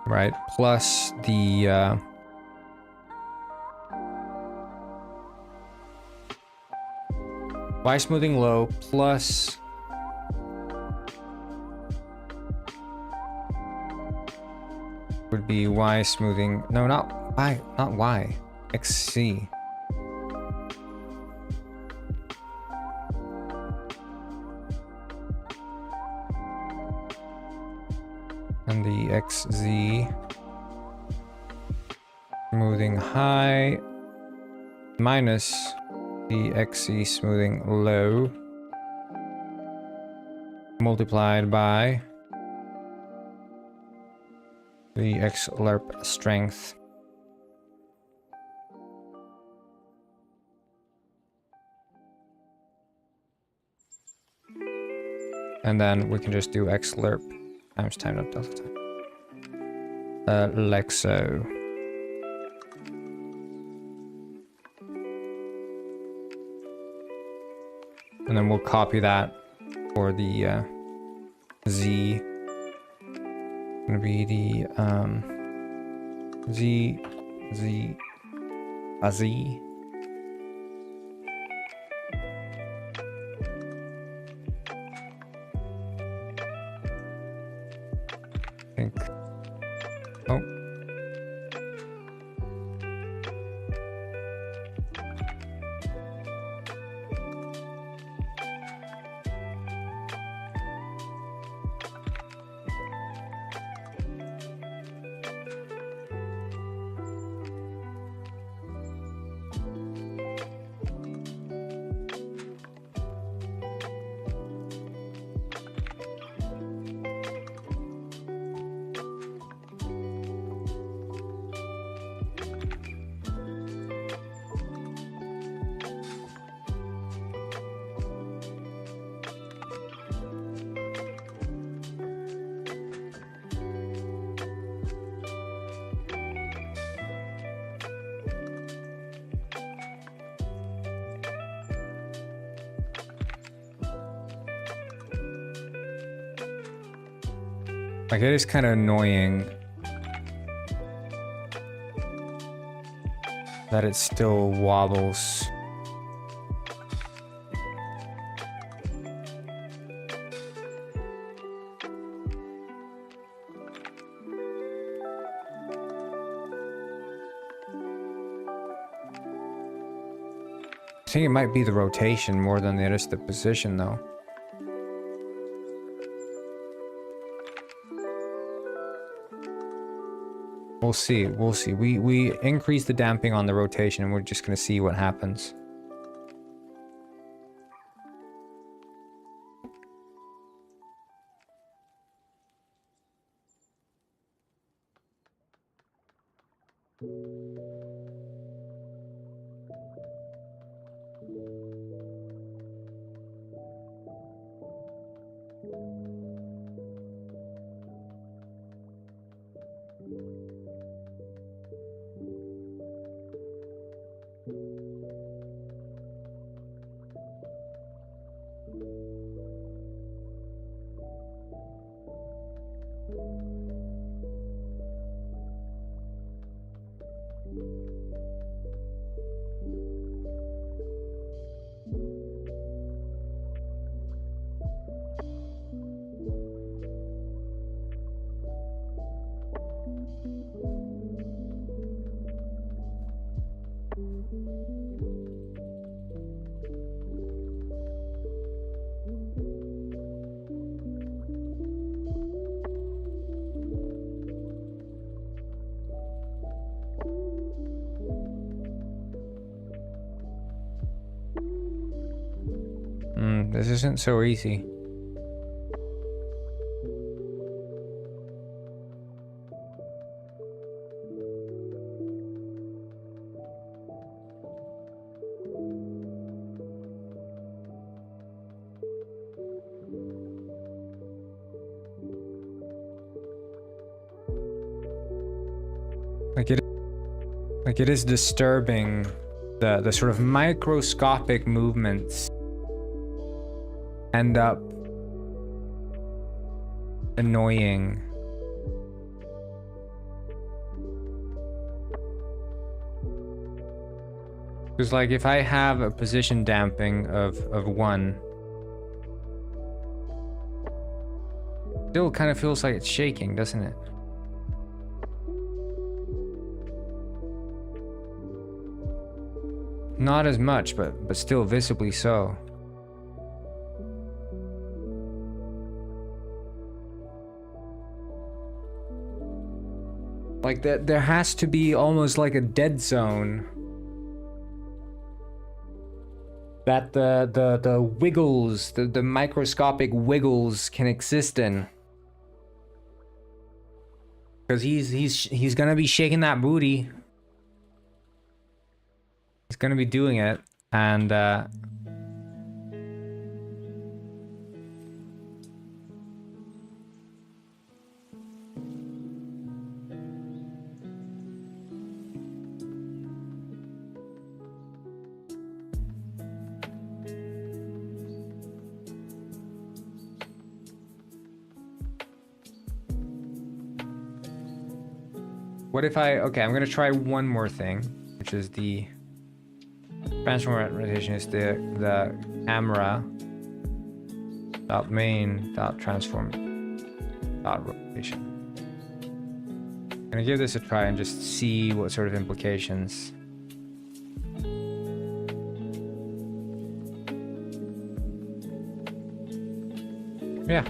right, plus the y smoothing low plus would be y smoothing, no, not y, xc. And the xz smoothing high minus the xc smoothing low multiplied by the xlerp strength. And then we can just do xlerp times time dot delta time. Like so. And then we'll copy that for the z. Gonna be the z. I think. Oh. Like, it is kind of annoying that it still wobbles. I think it might be the rotation more than it is the position, though. We'll see, we'll see. We increase the damping on the rotation and we're just gonna see what happens. This isn't so easy. Like it is disturbing the sort of microscopic movements end up annoying. Because like if I have a position damping of 1, still kind of feels like it's shaking, doesn't it? Not as much, but still visibly so. Like that, there has to be almost like a dead zone that the wiggles, the microscopic wiggles can exist in. Because he's gonna be shaking that booty. He's gonna be doing it, and what if okay, I'm gonna try one more thing, which is the transform rotation is the camera dot main dot transform dot rotation. I'm gonna give this a try and just see what sort of implications. Yeah.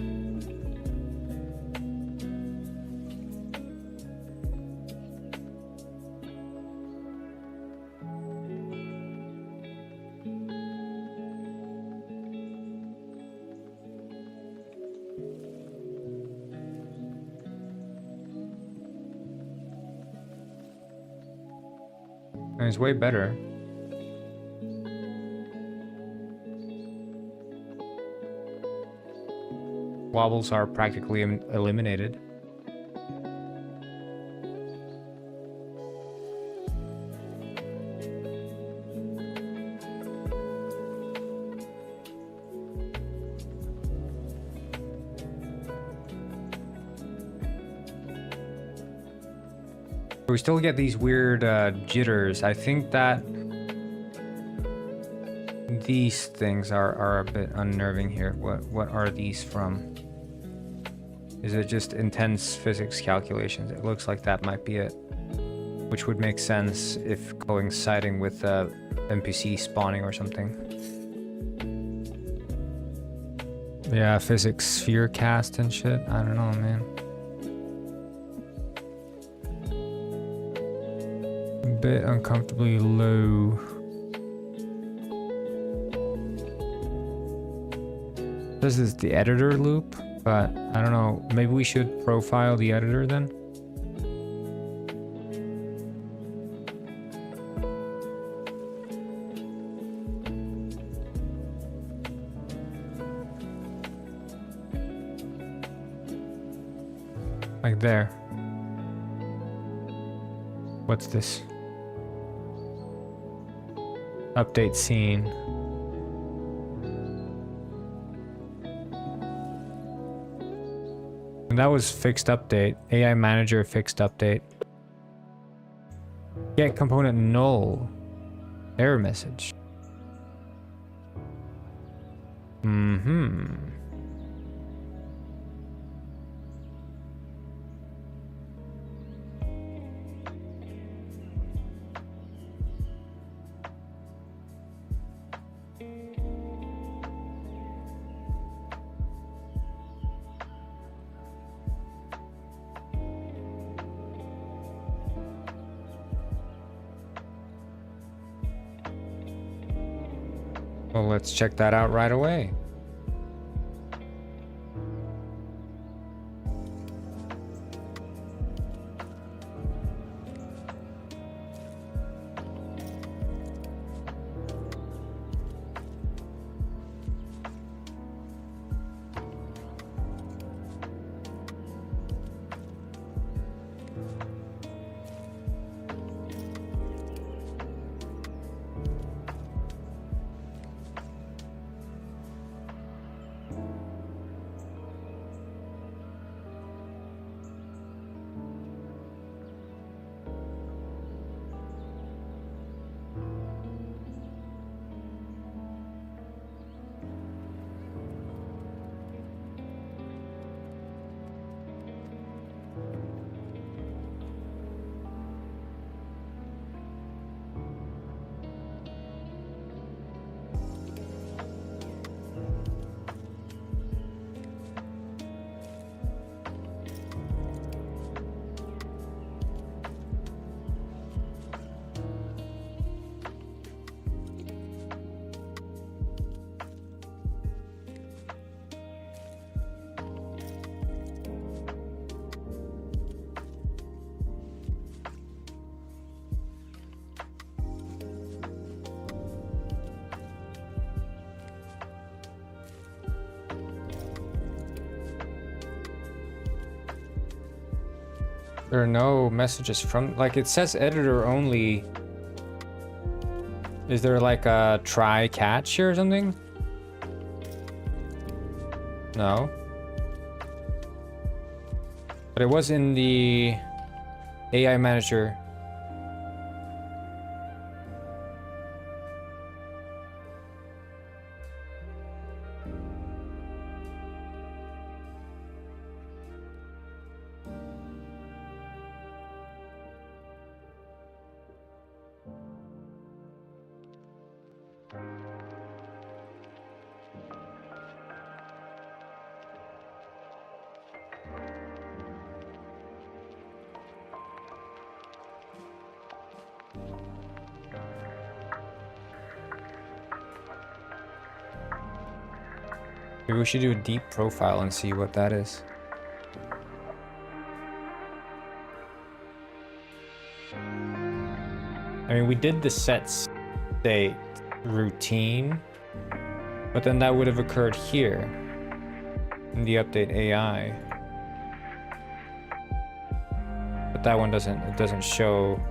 And it's way better. Wobbles are practically eliminated. We still get these weird jitters. I think that these things are a bit unnerving here. What are these from? Is it just intense physics calculations? It looks like that might be it. Which would make sense if coinciding with NPC spawning or something. Yeah, physics sphere cast and shit. I don't know, man. A bit uncomfortably low. This is the editor loop, but I don't know. Maybe we should profile the editor then? Like there. What's this? Update scene. And that was fixed update. AI manager fixed update. Get component null. Error message. Well, let's check that out right away. There are no messages from, like, it says editor only. Is there like a try catch here or something? No. But it was in the AI manager. Maybe we should do a deep profile and see what that is. I mean, we did the set state routine, but then that would have occurred here in the update AI. But that one doesn't show.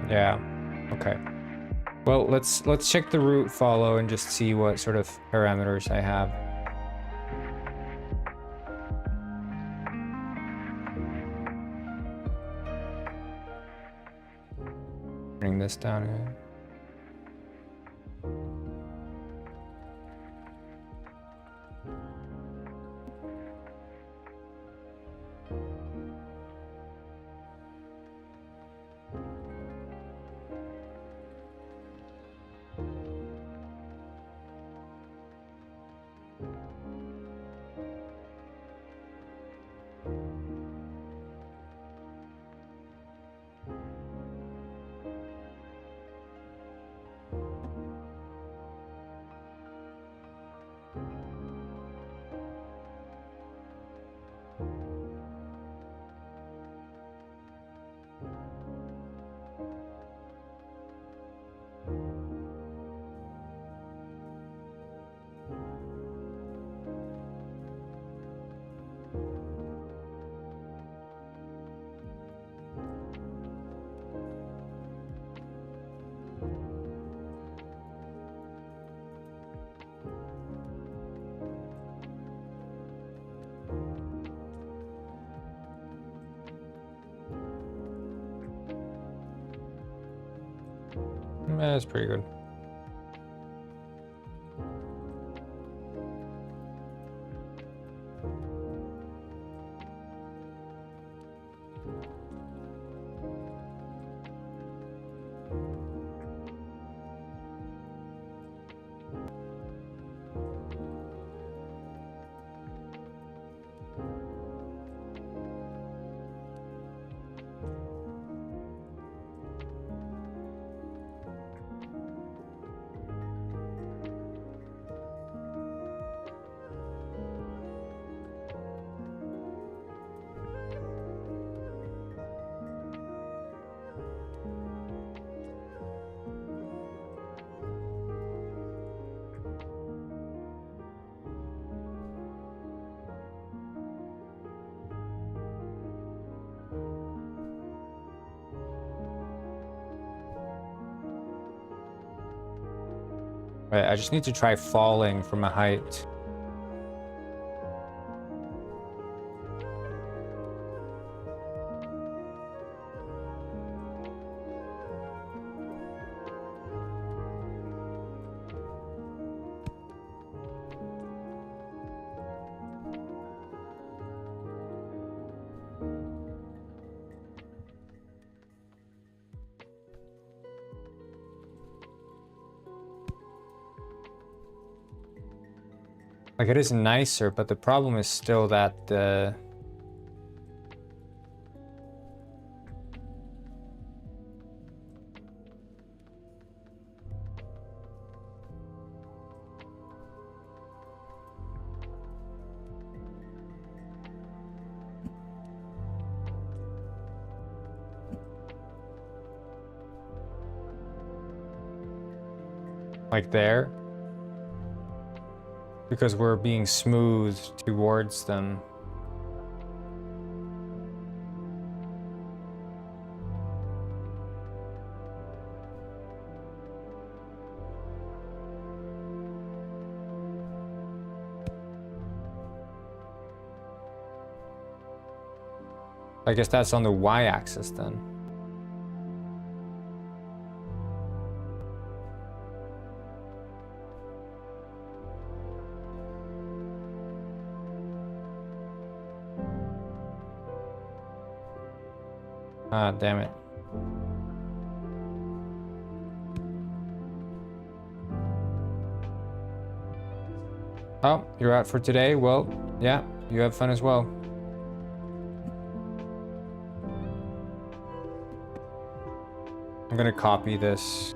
Yeah. Okay. Well, let's check the root follow and just see what sort of parameters I have. Bring this down here. That's pretty good. Right, I just need to try falling from a height. Like, it is nicer, but the problem is still that like there, because we're being smooth towards them. I guess that's on the y-axis then. Ah, damn it. Oh, you're out for today? Well, yeah, you have fun as well. I'm gonna copy this.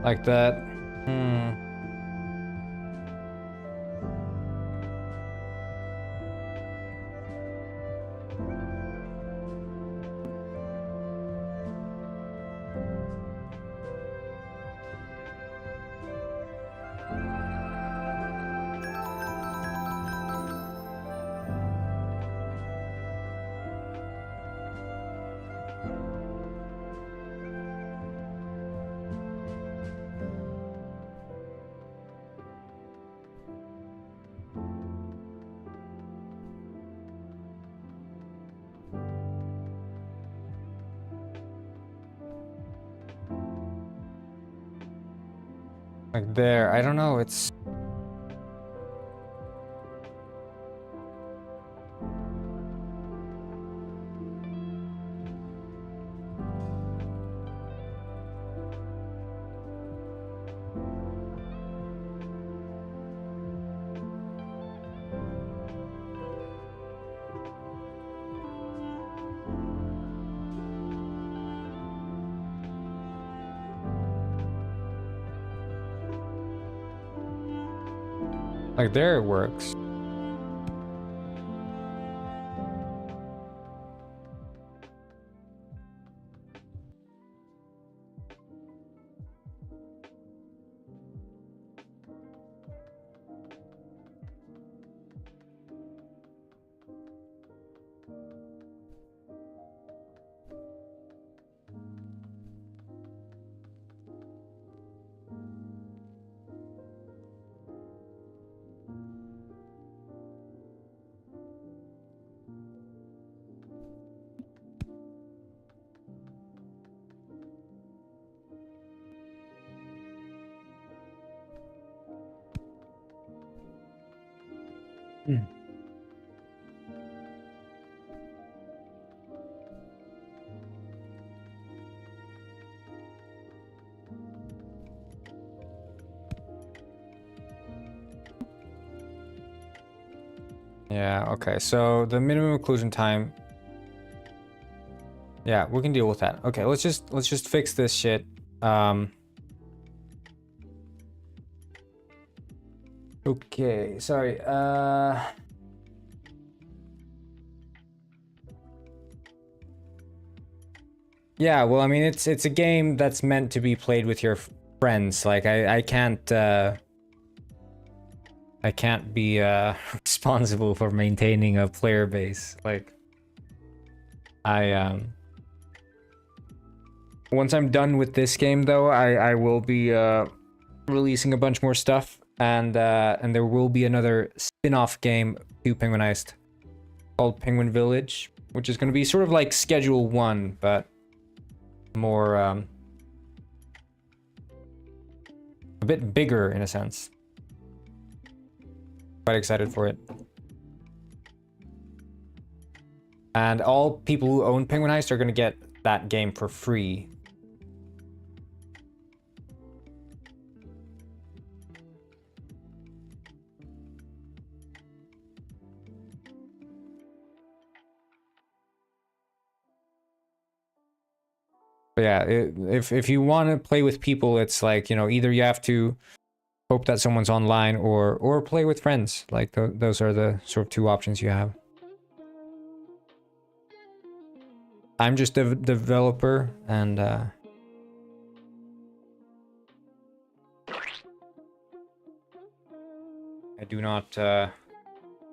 Like that. Like there, I don't know, it's... Like there it works. Yeah, okay, so the minimum occlusion time. Yeah, we can deal with that. Okay, let's just fix this shit. Okay, sorry. Yeah, well, I mean, it's a game that's meant to be played with your friends. Like, I can't be responsible for maintaining a player base. Like, once I'm done with this game, though, I will be releasing a bunch more stuff, and there will be another spin-off game to Penguinized called Penguin Village, which is going to be sort of like Schedule 1, but more a bit bigger in a sense. Quite excited for it. And all people who own Penguin Heist are going to get that game for free. But yeah, if you want to play with people, it's like, you know, either you have to hope that someone's online or play with friends. Like those are the sort of two options you have. I'm just a developer, and I do not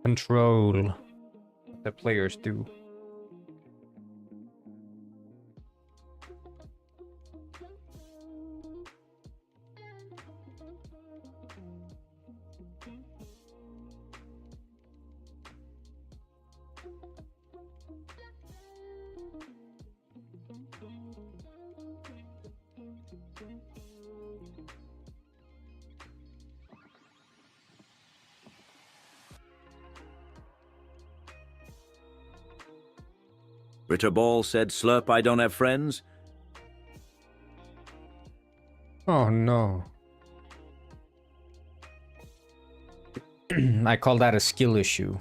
control what the players do. Ritter Ball said, "Slurp, I don't have friends." Oh no. I call that a skill issue.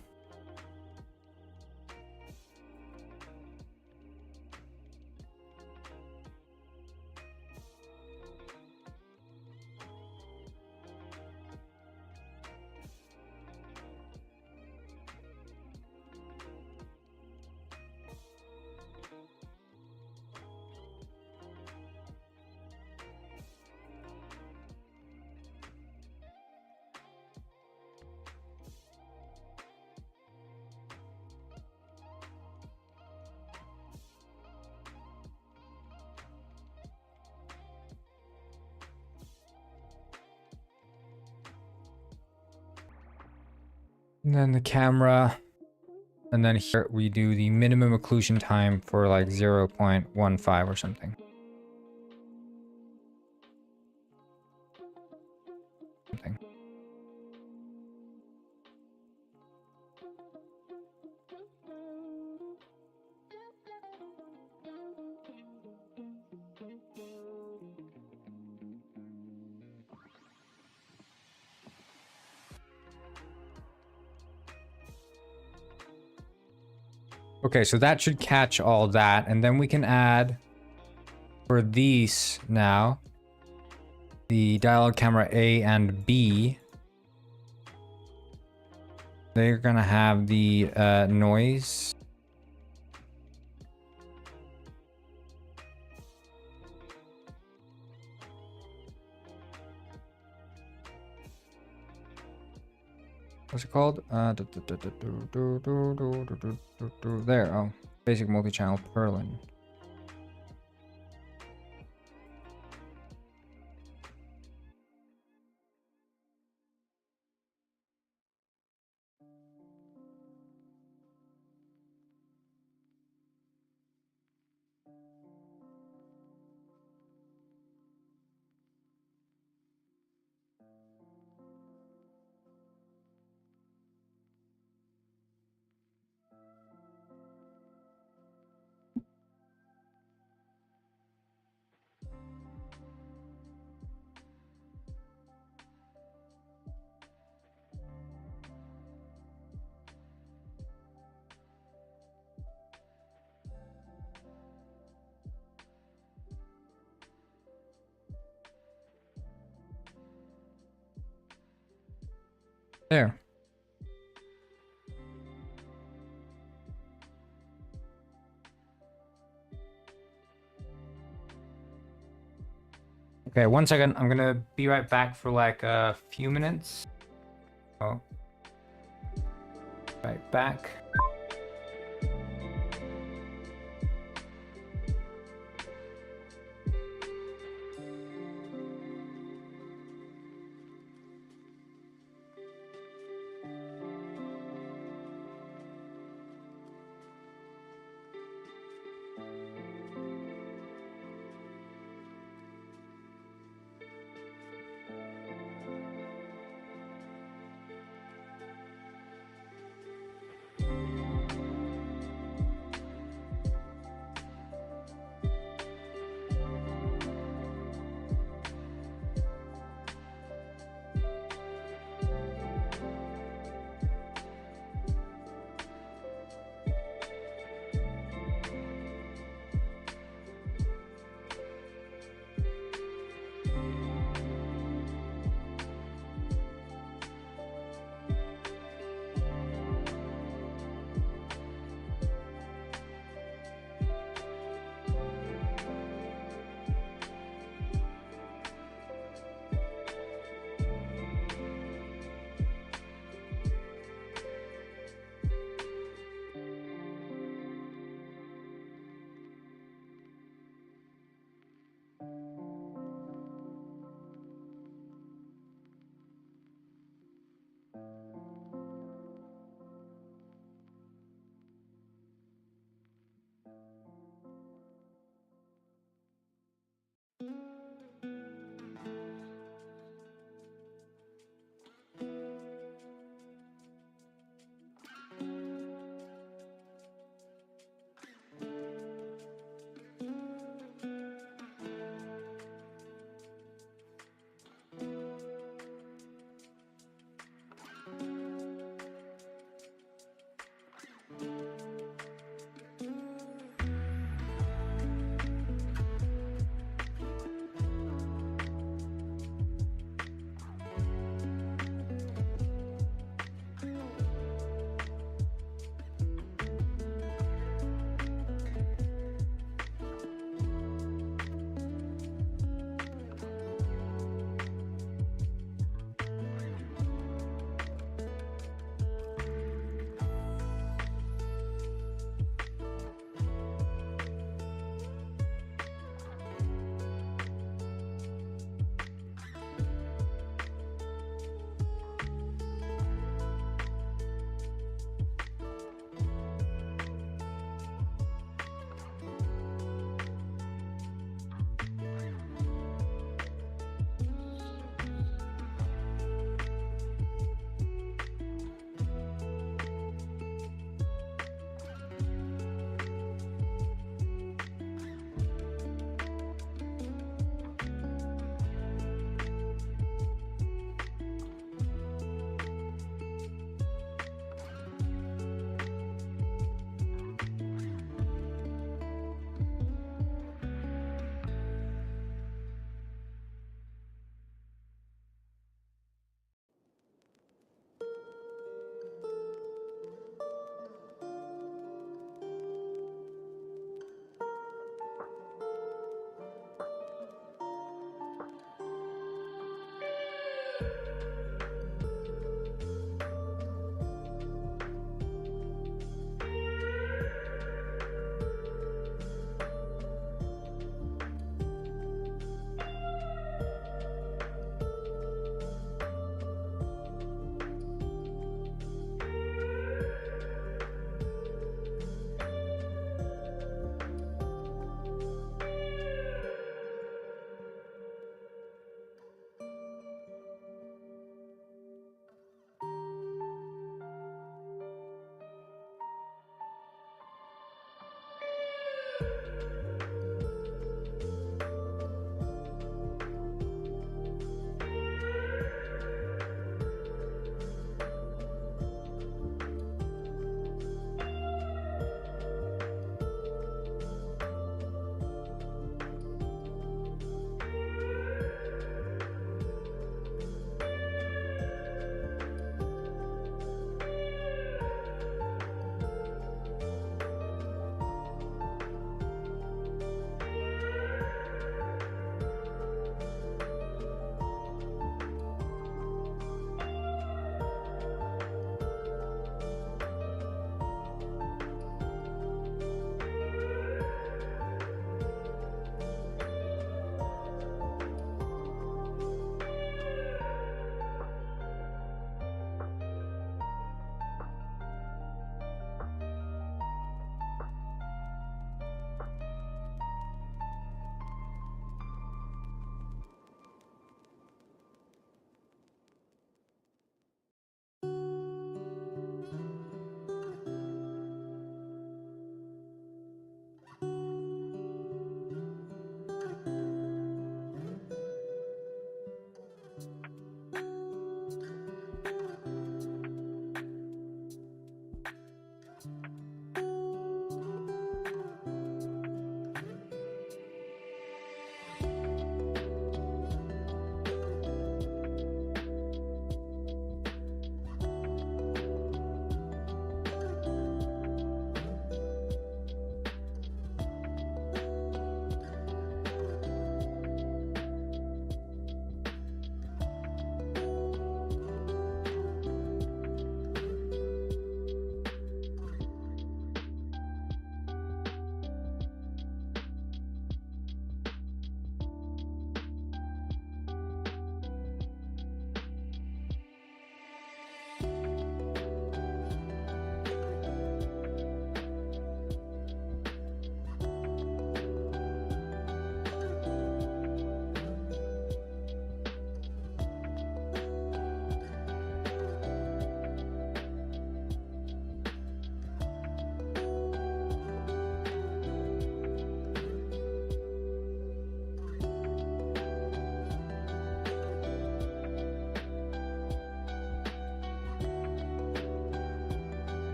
And then the camera, and then here we do the minimum occlusion time for like 0.15 or something. Okay, so that should catch all that, and then we can add for these now the dialogue camera A and B. They're gonna have the noise. What's it called? There, oh. Basic multi-channel purlin. There. Okay, 1 second. I'm gonna be right back for like a few minutes. Oh. Right back.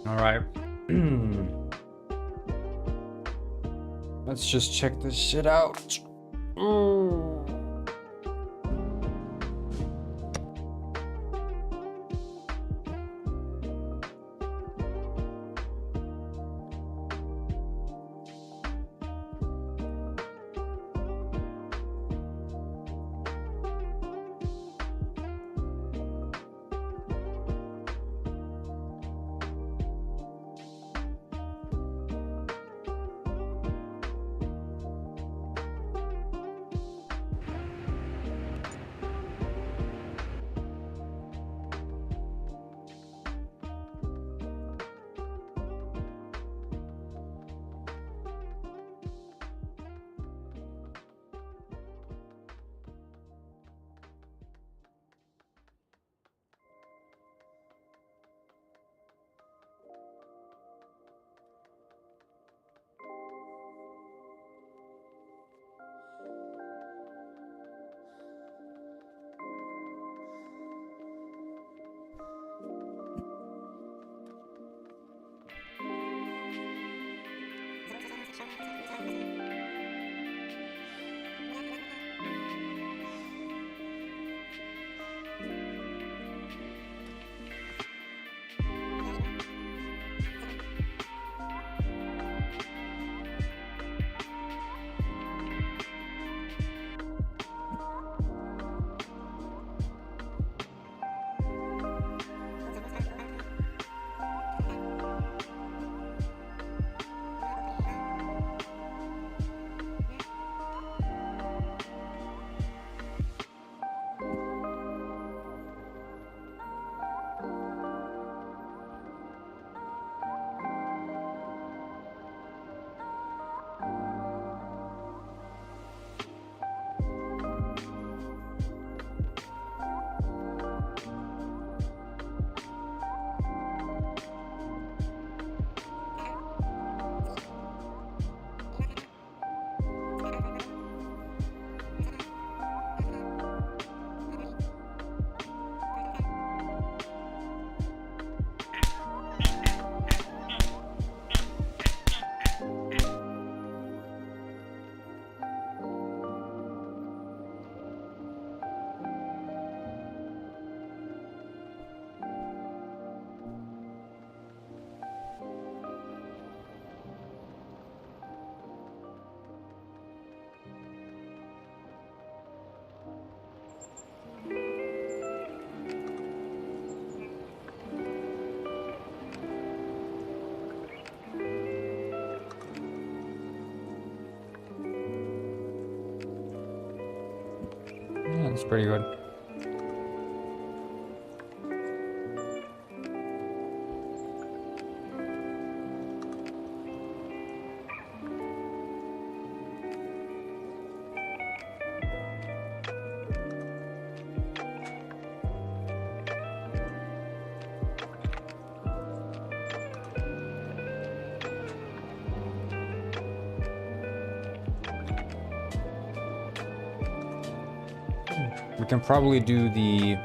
All right. Let's just check this shit out. Yeah, that's pretty good. We can probably do the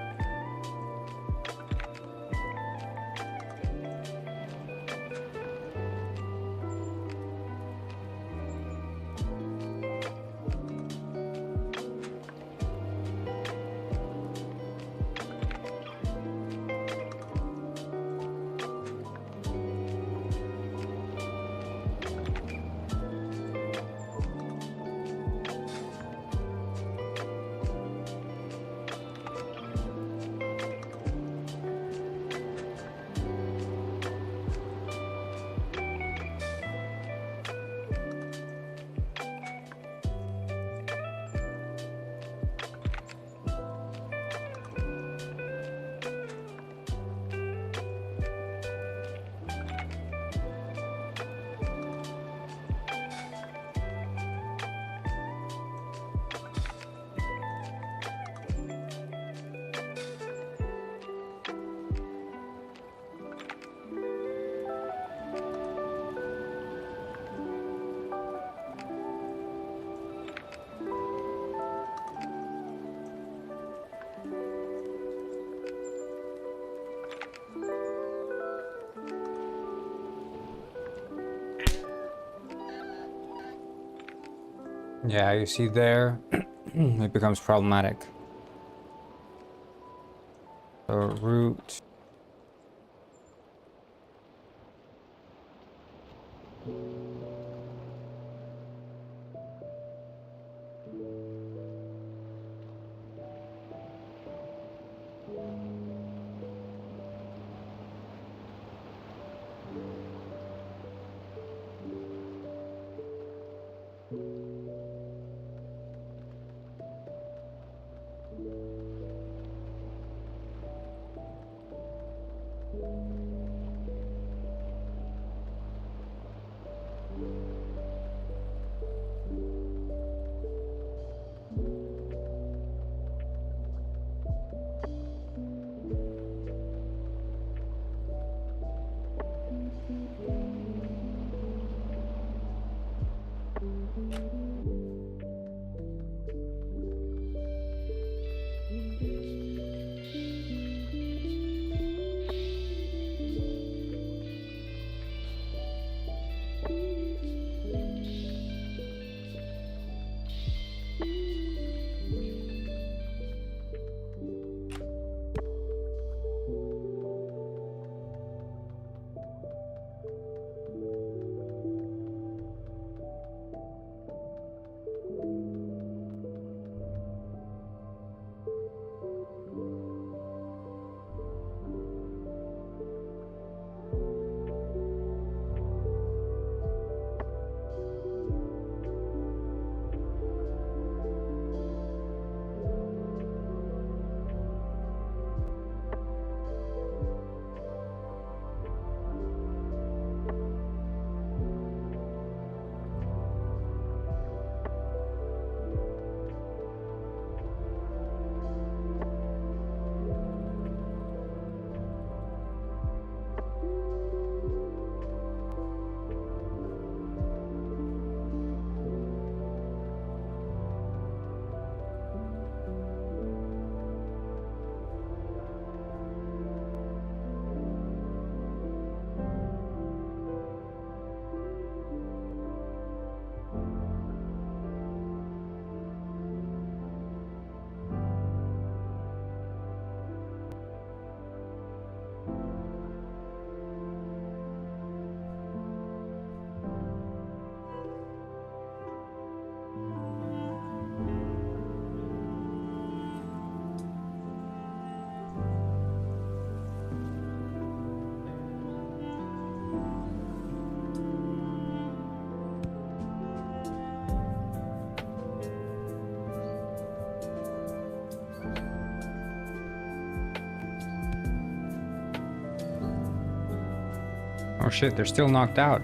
Yeah, you see there, it becomes problematic. So root. Oh shit, they're still knocked out.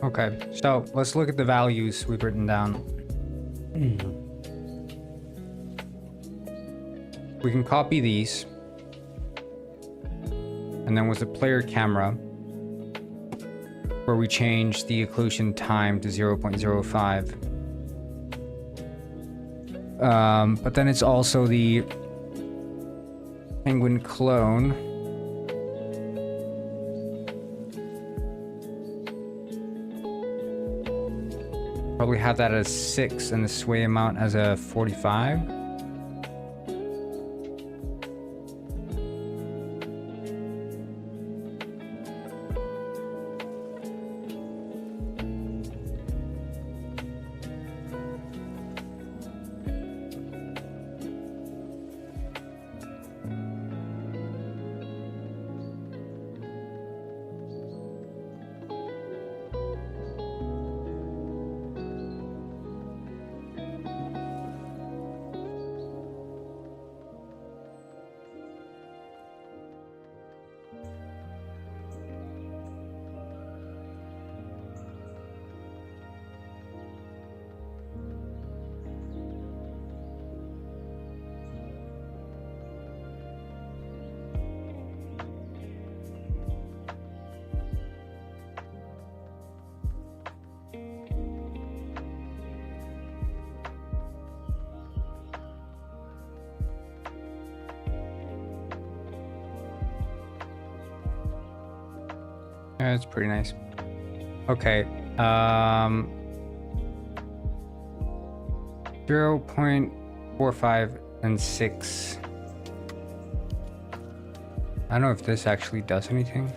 Okay, so let's look at the values we've written down. We can copy these. And then with the player camera, where we change the occlusion time to 0.05. But then it's also the penguin clone. probably have that as 6 and the sway amount as a 45. Yeah, it's pretty nice. Okay. 0.45 and 6. I don't know if this actually does anything.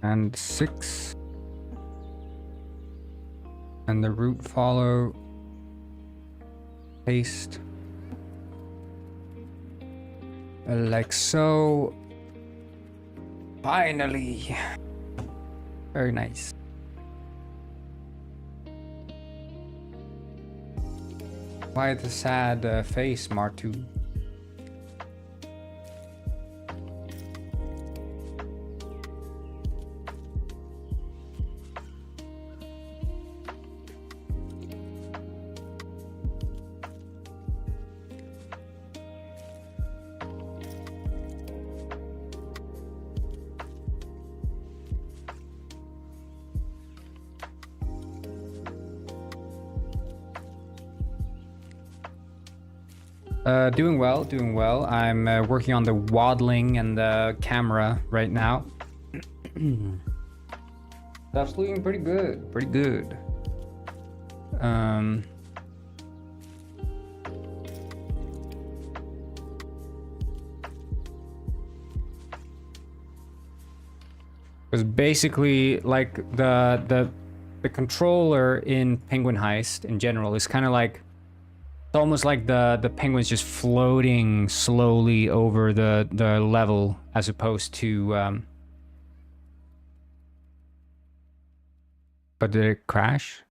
And 6. And the root follow. Paste. Like so. Finally. Very nice. Why the sad face, Martu? Doing well, doing well. I'm working on the waddling and the camera right now. Stuff's looking pretty good, pretty good. Was basically like the controller in Penguin Heist in general is kind of like, it's almost like the penguin's just floating slowly over the level, as opposed to but did it crash?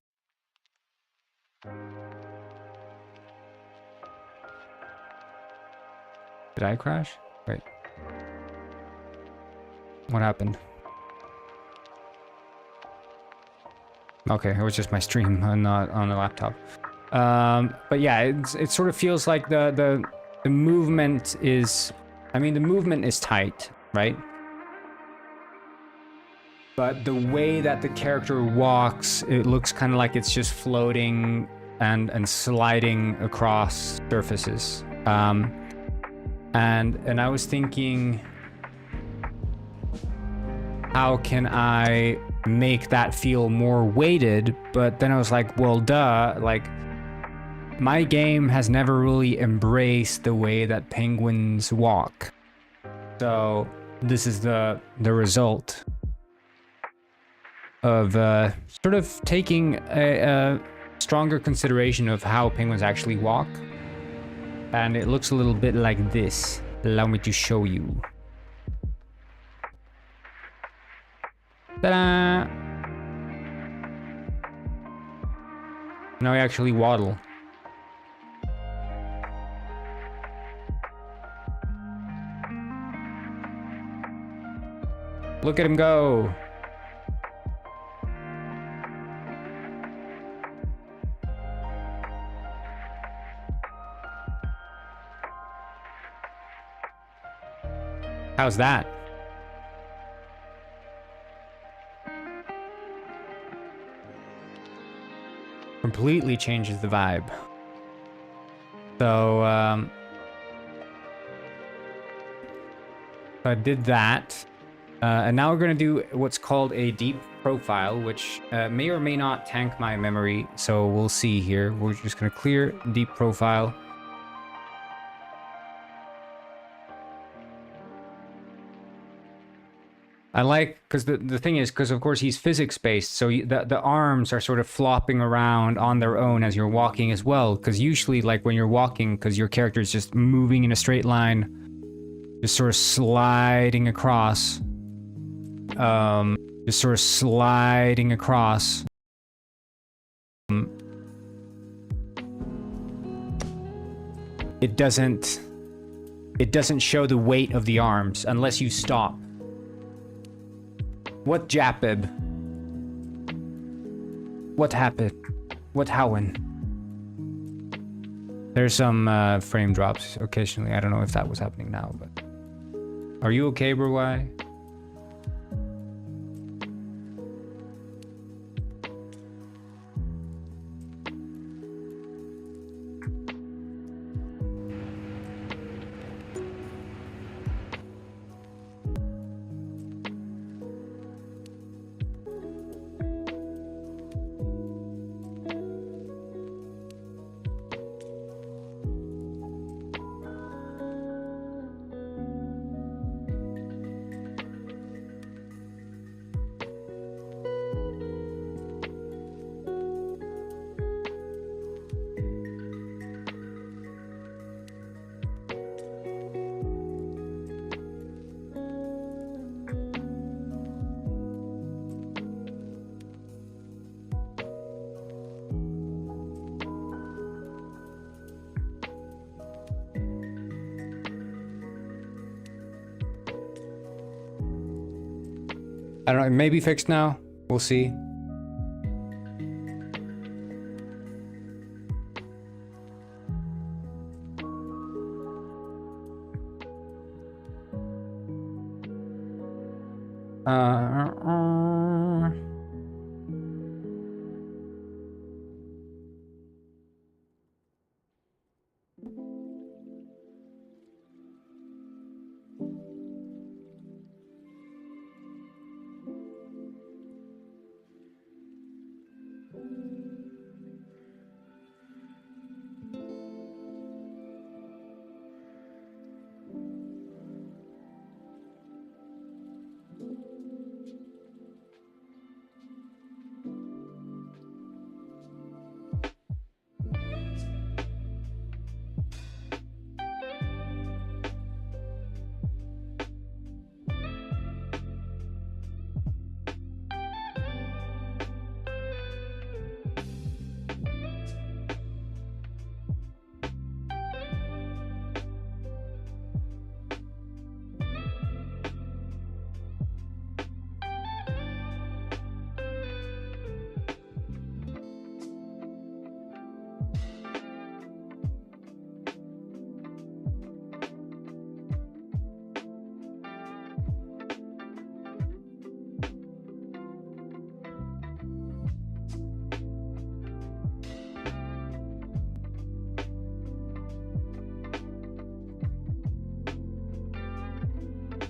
Did I crash? Wait. What happened? Okay, it was just my stream, not on the laptop. But yeah, it sort of feels like the movement is, I mean, the movement is tight, right? But the way that the character walks, it looks kind of like it's just floating and sliding across surfaces. And I was thinking, how can I make that feel more weighted? But then I was like, well, duh, like, my game has never really embraced the way that penguins walk. So this is the result of sort of taking a stronger consideration of how penguins actually walk. And it looks a little bit like this. Allow me to show you. Ta-da! Now I actually waddle. Look at him go. How's that? Completely changes the vibe. So, I did that. And now we're going to do what's called a deep profile, which may or may not tank my memory. So we'll see here. We're just going to clear deep profile. I like, because the thing is, because of course he's physics-based, so the arms are sort of flopping around on their own as you're walking as well. Because usually, like when you're walking, because your character is just moving in a straight line, just sort of sliding across. Just sort of sliding across. It doesn't show the weight of the arms unless you stop. What Japib? What happened? What happened? There's some frame drops occasionally. I don't know if that was happening now, but... Are you okay, bro? Why? I don't know, it may be fixed now. We'll see.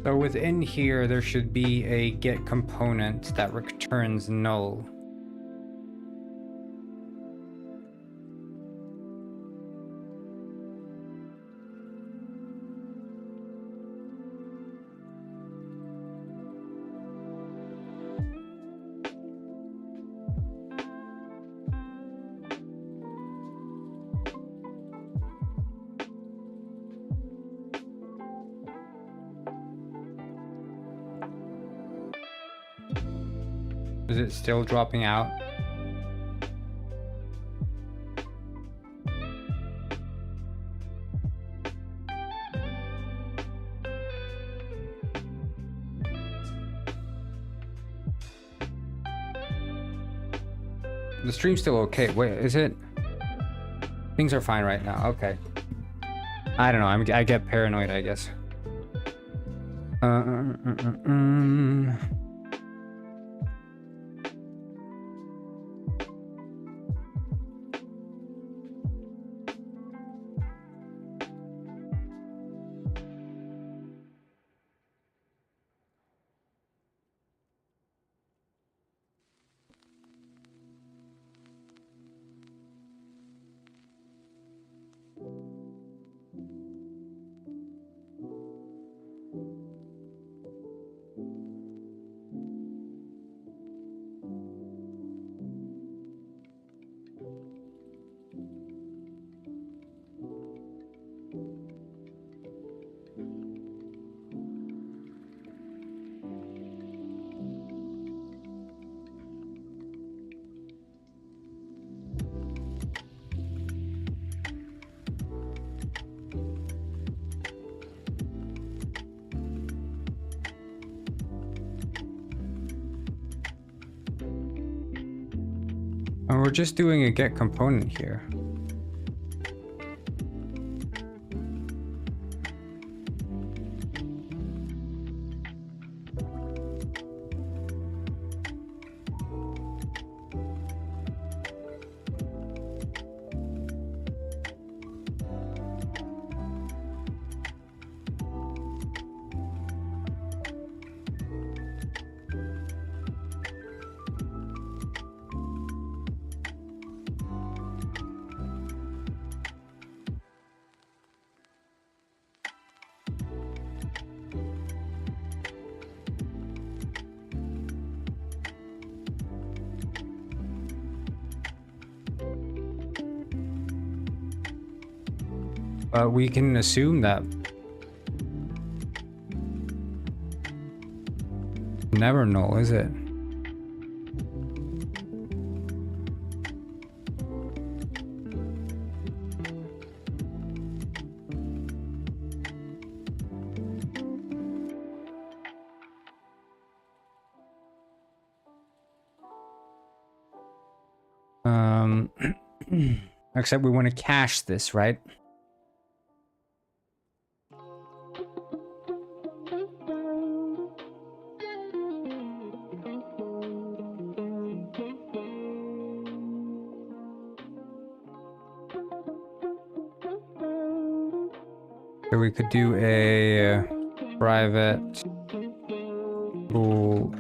So within here, there should be a get component that returns null. Is it still dropping out? The stream's still okay. Wait, is it? Things are fine right now. Okay. I don't know. I get paranoid, I guess. And we're just doing a get component here. But we can assume that never null, is it? Except we want to cache this, right? So we could do a private pool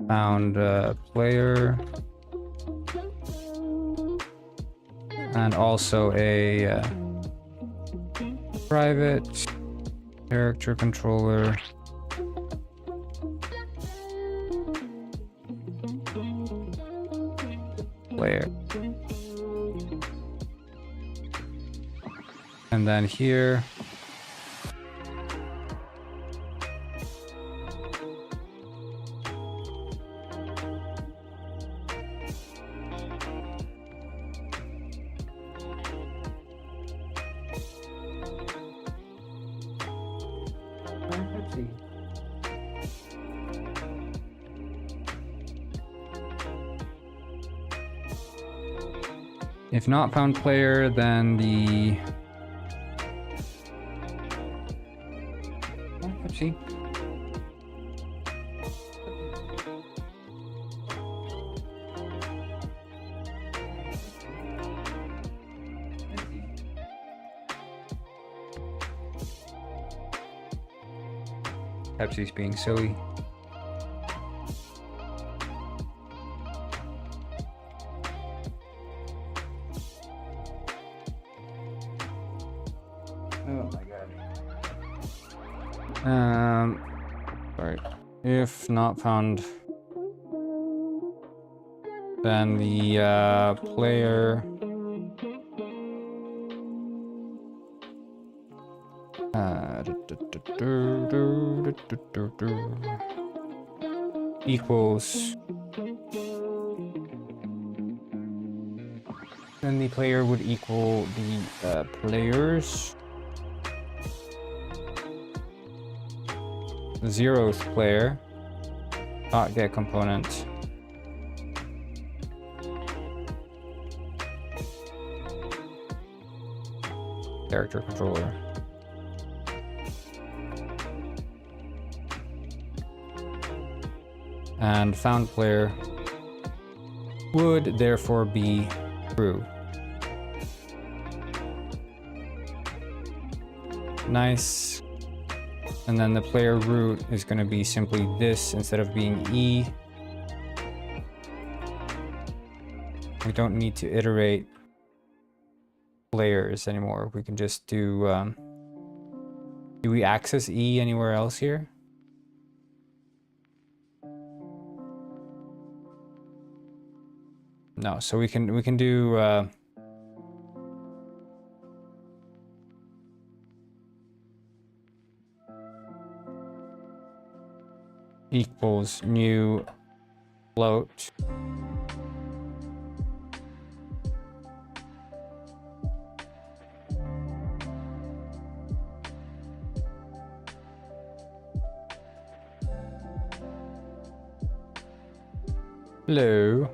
found player, and also a private character controller player. And then here if not found player, then the Pepsi. Pepsi's being silly. Oh my god. Sorry. If not found, then the player equals, then the player would equal the players. The 0th player, not get component. Character controller. and found player would therefore be true. Nice. And then the player root is going to be simply this instead of being E. We don't need to iterate players anymore. We can just do we access E anywhere else here? No, so we can do equals new float. Hello.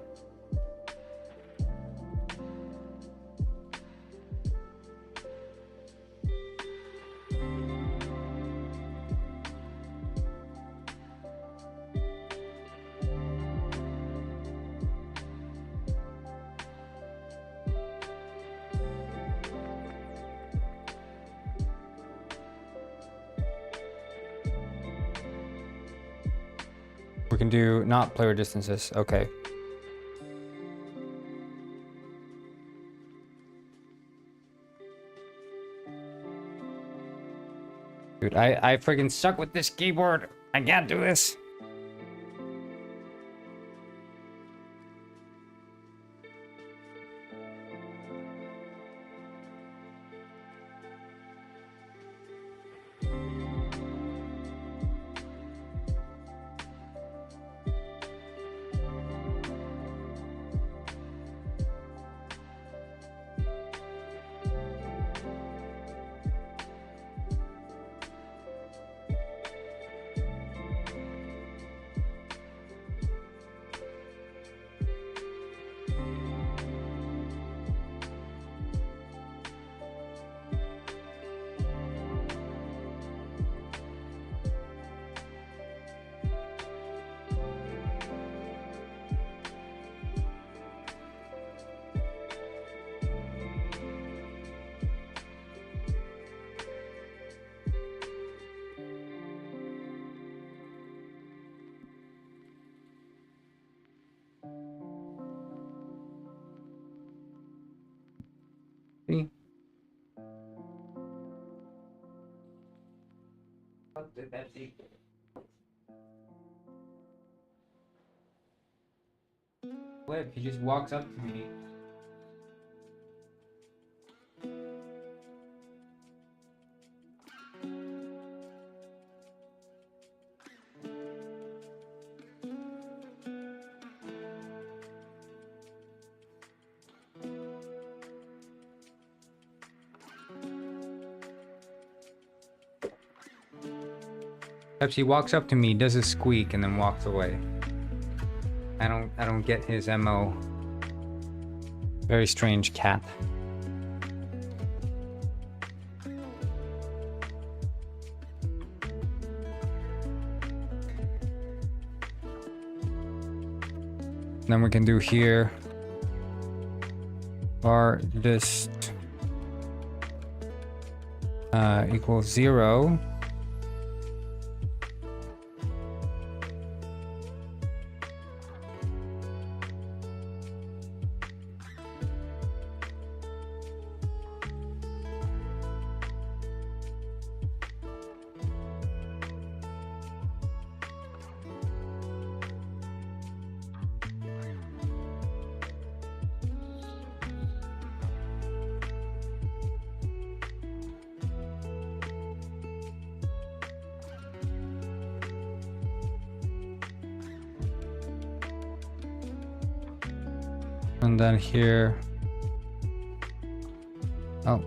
We can do not player distances. Okay. Dude, I freaking suck with this keyboard. I can't do this. See? What did that do? Flip, he just walks up to me. He walks up to me, does a squeak, and then walks away. I don't get his MO. Very strange cat. Then we can do here var dist equals 0. And then here, oh,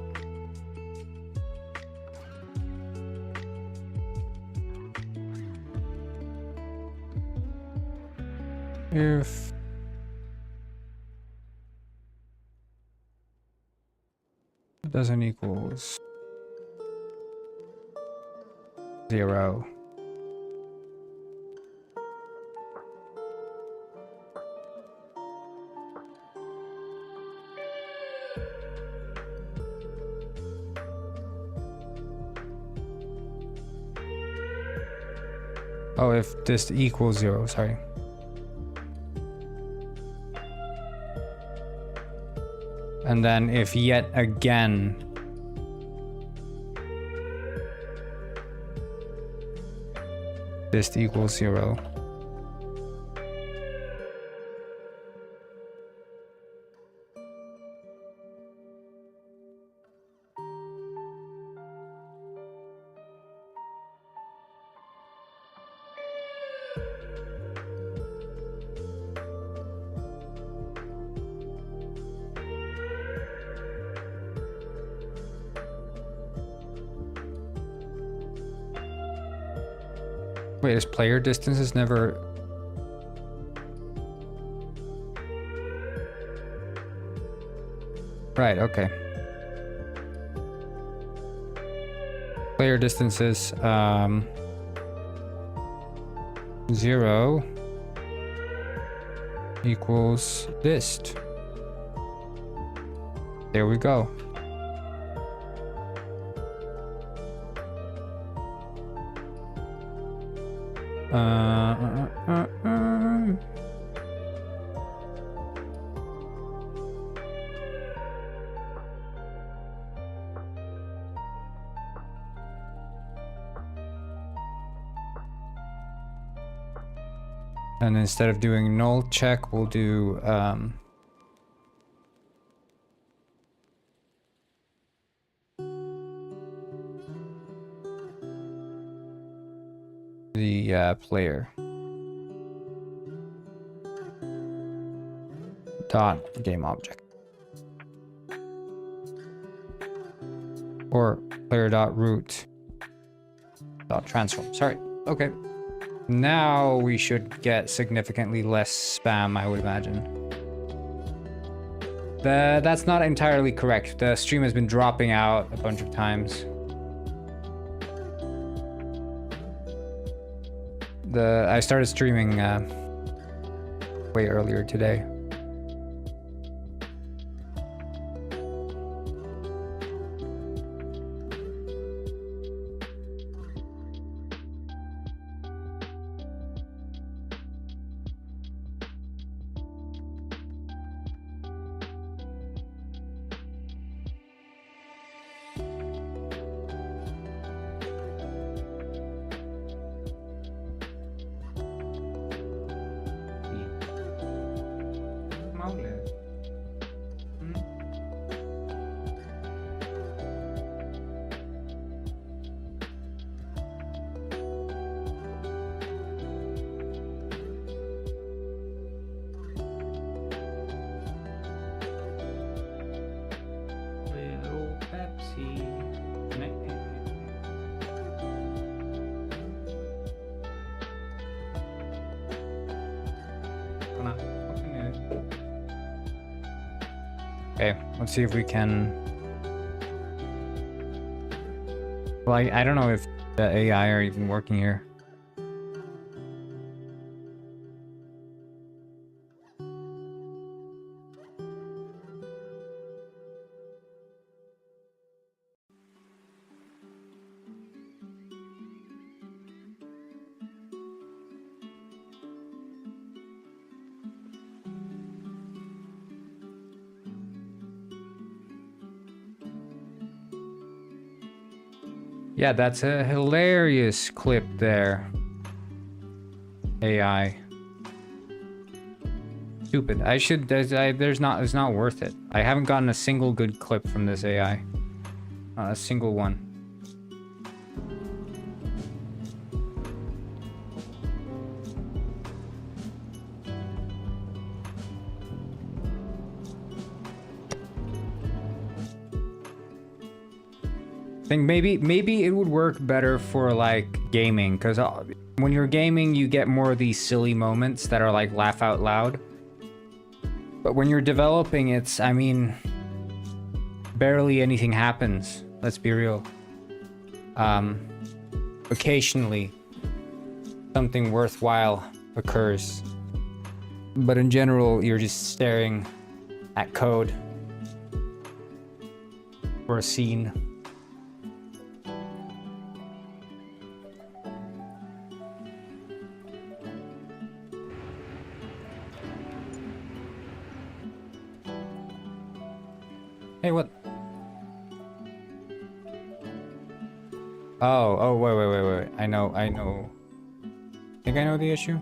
if it doesn't equals 0, Oh, if this equals 0, sorry. And then if yet again this equals 0. Wait, is player distance is never... Right, okay. Player distance is 0 equals dist. There we go. And instead of doing null check, we'll do the player dot game object or player dot root dot transform. Sorry. Okay. Now we should get significantly less spam, I would imagine. That's not entirely correct. The stream has been dropping out a bunch of times. I started streaming way earlier today. Okay, let's see if we can... Well, I don't know if the AI are even working here. Yeah, that's a hilarious clip there. AI. Stupid. I should. It's not worth it. I haven't gotten a single good clip from this AI. Not a single one. I think maybe it would work better for like gaming, because when you're gaming you get more of these silly moments that are like laugh out loud. But when you're developing, it's, I mean, barely anything happens. Let's be real. Occasionally something worthwhile occurs, but in general you're just staring at code for a scene. Hey, what? Oh, wait. I know. Think I know the issue?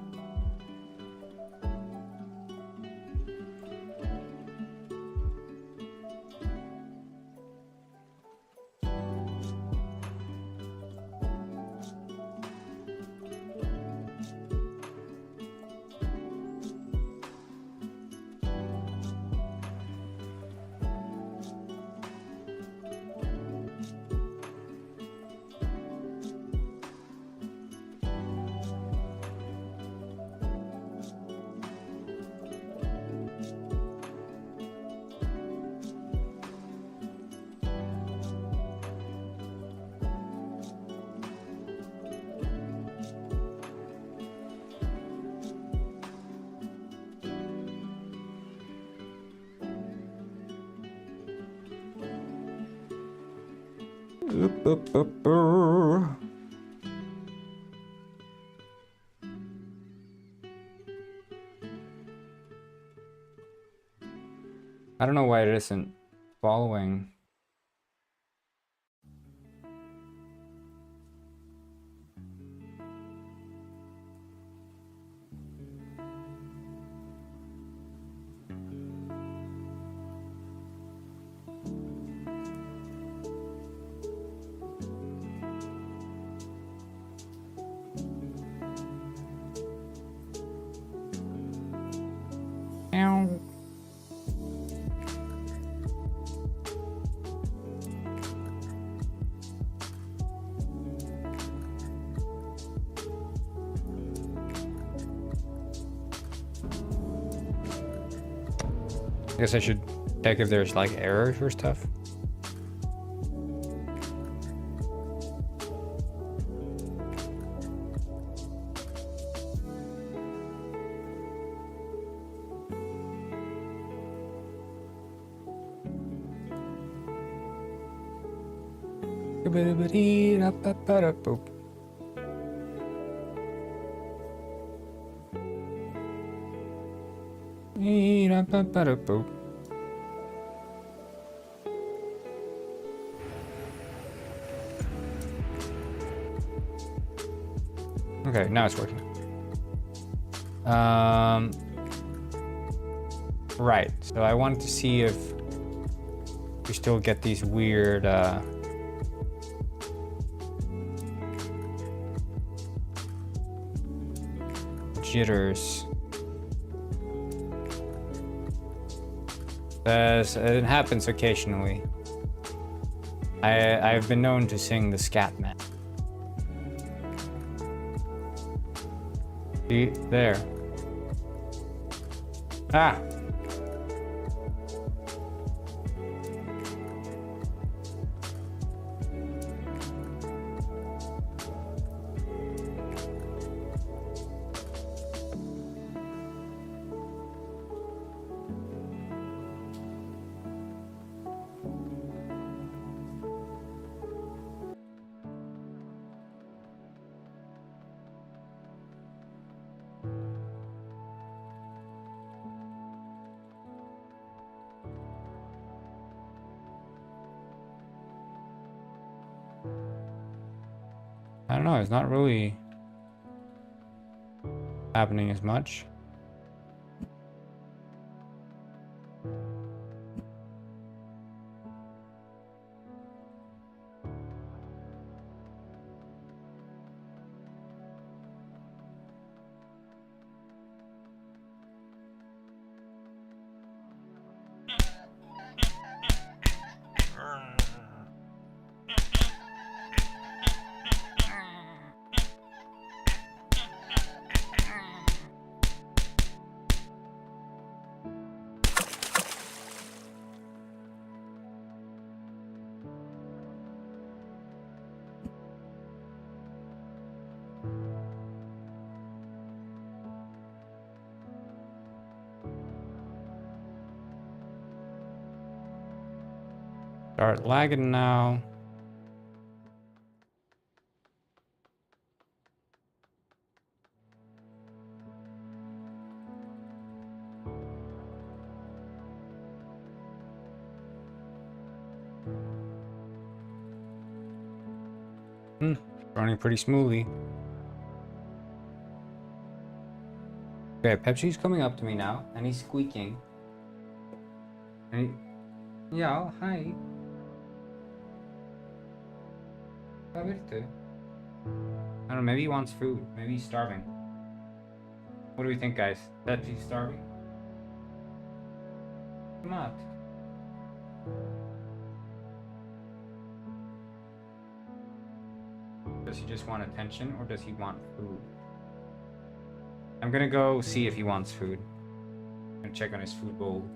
I don't know why it isn't following. Ow. I guess I should check if there's like errors or stuff. Okay, now it's working. Right. So I wanted to see if we still get these weird jitters. As it happens occasionally. I've been known to sing the scat man. See, there. Ah! I don't know, it's not really happening as much. Start lagging now. Running pretty smoothly. Okay, Pepsi's coming up to me now, and he's squeaking. And yeah, hi. A verte. I don't know, maybe he wants food. Maybe he's starving. What do we think, guys? Pepsi's starving? Not. Does he just want attention, or does he want food? I'm gonna go see if he wants food. I'm gonna check on his food bowl.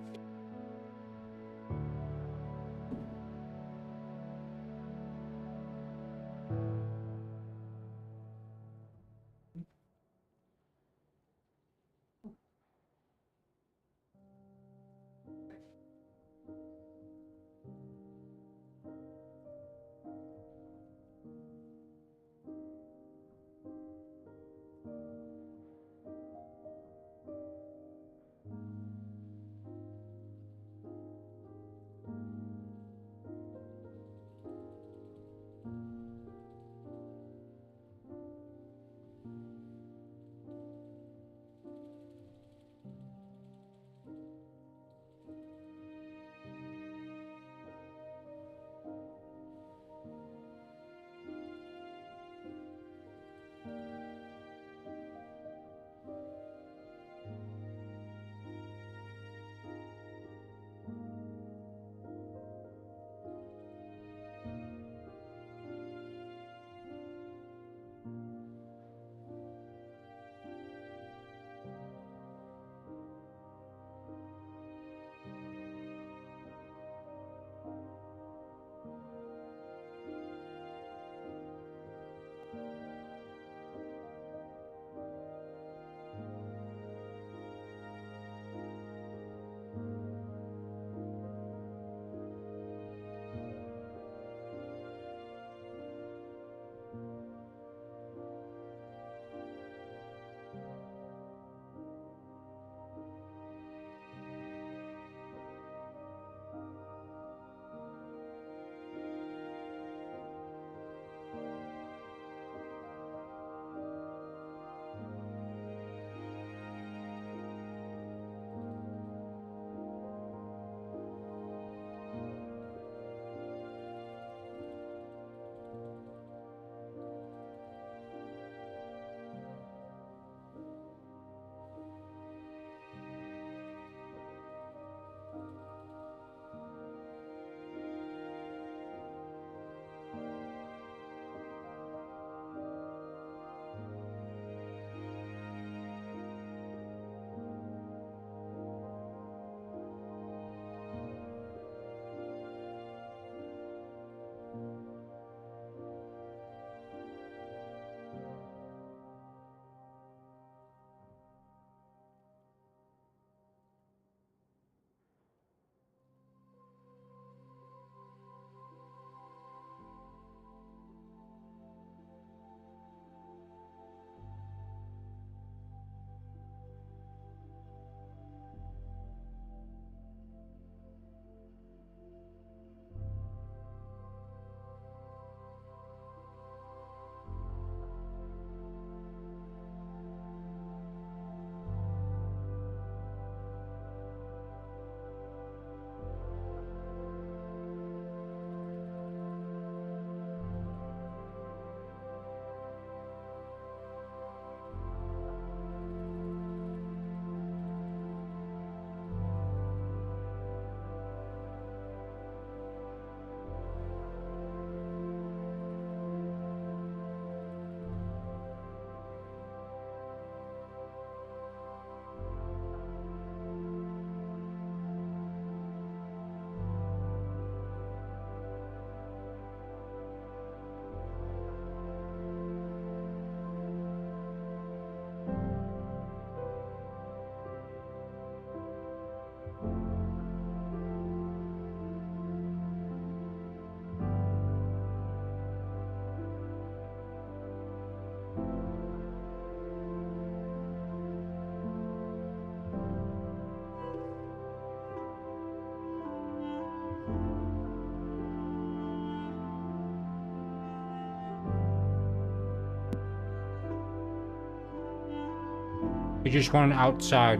He just wanted outside.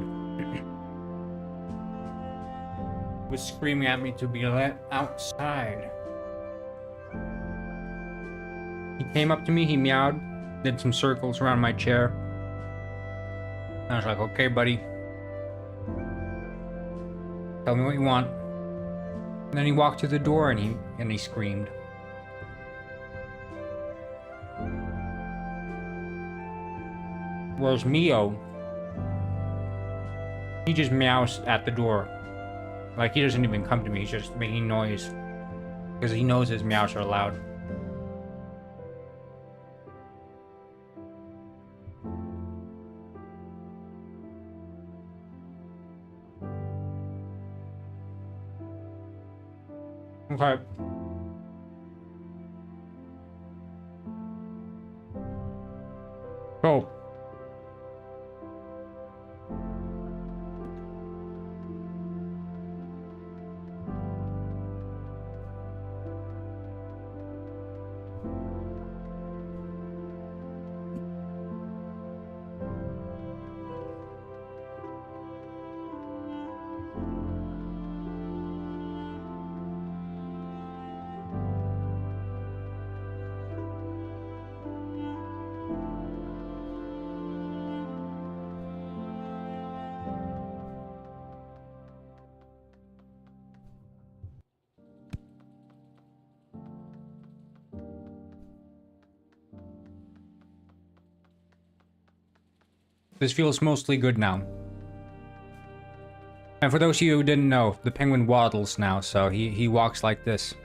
Was screaming at me to be let outside. He came up to me, he meowed, did some circles around my chair. I was like, okay, buddy. Tell me what you want. And then he walked to the door and he screamed. Whereas Mio, he just meows at the door. Like, he doesn't even come to me, he's just making noise. Because he knows his meows are loud. Okay. Go. This feels mostly good now. And for those of you who didn't know, the penguin waddles now, so he walks like this.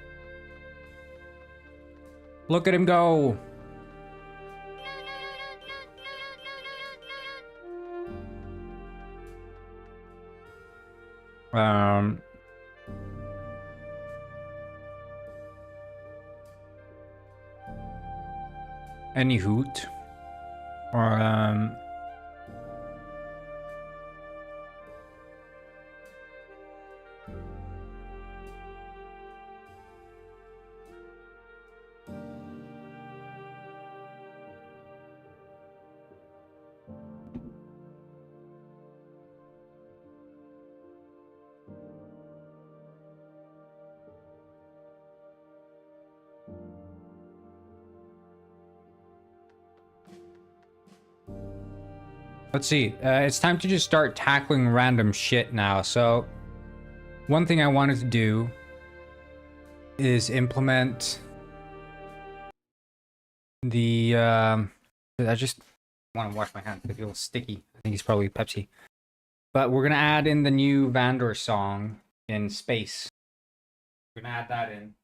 Look at him go! Any hoot. Or, let's see. It's time to just start tackling random shit now. So, one thing I wanted to do is implement the. I just want to wash my hands. They feel sticky. I think it's probably Pepsi. But we're gonna add in the new Vandor song in space. We're gonna add that in.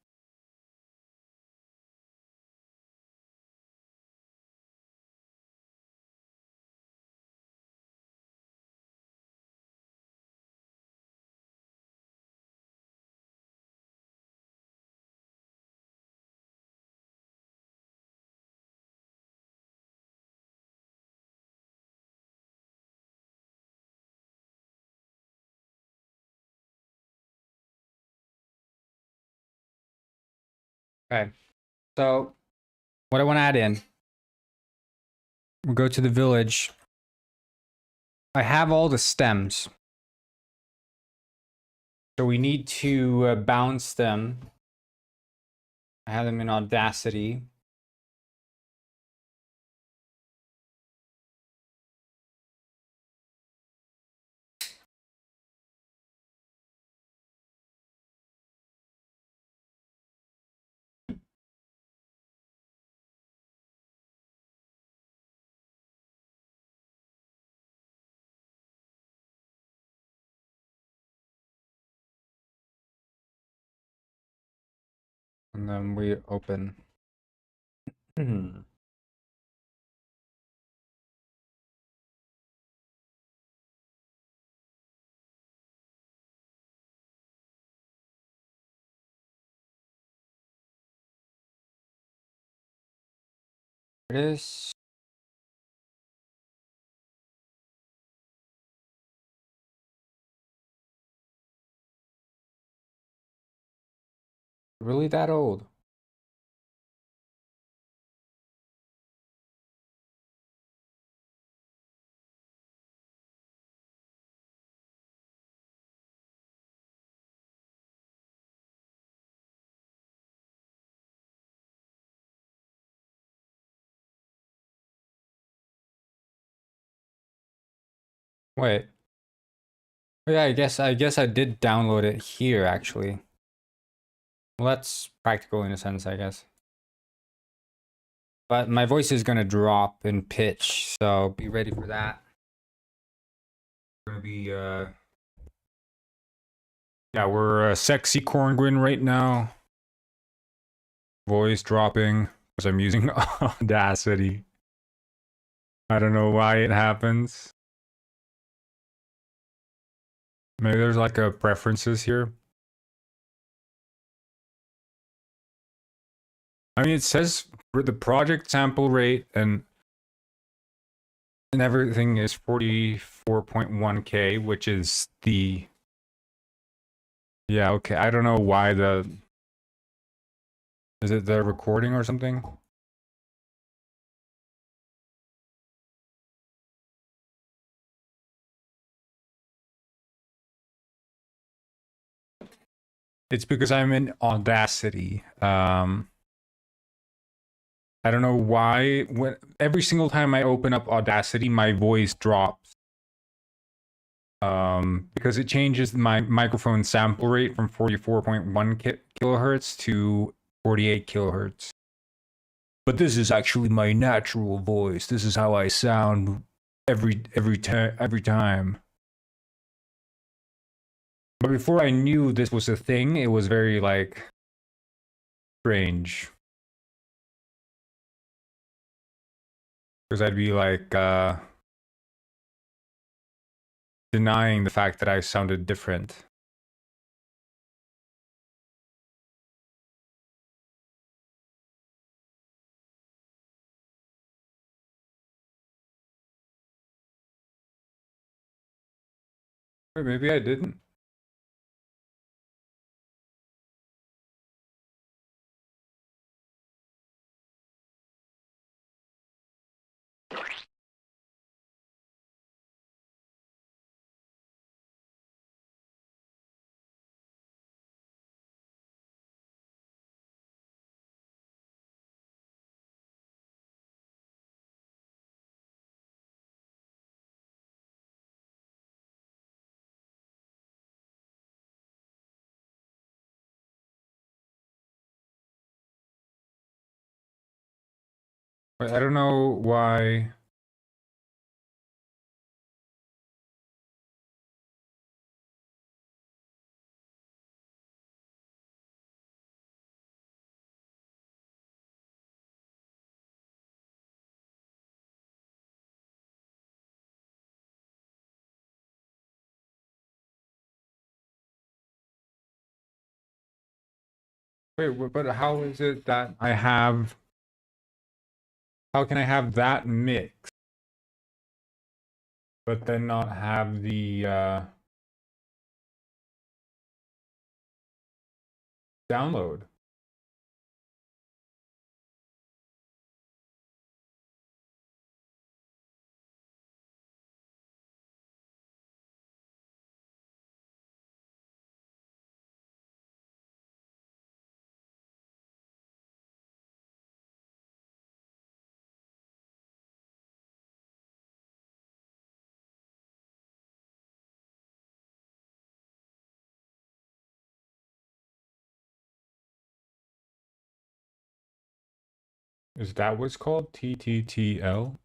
Okay, so what I want to add in, we'll go to the village. I have all the stems, so we need to bounce them. I have them in Audacity. And then we open. It is. Really that old? Wait. Oh, yeah, I guess I did download it here actually. Well, that's practical in a sense, I guess. But my voice is gonna drop in pitch, so be ready for that. Gonna be yeah, we're sexy corngwin right now. Voice dropping because I'm using Audacity. I don't know why it happens. Maybe there's like a preferences here. I mean, it says for the project sample rate and everything is 44.1K, which is the yeah, okay. I don't know why is it the recording or something? It's because I'm in Audacity. I don't know why. When every single time I open up Audacity, my voice drops. Because it changes my microphone sample rate from 44.1 kilohertz to 48 kilohertz. But this is actually my natural voice. This is how I sound every time. But before I knew this was a thing, it was very like strange. Because I'd be like denying the fact that I sounded different. Or maybe I didn't. But I don't know why. Wait, but how is it that I have? How can I have that mix, but then not have the download? Is that what's called TTTL?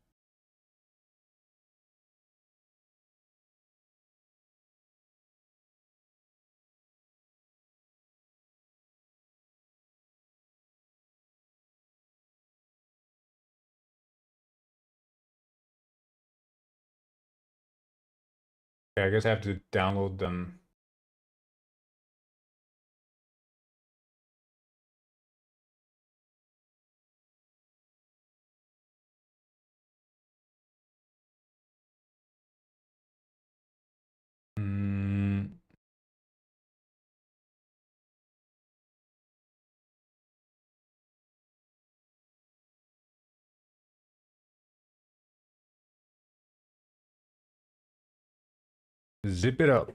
Okay, I guess I have to download them. Mm, zip it up.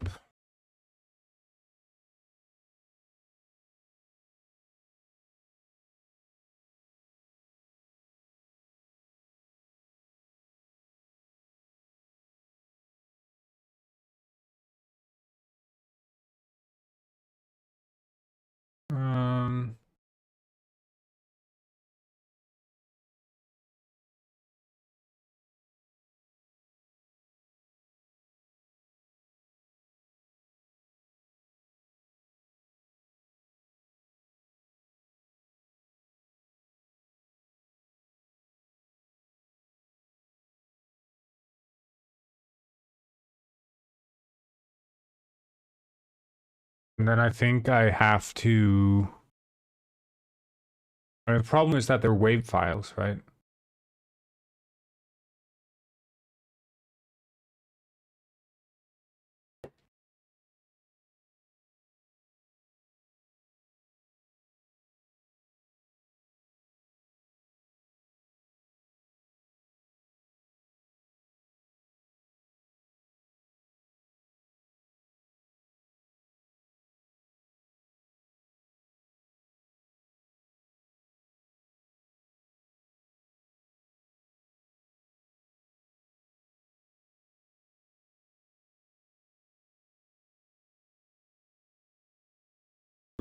And then I think I have to... The problem is that they're WAV files, right?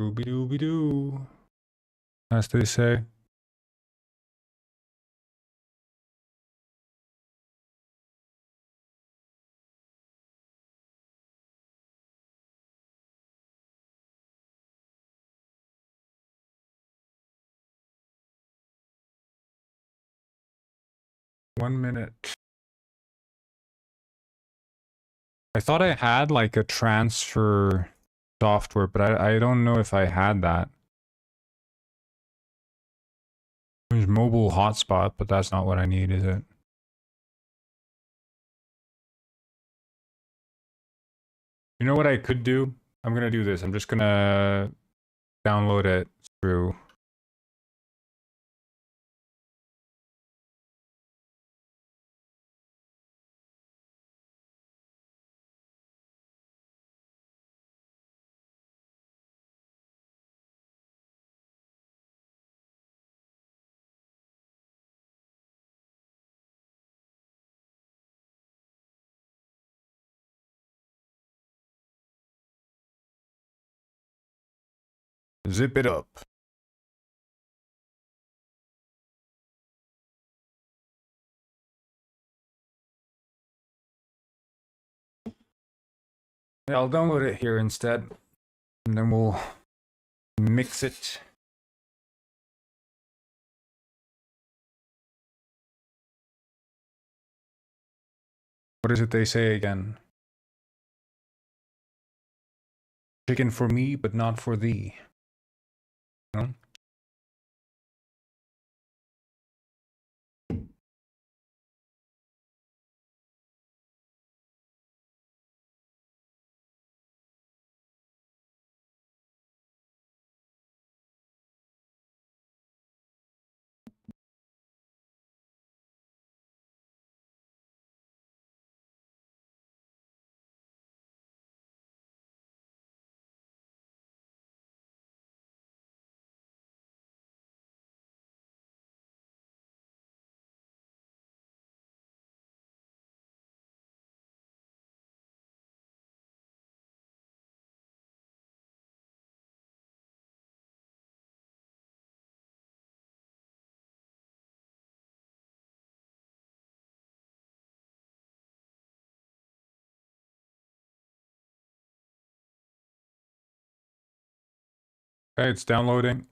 Dooby-dooby-doo, as they say. One minute. I thought I had like a transfer software, but I don't know if I had that. There's mobile hotspot, but that's not what I need, is it? You know what I could do? I'm gonna do this. I'm just gonna download it through. Zip it up. Yeah, I'll download it here instead, and then we'll mix it. What is it they say again? Chicken for me, but not for thee. No? Okay, it's downloading.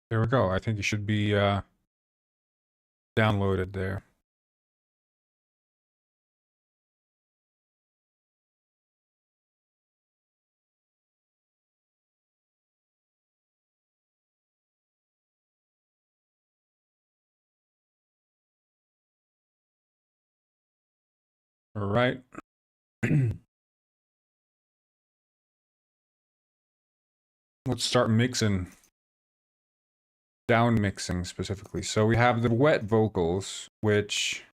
There we go. I think it should be downloaded there. All right. Let's start mixing. Down mixing specifically. So we have the wet vocals, which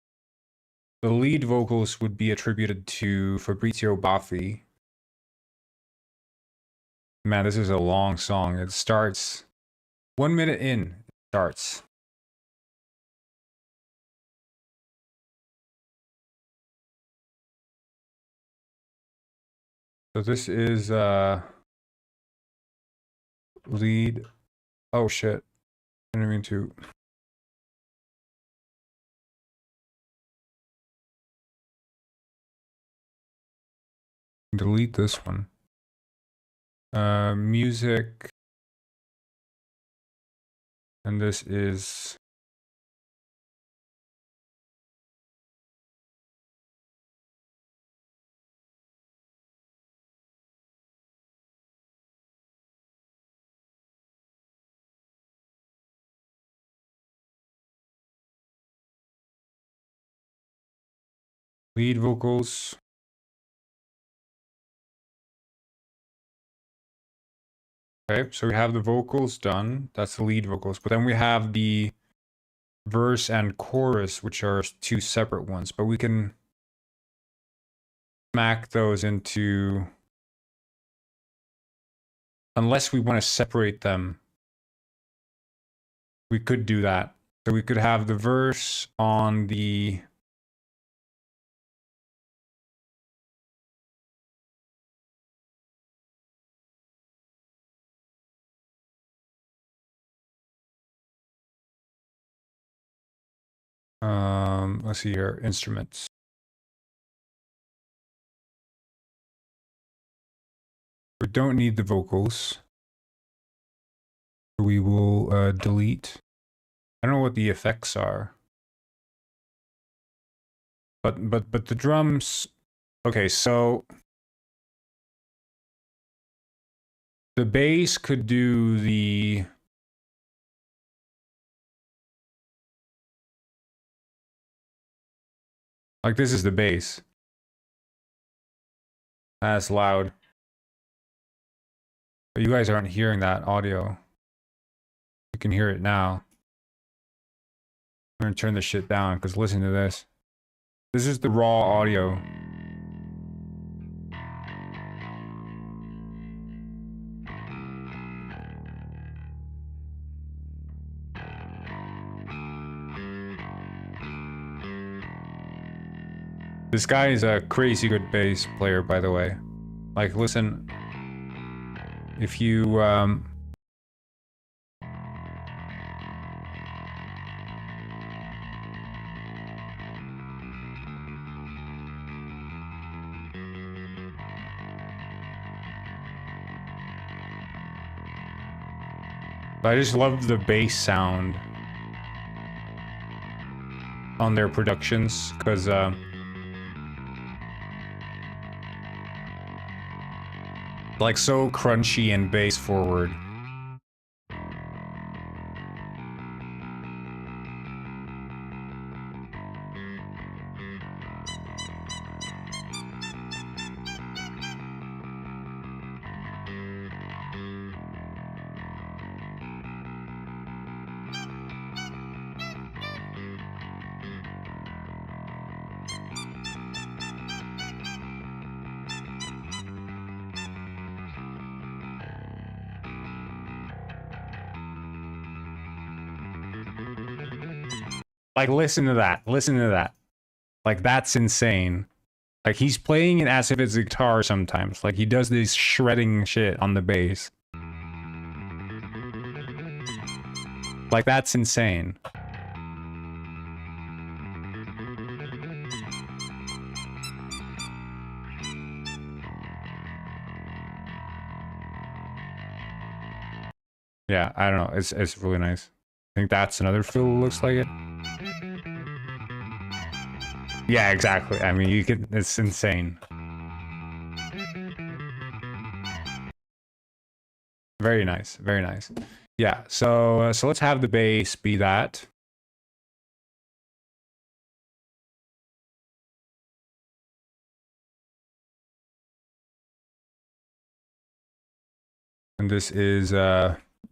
the lead vocals would be attributed to Fabrizio Baffi. Man, this is a long song. It starts 1 minute in. It starts. So this is lead. Oh shit. I didn't mean to. Delete this one. Music. And this is lead vocals. Okay, so we have the vocals done. That's the lead vocals. But then we have the verse and chorus, which are two separate ones. But we can smack those into... Unless we want to separate them, we could do that. So we could have the verse on the... let's see here, instruments. We don't need the vocals. We will delete. I don't know what the effects are. But the drums. Okay, so the bass could do the... Like this is the bass. That's loud. But you guys aren't hearing that audio. You can hear it now. I'm gonna turn this shit down because listen to this. This is the raw audio. This guy is a crazy good bass player, by the way. Like, listen, if you, I just love the bass sound on their productions, because, like so crunchy and bass forward. Like, listen to that. Listen to that. Like, that's insane. Like, he's playing it as if it's a guitar sometimes. Like, he does this shredding shit on the bass. Like, that's insane. Yeah, I don't know. It's really nice. I think that's another fiddle looks like it. Yeah, exactly. I mean, you could. It's insane. Very nice. Very nice. Yeah. So let's have the bass be that. And this is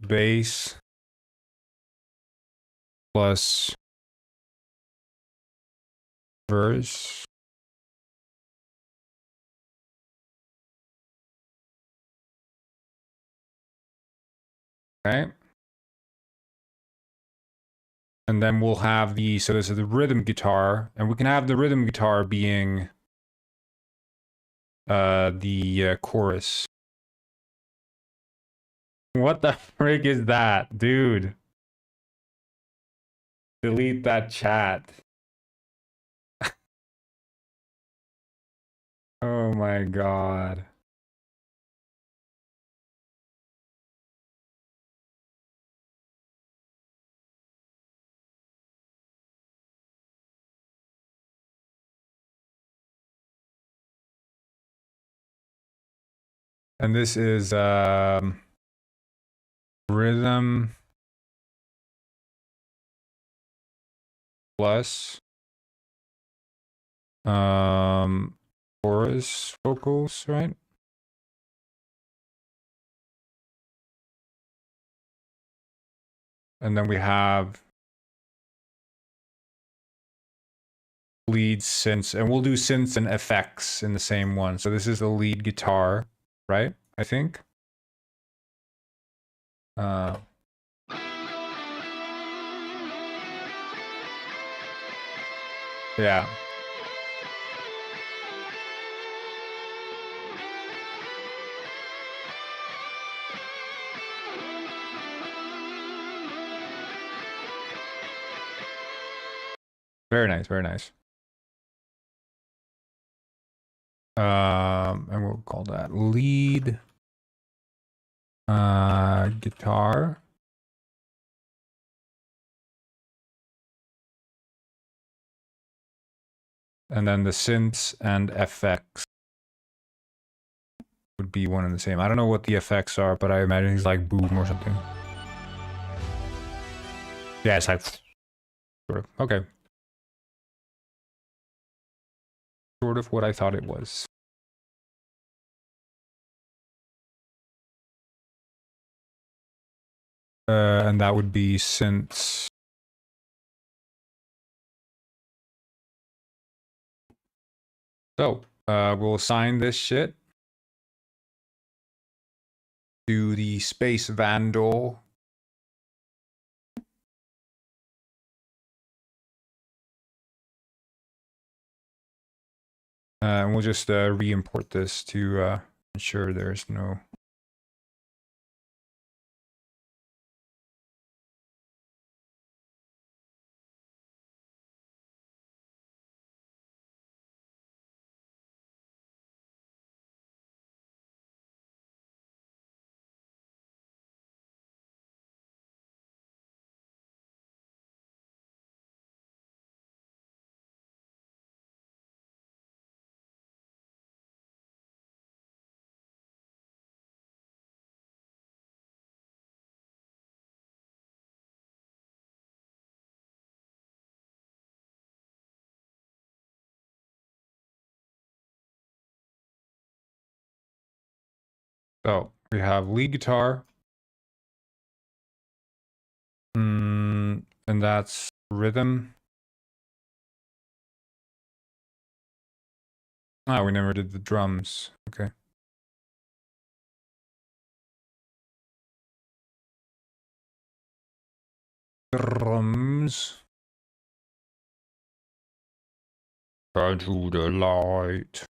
bass plus verse. Okay. And then we'll have so this is the rhythm guitar, and we can have the rhythm guitar being the chorus. What the frick is that, dude? Delete that chat. Oh my god. And this is rhythm plus chorus vocals, right? And then we have lead synths, and we'll do synths and effects in the same one. So this is the lead guitar, right? I think. Yeah. Very nice, very nice. And we'll call that lead guitar. And then the synths and effects would be one and the same. I don't know what the effects are, but I imagine it's like boom or something. Yeah, it's like sort of. Okay. Sort of what I thought it was. And that would be synths. So, we'll assign this shit to the Space Vandal. And we'll just re-import this to ensure there's no... So, we have lead guitar. And that's rhythm. Ah, we never did the drums. Okay. Drums. Into the light.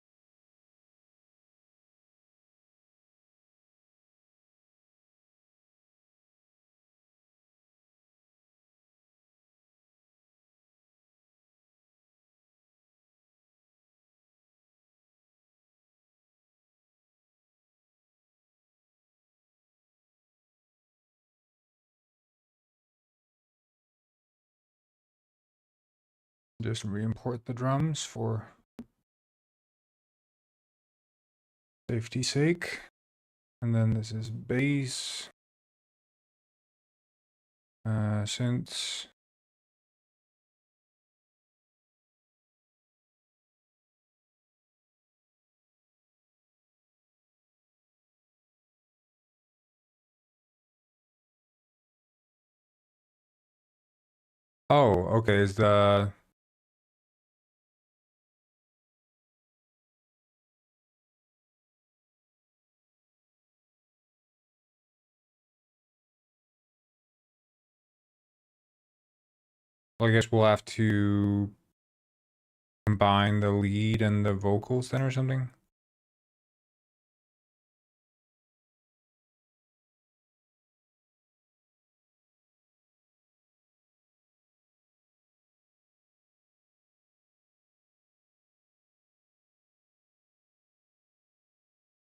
Just re-import the drums for safety's sake. And then this is bass, synths. Oh, okay, is the... Well, I guess we'll have to combine the lead and the vocals then or something?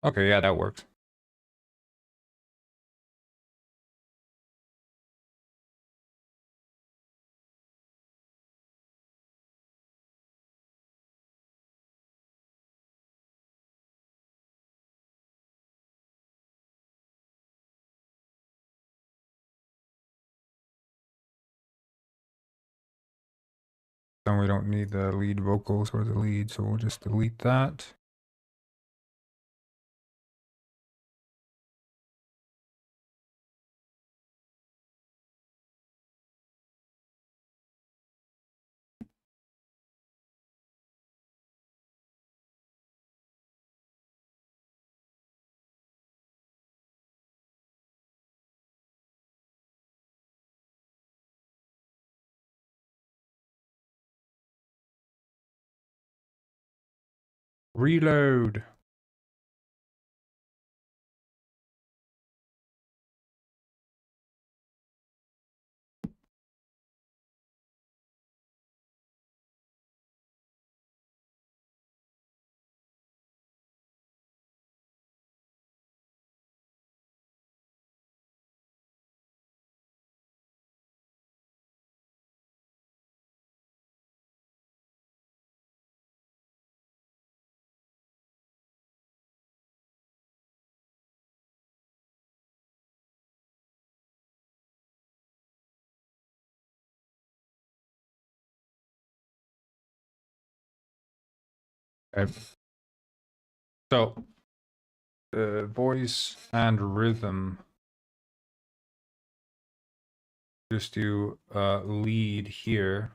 Okay, yeah, that works. Then we don't need the lead vocals or the lead, so we'll just delete that. Reload. Okay. So, voice and rhythm. Just do lead here.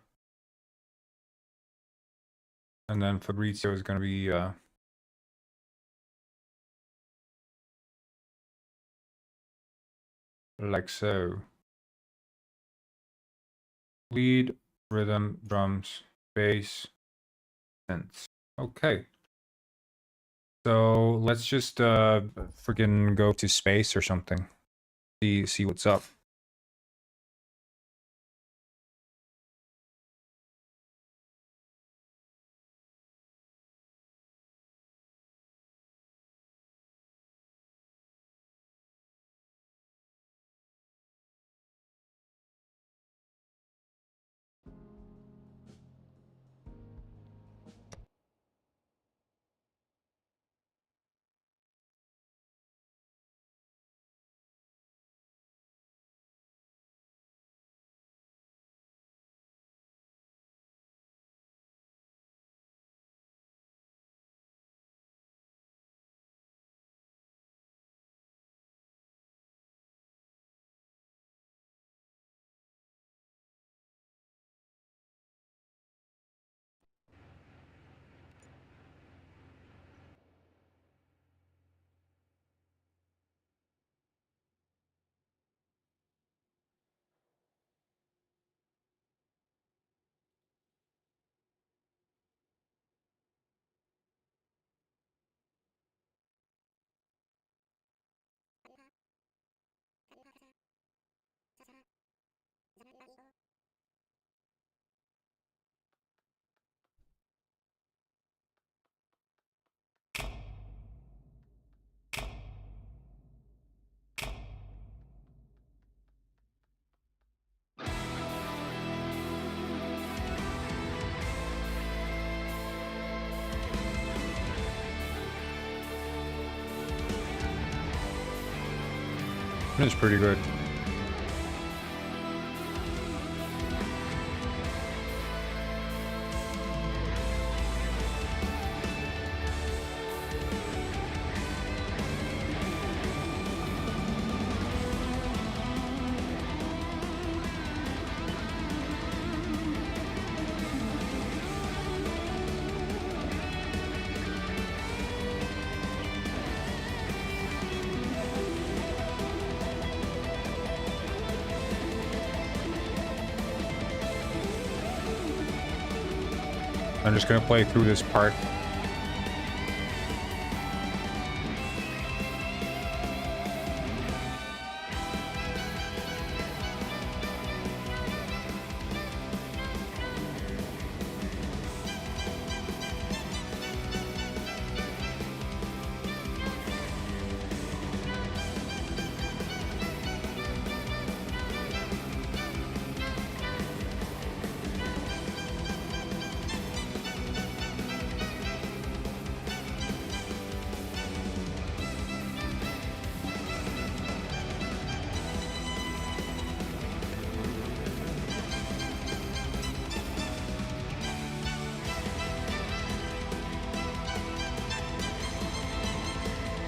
And then Fabrizio is going to be like so. Lead, rhythm, drums, bass, synths. Okay. So let's just freaking go to space or something. See what's up. It's pretty good. I'm just gonna play through this part.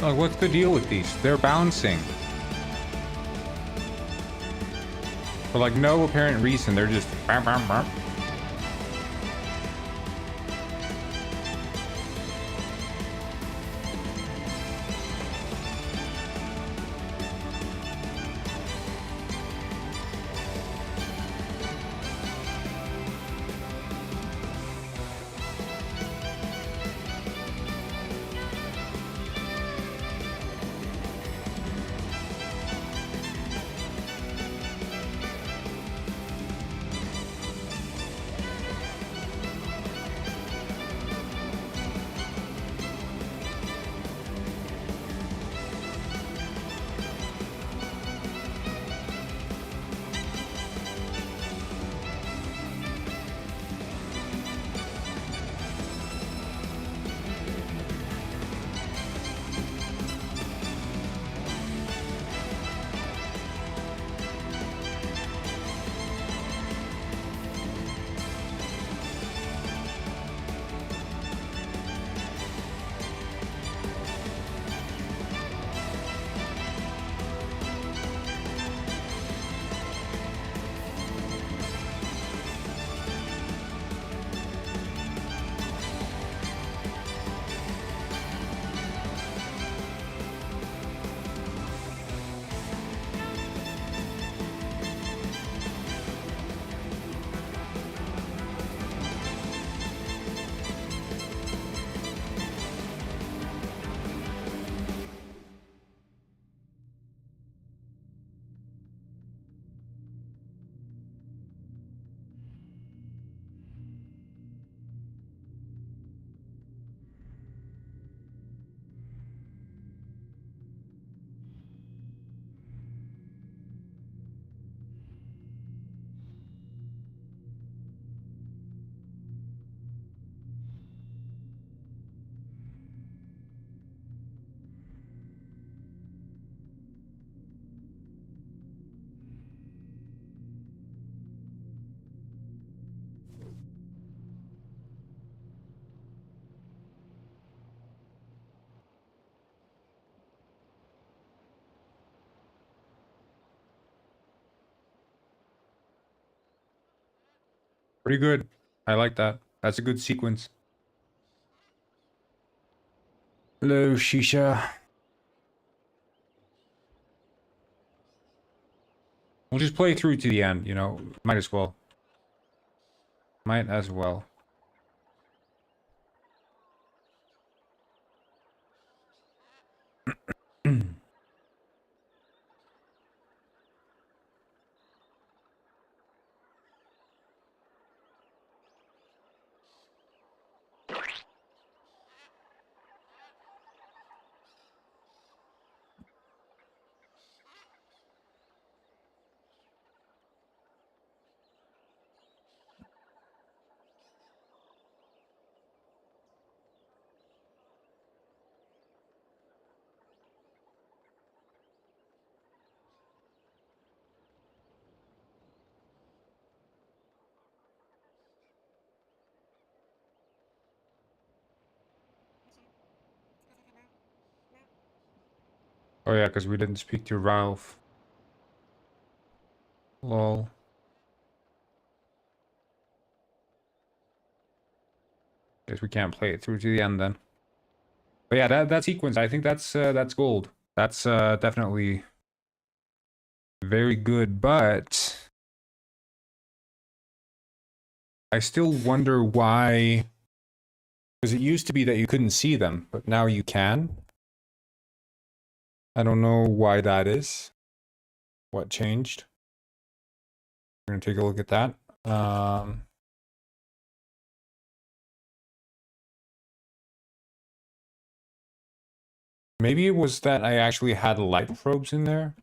Like, what's the deal with these? They're bouncing. For like no apparent reason, they're just bam, bam, bam. Pretty good. I like that. That's a good sequence. Hello, Shisha. We'll just play through to the end, you know. Might as well. Might as well. Oh yeah, because we didn't speak to Ralph. Lol. Guess we can't play it through to the end then. But yeah, that sequence, I think that's gold. That's definitely very good, but I still wonder why, because it used to be that you couldn't see them, but now you can. I don't know why that is. What changed? We're gonna take a look at that. Maybe it was that I actually had light probes in there.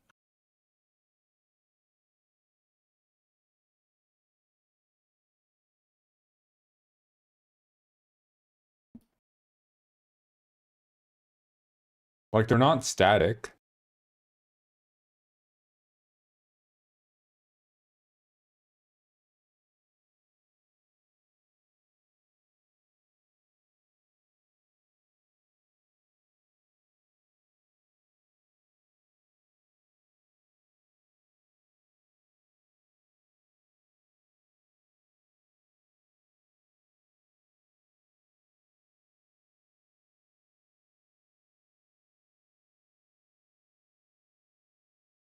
Like, they're not static.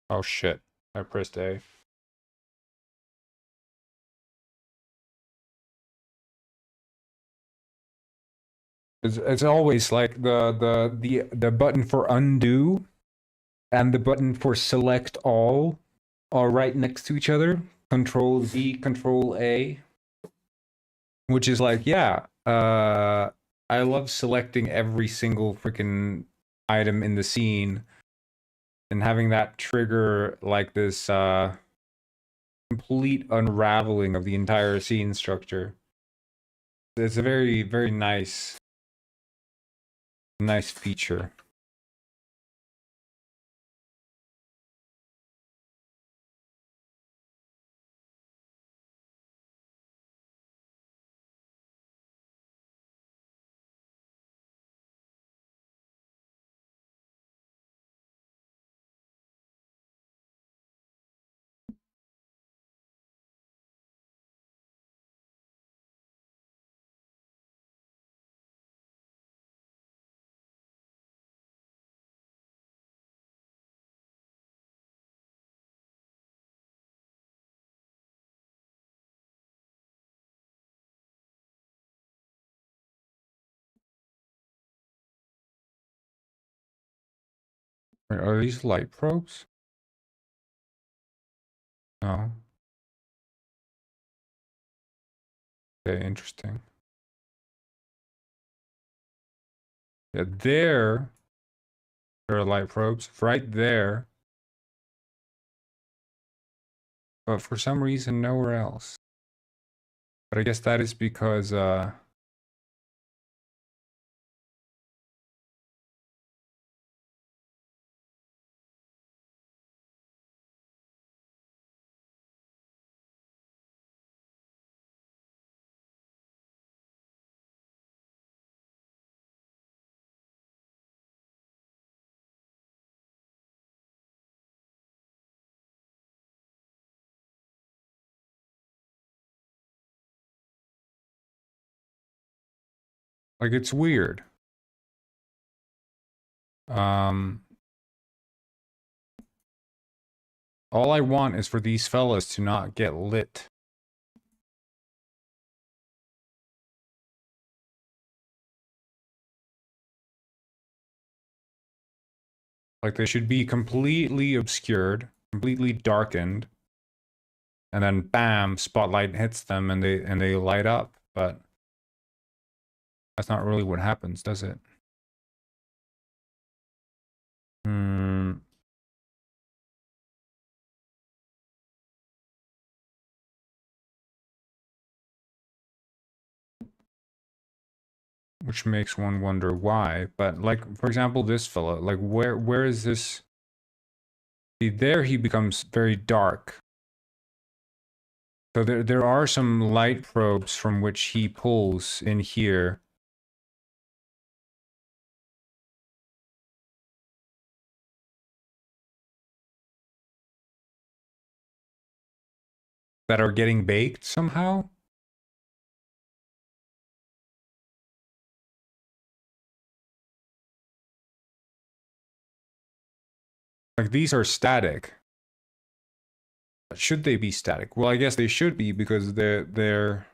Oh shit, I pressed A. It's always like the button for undo and the button for select all are right next to each other. Control V, Control A. Which is like, yeah, I love selecting every single freaking item in the scene and having that trigger like this complete unraveling of the entire scene structure. It's a very, very nice feature. Wait, are these light probes? No. Okay, interesting. Yeah, there are light probes right there, but for some reason nowhere else. But I guess that is because like it's weird. Um, all I want is for these fellas to not get lit. Like they should be completely obscured, completely darkened, and then bam, spotlight hits them and they light up. But that's not really what happens, does it? Hmm. Which makes one wonder why. But like, for example, this fella, like where is this? See, there he becomes very dark. So there are some light probes from which he pulls in here. that are getting baked somehow. Like these are static. Should they be static? Well, I guess they should be because they're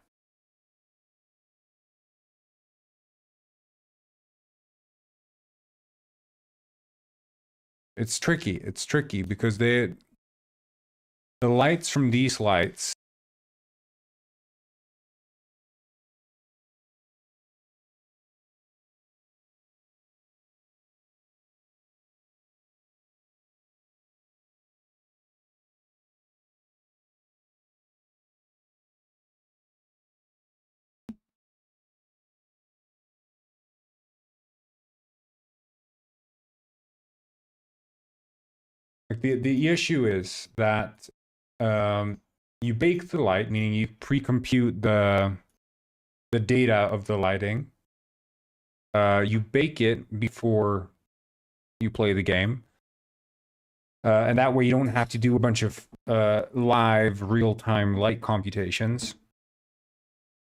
it's tricky. It's tricky because the lights from these lights like the issue is that you bake the light, meaning you pre-compute the data of the lighting. You bake it before you play the game. And that way you don't have to do a bunch of live real-time light computations.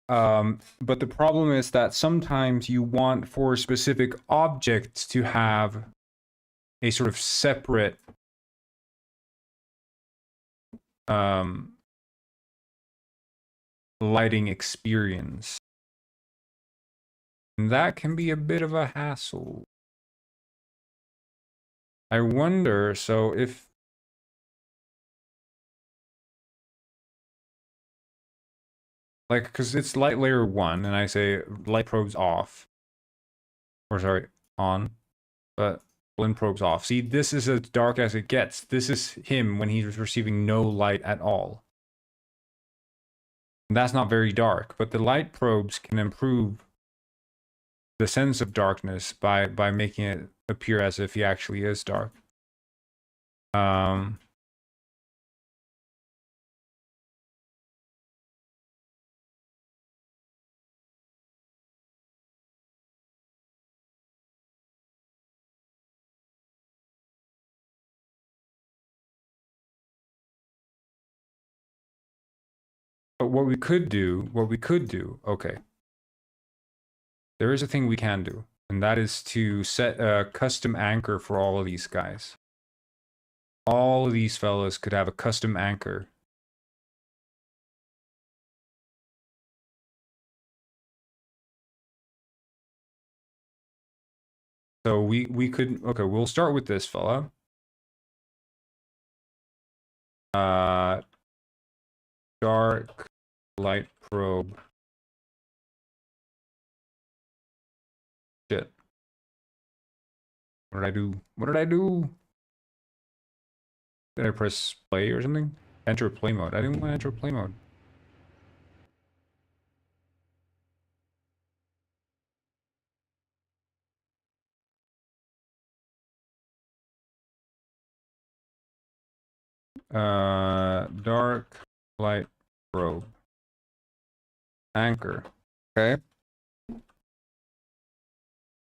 But the problem is that sometimes you want for specific objects to have a sort of separate lighting experience. And that can be a bit of a hassle. I wonder, so if like, because it's light layer 1, and I say light probes off, or sorry, on, but blend probes off. See, this is as dark as it gets. This is him when he's receiving no light at all. And that's not very dark, but the light probes can improve the sense of darkness by making it appear as if he actually is dark. But what we could do, okay. There is a thing we can do, and that is to set a custom anchor for all of these guys. All of these fellas could have a custom anchor. So we could, okay, we'll start with this fella. Dark light probe. Shit. What did I do? What did I do? Did I press play or something? Enter play mode. I didn't want to enter play mode. Dark light probe. Anchor. Okay.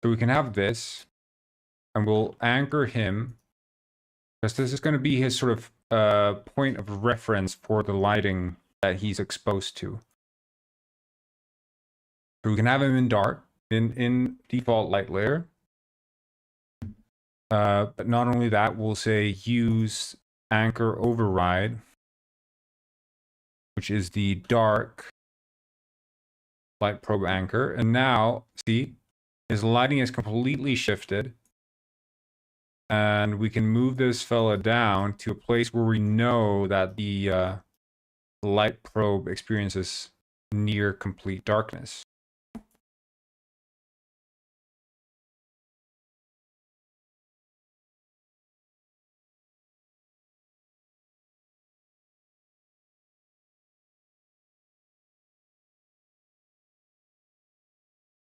So we can have this, and we'll anchor him, because this is going to be his sort of point of reference for the lighting that he's exposed to. So we can have him in dark, in default light layer. But not only that, we'll say use anchor override, which is the dark light probe anchor. And now, see, his lighting is completely shifted. And we can move this fella down to a place where we know that the light probe experiences near complete darkness.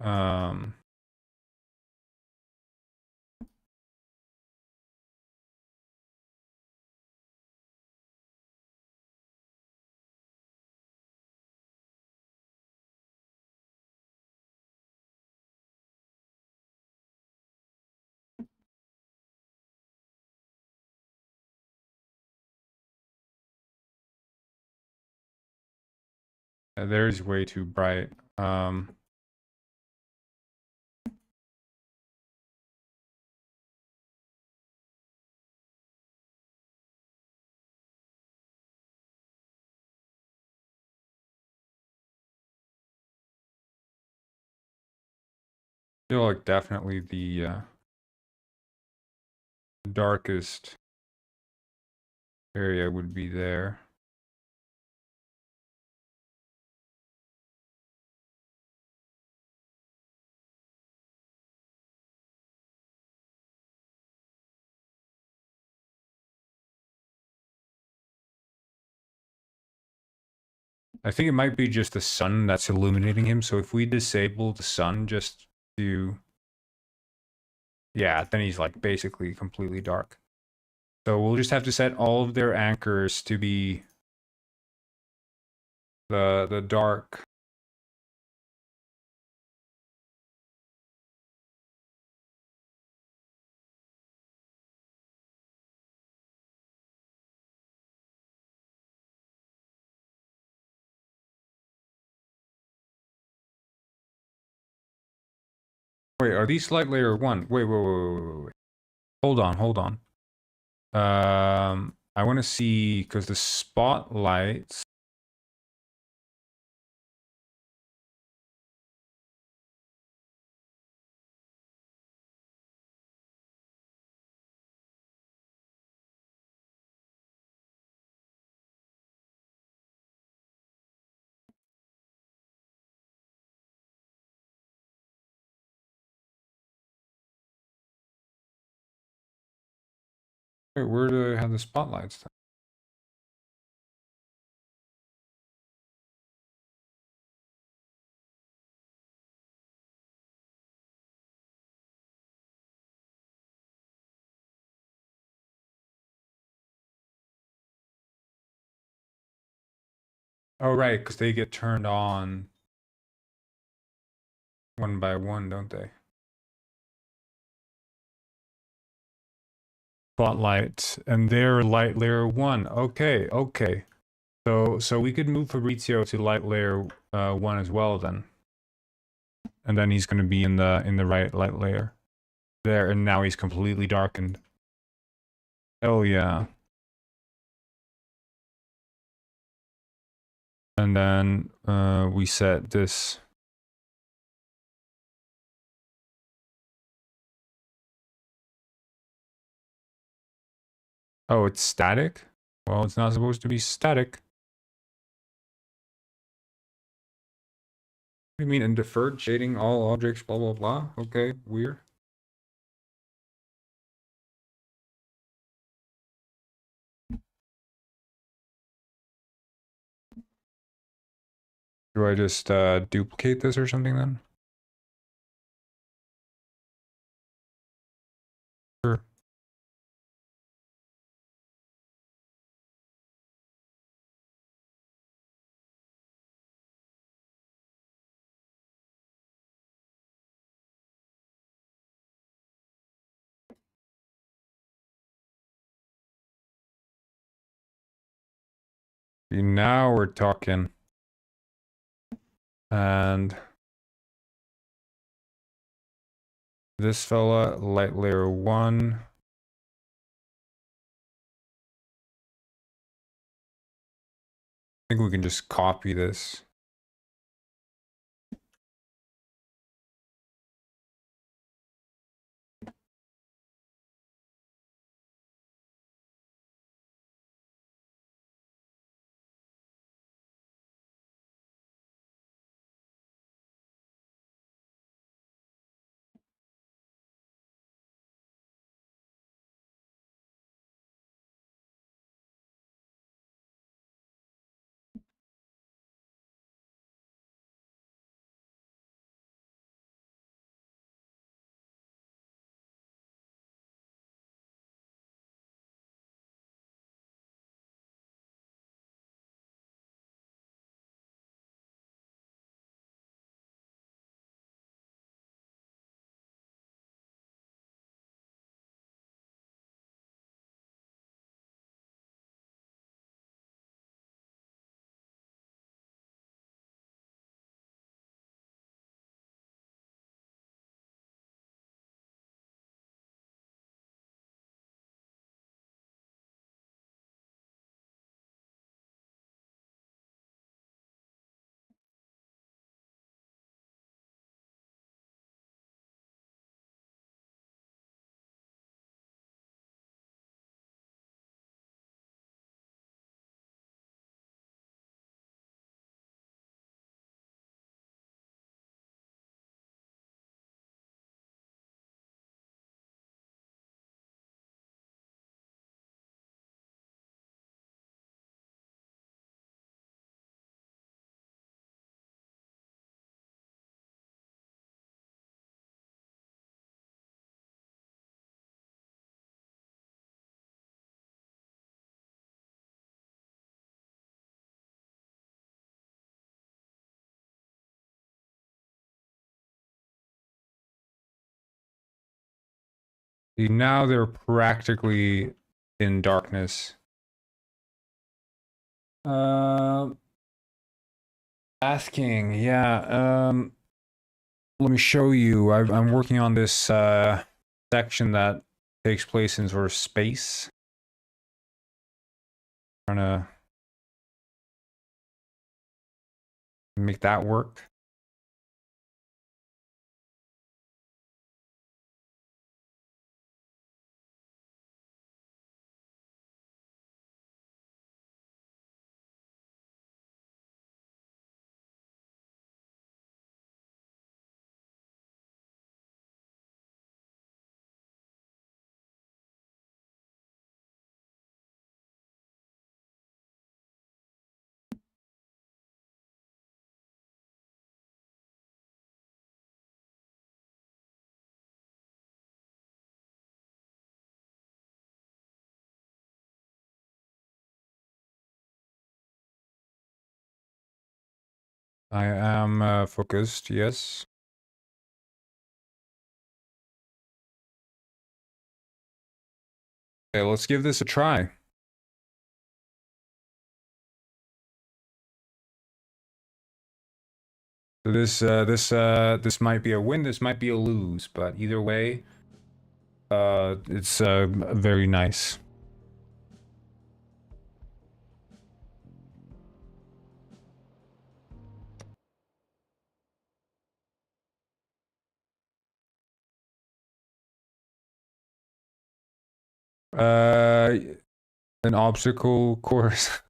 Um, There's way too bright. I feel like definitely the darkest area would be there. I think it might be just the sun that's illuminating him. So if we disable the sun just to... Yeah, then he's like basically completely dark. So we'll just have to set all of their anchors to be the dark. Wait, are these light layer 1? Wait. Hold on. I want to see, because the spotlights... Wait, where do I have the spotlights then? Oh, right, because they get turned on one by one, don't they? Spotlight, and they're light layer 1. Okay. So we could move Fabrizio to light layer 1 as well then. And then he's going to be in the right light layer. There, and now he's completely darkened. Oh yeah. And then we set this. Oh, it's static? Well, it's not supposed to be static. What do you mean in deferred shading all objects, blah, blah, blah? Okay, weird. Do I just duplicate this or something then? Sure. Now we're talking. And this fella, light layer 1. I think we can just copy this. See, now they're practically in darkness. Asking, yeah. Let me show you. I'm working on this section that takes place in sort of space. Trying to make that work. I am focused, yes. Okay, let's give this a try. So this might be a win, this might be a lose, but either way, it's very nice. An obstacle course.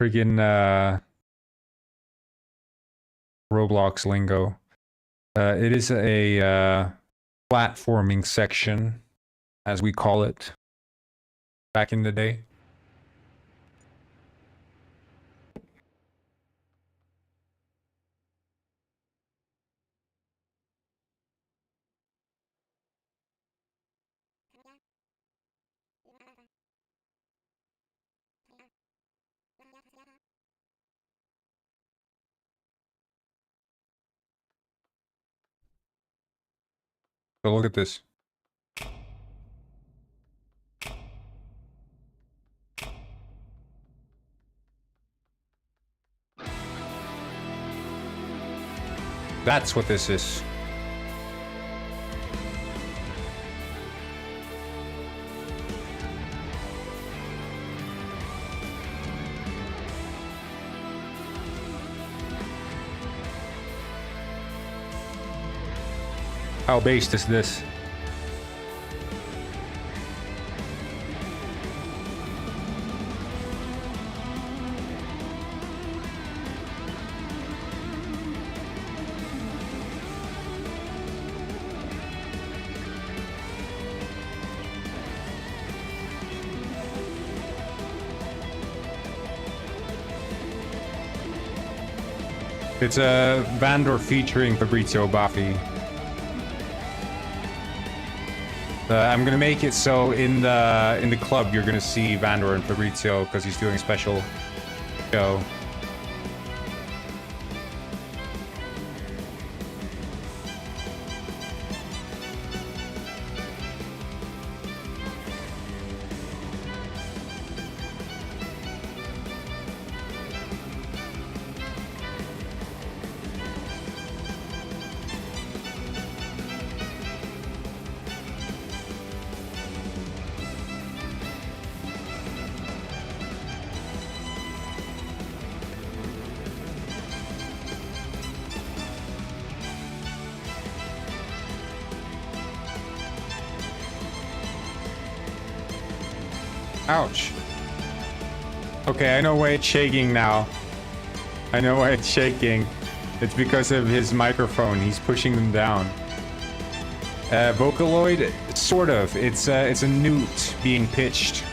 Friggin' Roblox lingo. It is a platforming section, as we call it, back in the day. So look at this. That's what this is. How based is this? It's a Vandor featuring Fabrizio Baffi. I'm gonna make it so in the club you're gonna see Vandor and Fabrizio because he's doing a special show. Ouch. Okay, I know why it's shaking now. I know why it's shaking. It's because of his microphone. He's pushing them down. Vocaloid, sort of. It's a newt being pitched.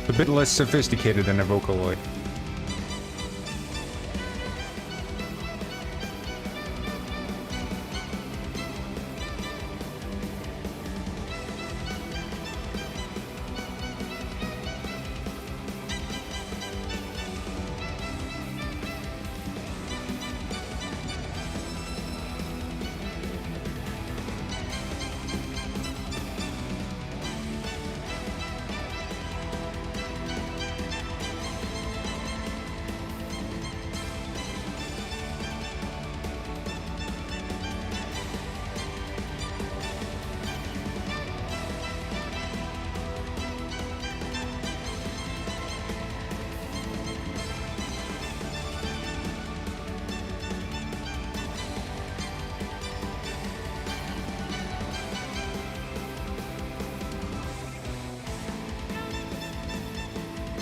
A bit less sophisticated than a Vocaloid.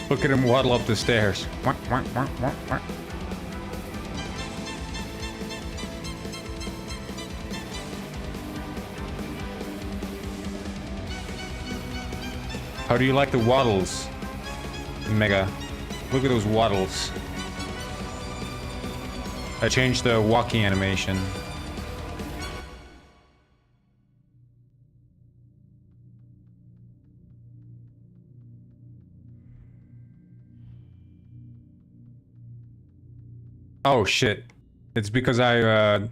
Look at him waddle up the stairs. How do you like the waddles, Mega? Look at those waddles. I changed the walking animation. Oh shit. It's because I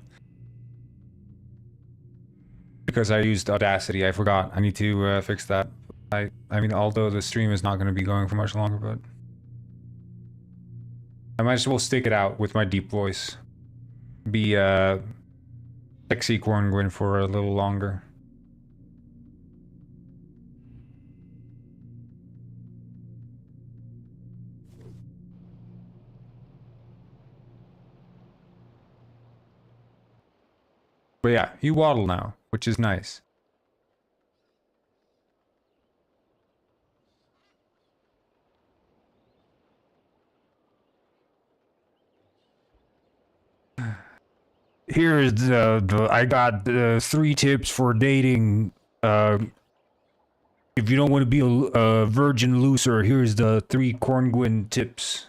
used Audacity. I forgot. I need to fix that. I mean, although the stream is not going to be going for much longer, but I might as well stick it out with my deep voice. Be sexy Corngwin for a little longer. But yeah, you waddle now, which is nice. Here's I got 3 tips for dating. If you don't want to be a virgin loser, here's the 3 Corngwin tips.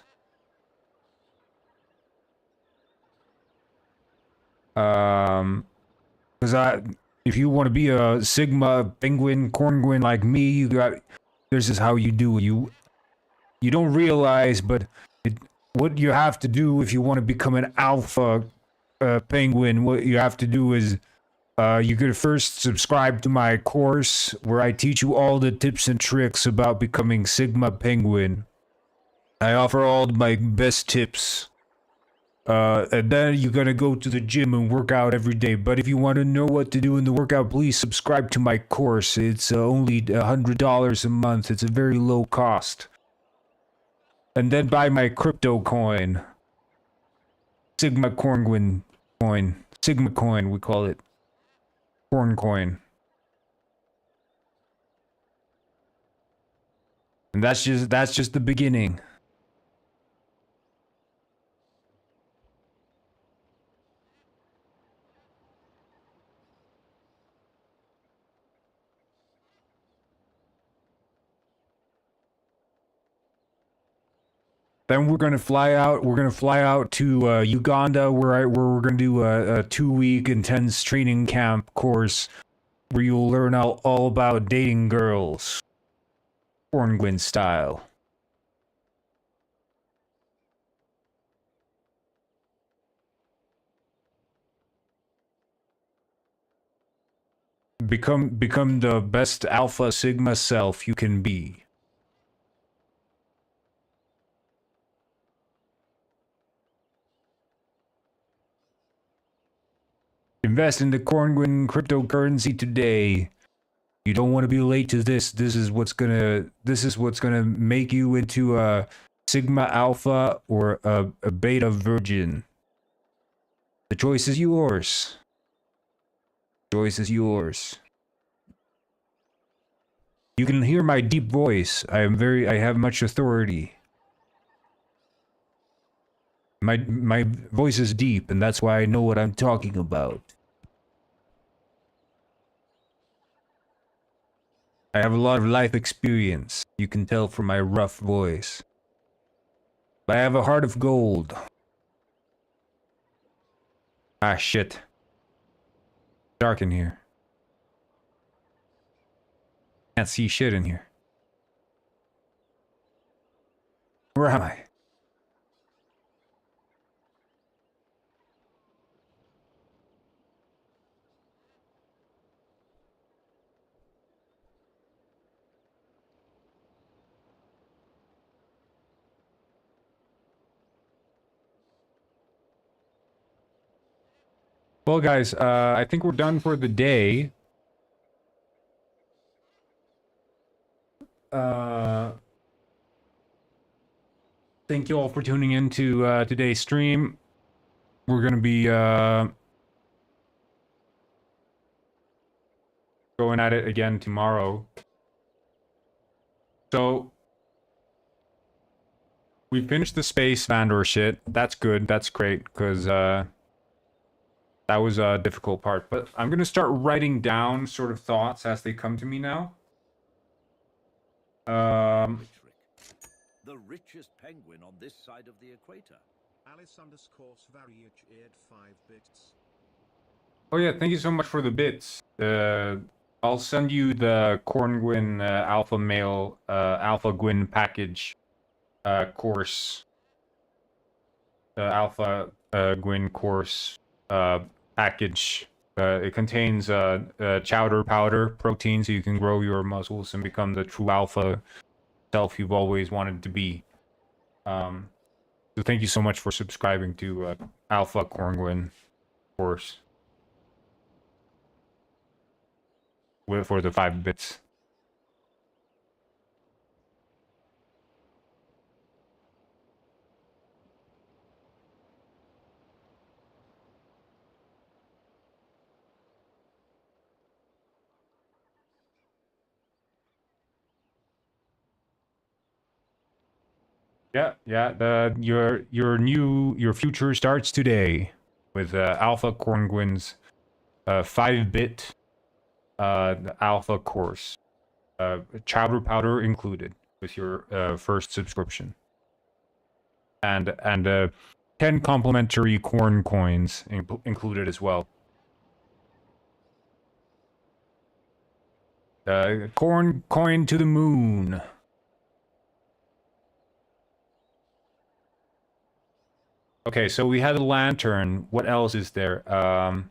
Because if you want to be a Sigma penguin Corngwin like me, this is how you do it. You don't realize, but what you have to do if you want to become an alpha penguin, what you have to do is you could first subscribe to my course where I teach you all the tips and tricks about becoming Sigma penguin. I offer all my best tips. And then you're gonna go to the gym and work out every day. But if you want to know what to do in the workout, please subscribe to my course. It's only $100 a month. It's a very low cost. And then buy my crypto coin. Sigma Corngwin coin. Sigma coin, we call it. Corn coin. And that's just the beginning. Then we're gonna fly out. We're gonna fly out to Uganda, where we're gonna do a 2-week intense training camp course, where you'll learn all about dating girls, Corngwin style. Become the best Alpha Sigma self you can be. Invest in the Corngwin cryptocurrency today. You don't want to be late to this. This is what's gonna make you into a Sigma Alpha or a Beta Virgin. The choice is yours. The choice is yours. You can hear my deep voice. I have much authority. My voice is deep, and that's why I know what I'm talking about. I have a lot of life experience. You can tell from my rough voice. But I have a heart of gold. Ah, shit. Dark in here. Can't see shit in here. Where am I? Well, guys, I think we're done for the day. Thank you all for tuning in to today's stream. We're gonna be going at it again tomorrow. So We finished the Space Vandor shit. That's good. That's great, because that was a difficult part. But I'm gonna start writing down sort of thoughts as they come to me now. The richest penguin on this side of the equator. Alice_Svariach 5 bits. Oh yeah, thank you so much for the bits. I'll send you the Corngwyn Alpha Male Alpha Gwyn package course. Alpha Gwyn course package. It contains chowder powder protein, so you can grow your muscles and become the true alpha self you've always wanted to be. So thank you so much for subscribing to Alpha Corngwyn course for the 5 bits. Yeah. Your future starts today with Alpha Corngwyn's 5-bit Alpha course, chowder powder included with your first subscription, and 10 complimentary corn coins included as well. Corn coin to the moon. Okay, so we had a lantern. What else is there? Are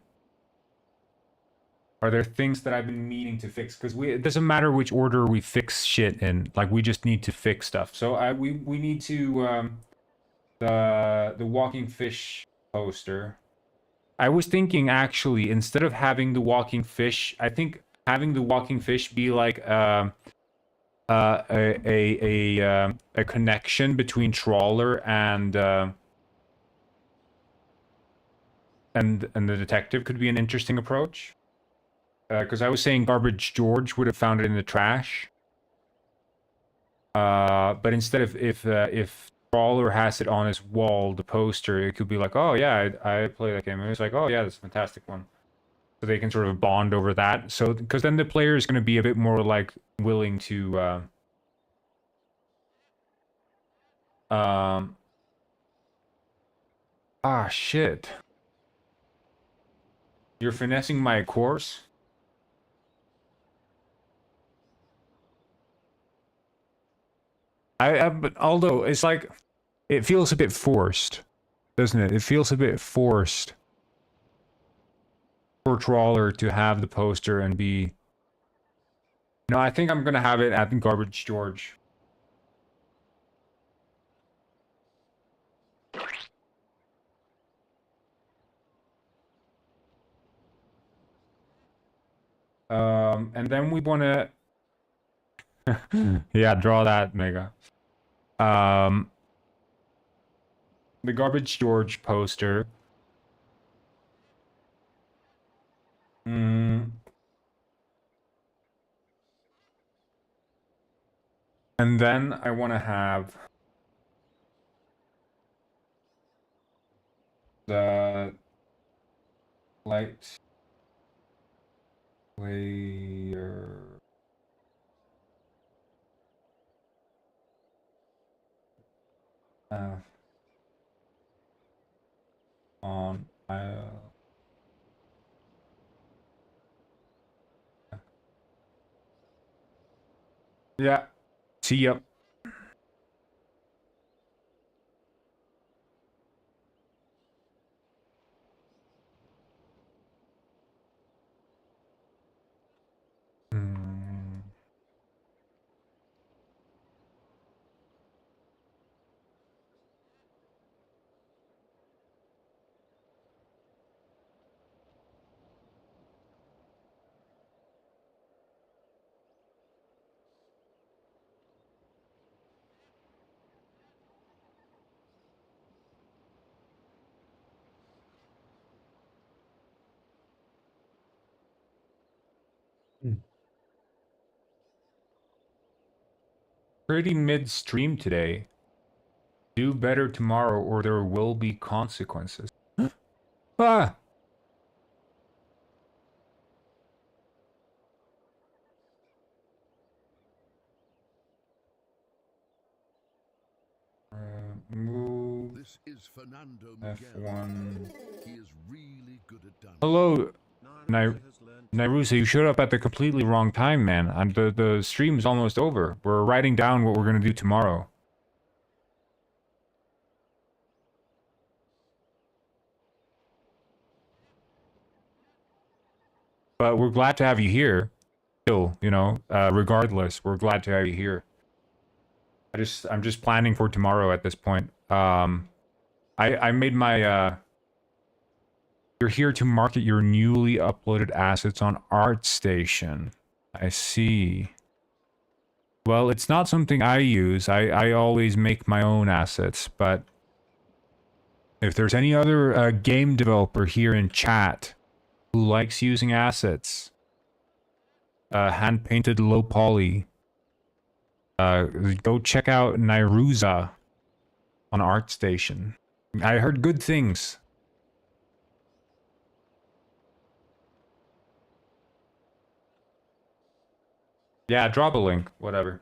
there things that I've been meaning to fix? Because it doesn't matter which order we fix shit in. Like, we just need to fix stuff. So we need to the walking fish poster. I was thinking, actually, instead of having the walking fish, I think having the walking fish be like a connection between Trawler and the detective could be an interesting approach. Because I was saying Garbage George would have found it in the trash. But instead of if Trawler has it on his wall, the poster, it could be like, oh yeah, I play that game. And it's like, oh yeah, that's a fantastic one. So they can sort of bond over that. So because then the player is going to be a bit more like willing to shit. You're finessing my course? But although it's like, it feels a bit forced, doesn't it? It feels a bit forced for Trawler to have the poster and be... No, I think I'm gonna have it at Garbage George. And then we wanna... Yeah, draw that, Mega. The Garbage George poster. And then I want to have the light layer on yeah. See ya. Pretty midstream today. Do better tomorrow or there will be consequences. Ah! Move This is Fernando Miguel. F1. He is really good at dancing. Hello, Nairusa has learned Nairusa, you showed up at the completely wrong time, man. The stream's almost over. We're writing down what we're gonna do tomorrow. But we're glad to have you here. Still, you know, regardless, we're glad to have you here. I'm just planning for tomorrow at this point. I made my you're here to market your newly uploaded assets on ArtStation. I see. Well, it's not something I use. I always make my own assets, but if there's any other game developer here in chat who likes using assets, hand-painted low poly, go check out Nairusa on ArtStation. I heard good things. Yeah, drop a link, whatever.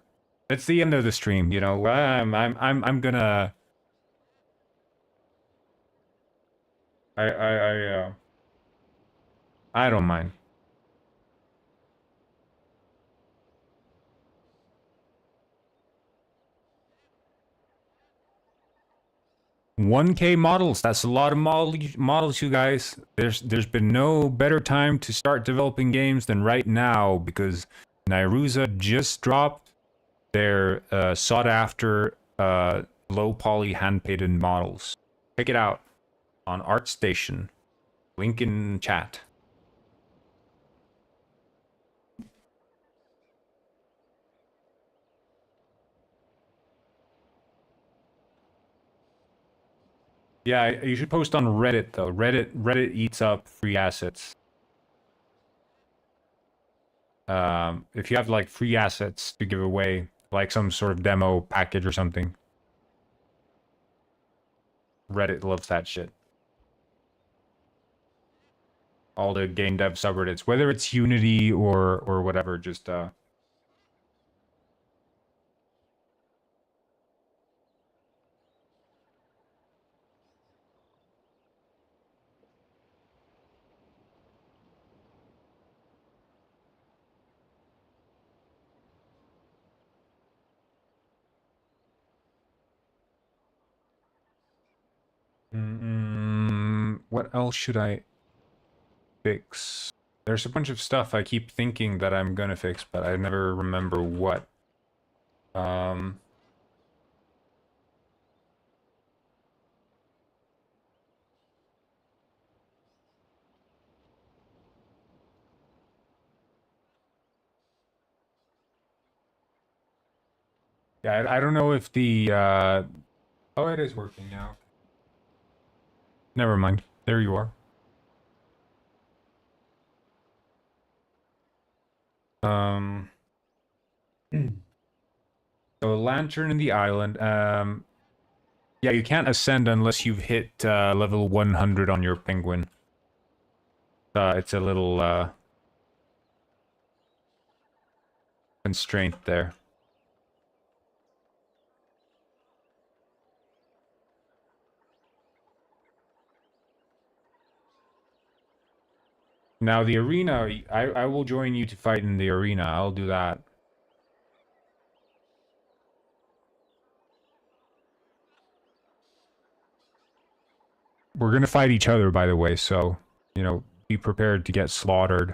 It's the end of the stream, you know. I'm gonna. I don't mind. $1K models. That's a lot of models, you guys. There's been no better time to start developing games than right now because Nairusa just dropped their sought after low poly hand painted models. Check it out on ArtStation. Link in chat. Yeah, you should post on Reddit though. Reddit eats up free assets. If you have like free assets to give away, like some sort of demo package or something, Reddit loves that shit. All the game dev subreddits, whether it's Unity or whatever, just what else should I fix? There's a bunch of stuff I keep thinking that I'm gonna fix, but I never remember what. Yeah, I don't know if the oh, it is working now. Never mind. There you are. So lantern in the island. Yeah, you can't ascend unless you've hit level 100 on your penguin. It's a little constraint there. Now the arena, I will join you to fight in the arena. I'll do that. We're gonna fight each other, by the way, so, you know, be prepared to get slaughtered.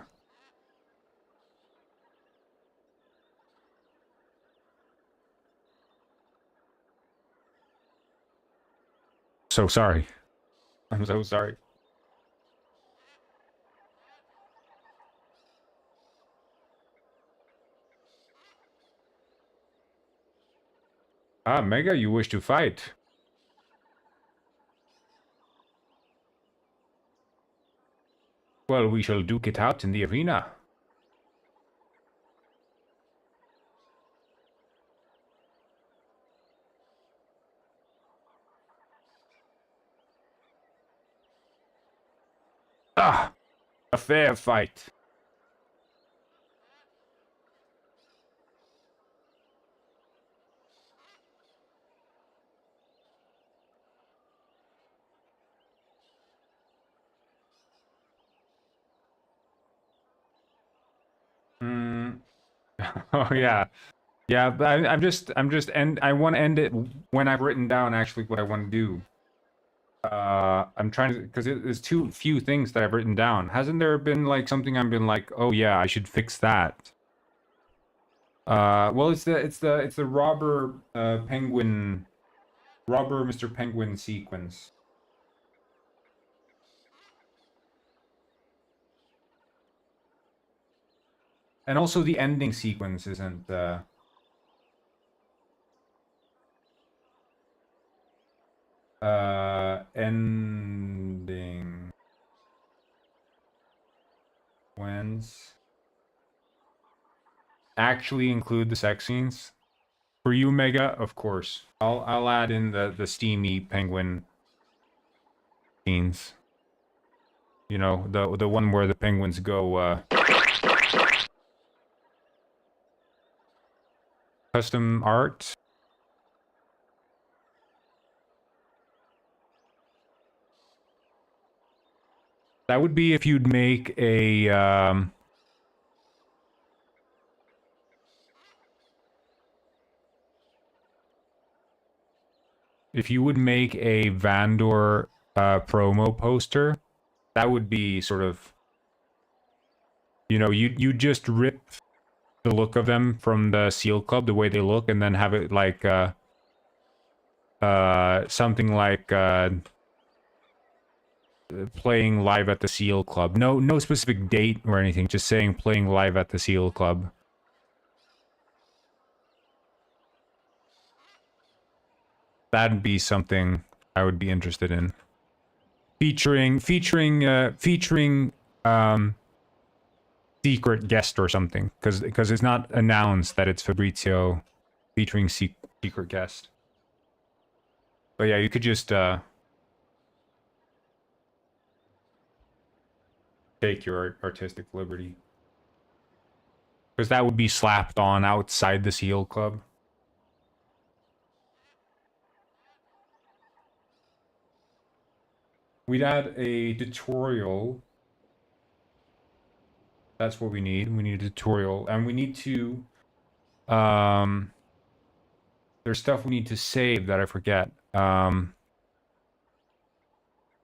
So sorry. I'm so sorry. Ah, Mega, you wish to fight? Well, we shall duke it out in the arena. Ah, a fair fight. Oh yeah, yeah. But and I want to end it when I've written down actually what I want to do. I'm trying to, because there's too few things that I've written down. Hasn't there been like something I've been like, oh yeah, I should fix that. Well, it's the robber penguin, robber Mr. Penguin sequence. And also the ending sequence isn't ending whens actually include the sex scenes. For you, Mega, of course. I'll add in the steamy penguin scenes. You know, the one where the penguins go custom art. That would be if you'd make a if you would make a Vandor promo poster, that would be sort of, you know, you just rip the look of them from the Seal Club, the way they look, and then have it like something like playing live at the Seal Club. No specific date or anything, just saying playing live at the Seal Club. That'd be something I would be interested in. Featuring secret guest or something, because it's not announced that it's Fabrizio featuring secret guest. But yeah, you could just take your artistic liberty, because that would be slapped on outside the Seal Club. We'd add a tutorial. That's what we need. We need a tutorial, and we need to there's stuff we need to save that I forget.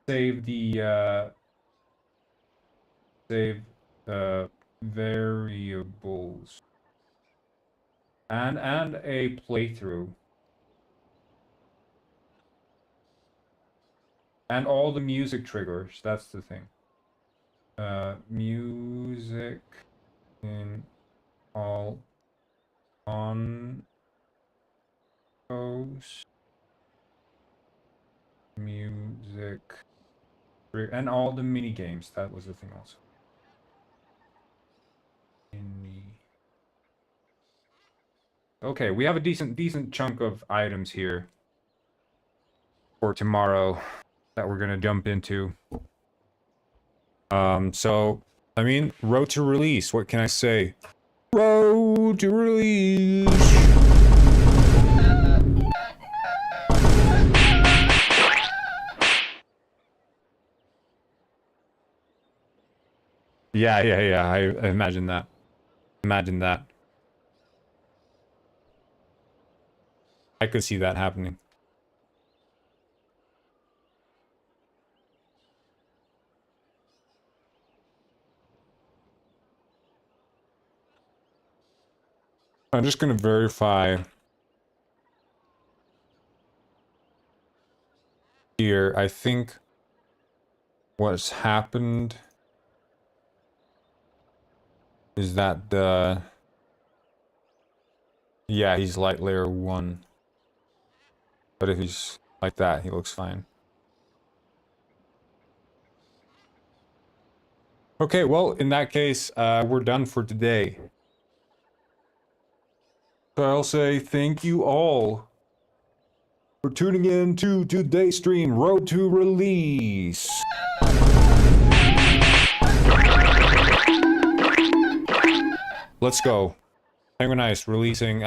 Save the variables and a playthrough. And all the music triggers, that's the thing. Music in all on post music and all the mini games. That was the thing also. Okay, we have a decent chunk of items here for tomorrow that we're gonna jump into. So I mean, road to release. What can I say? Road to release. Yeah. I imagine that. Imagine that. I could see that happening. I'm just going to verify here. I think what's happened is that yeah, he's light layer 1. But if he's like that, he looks fine. Okay, well, in that case, we're done for today. So I'll say thank you all for tuning in to today's stream, Road to Release. Let's go. Penguin Ice releasing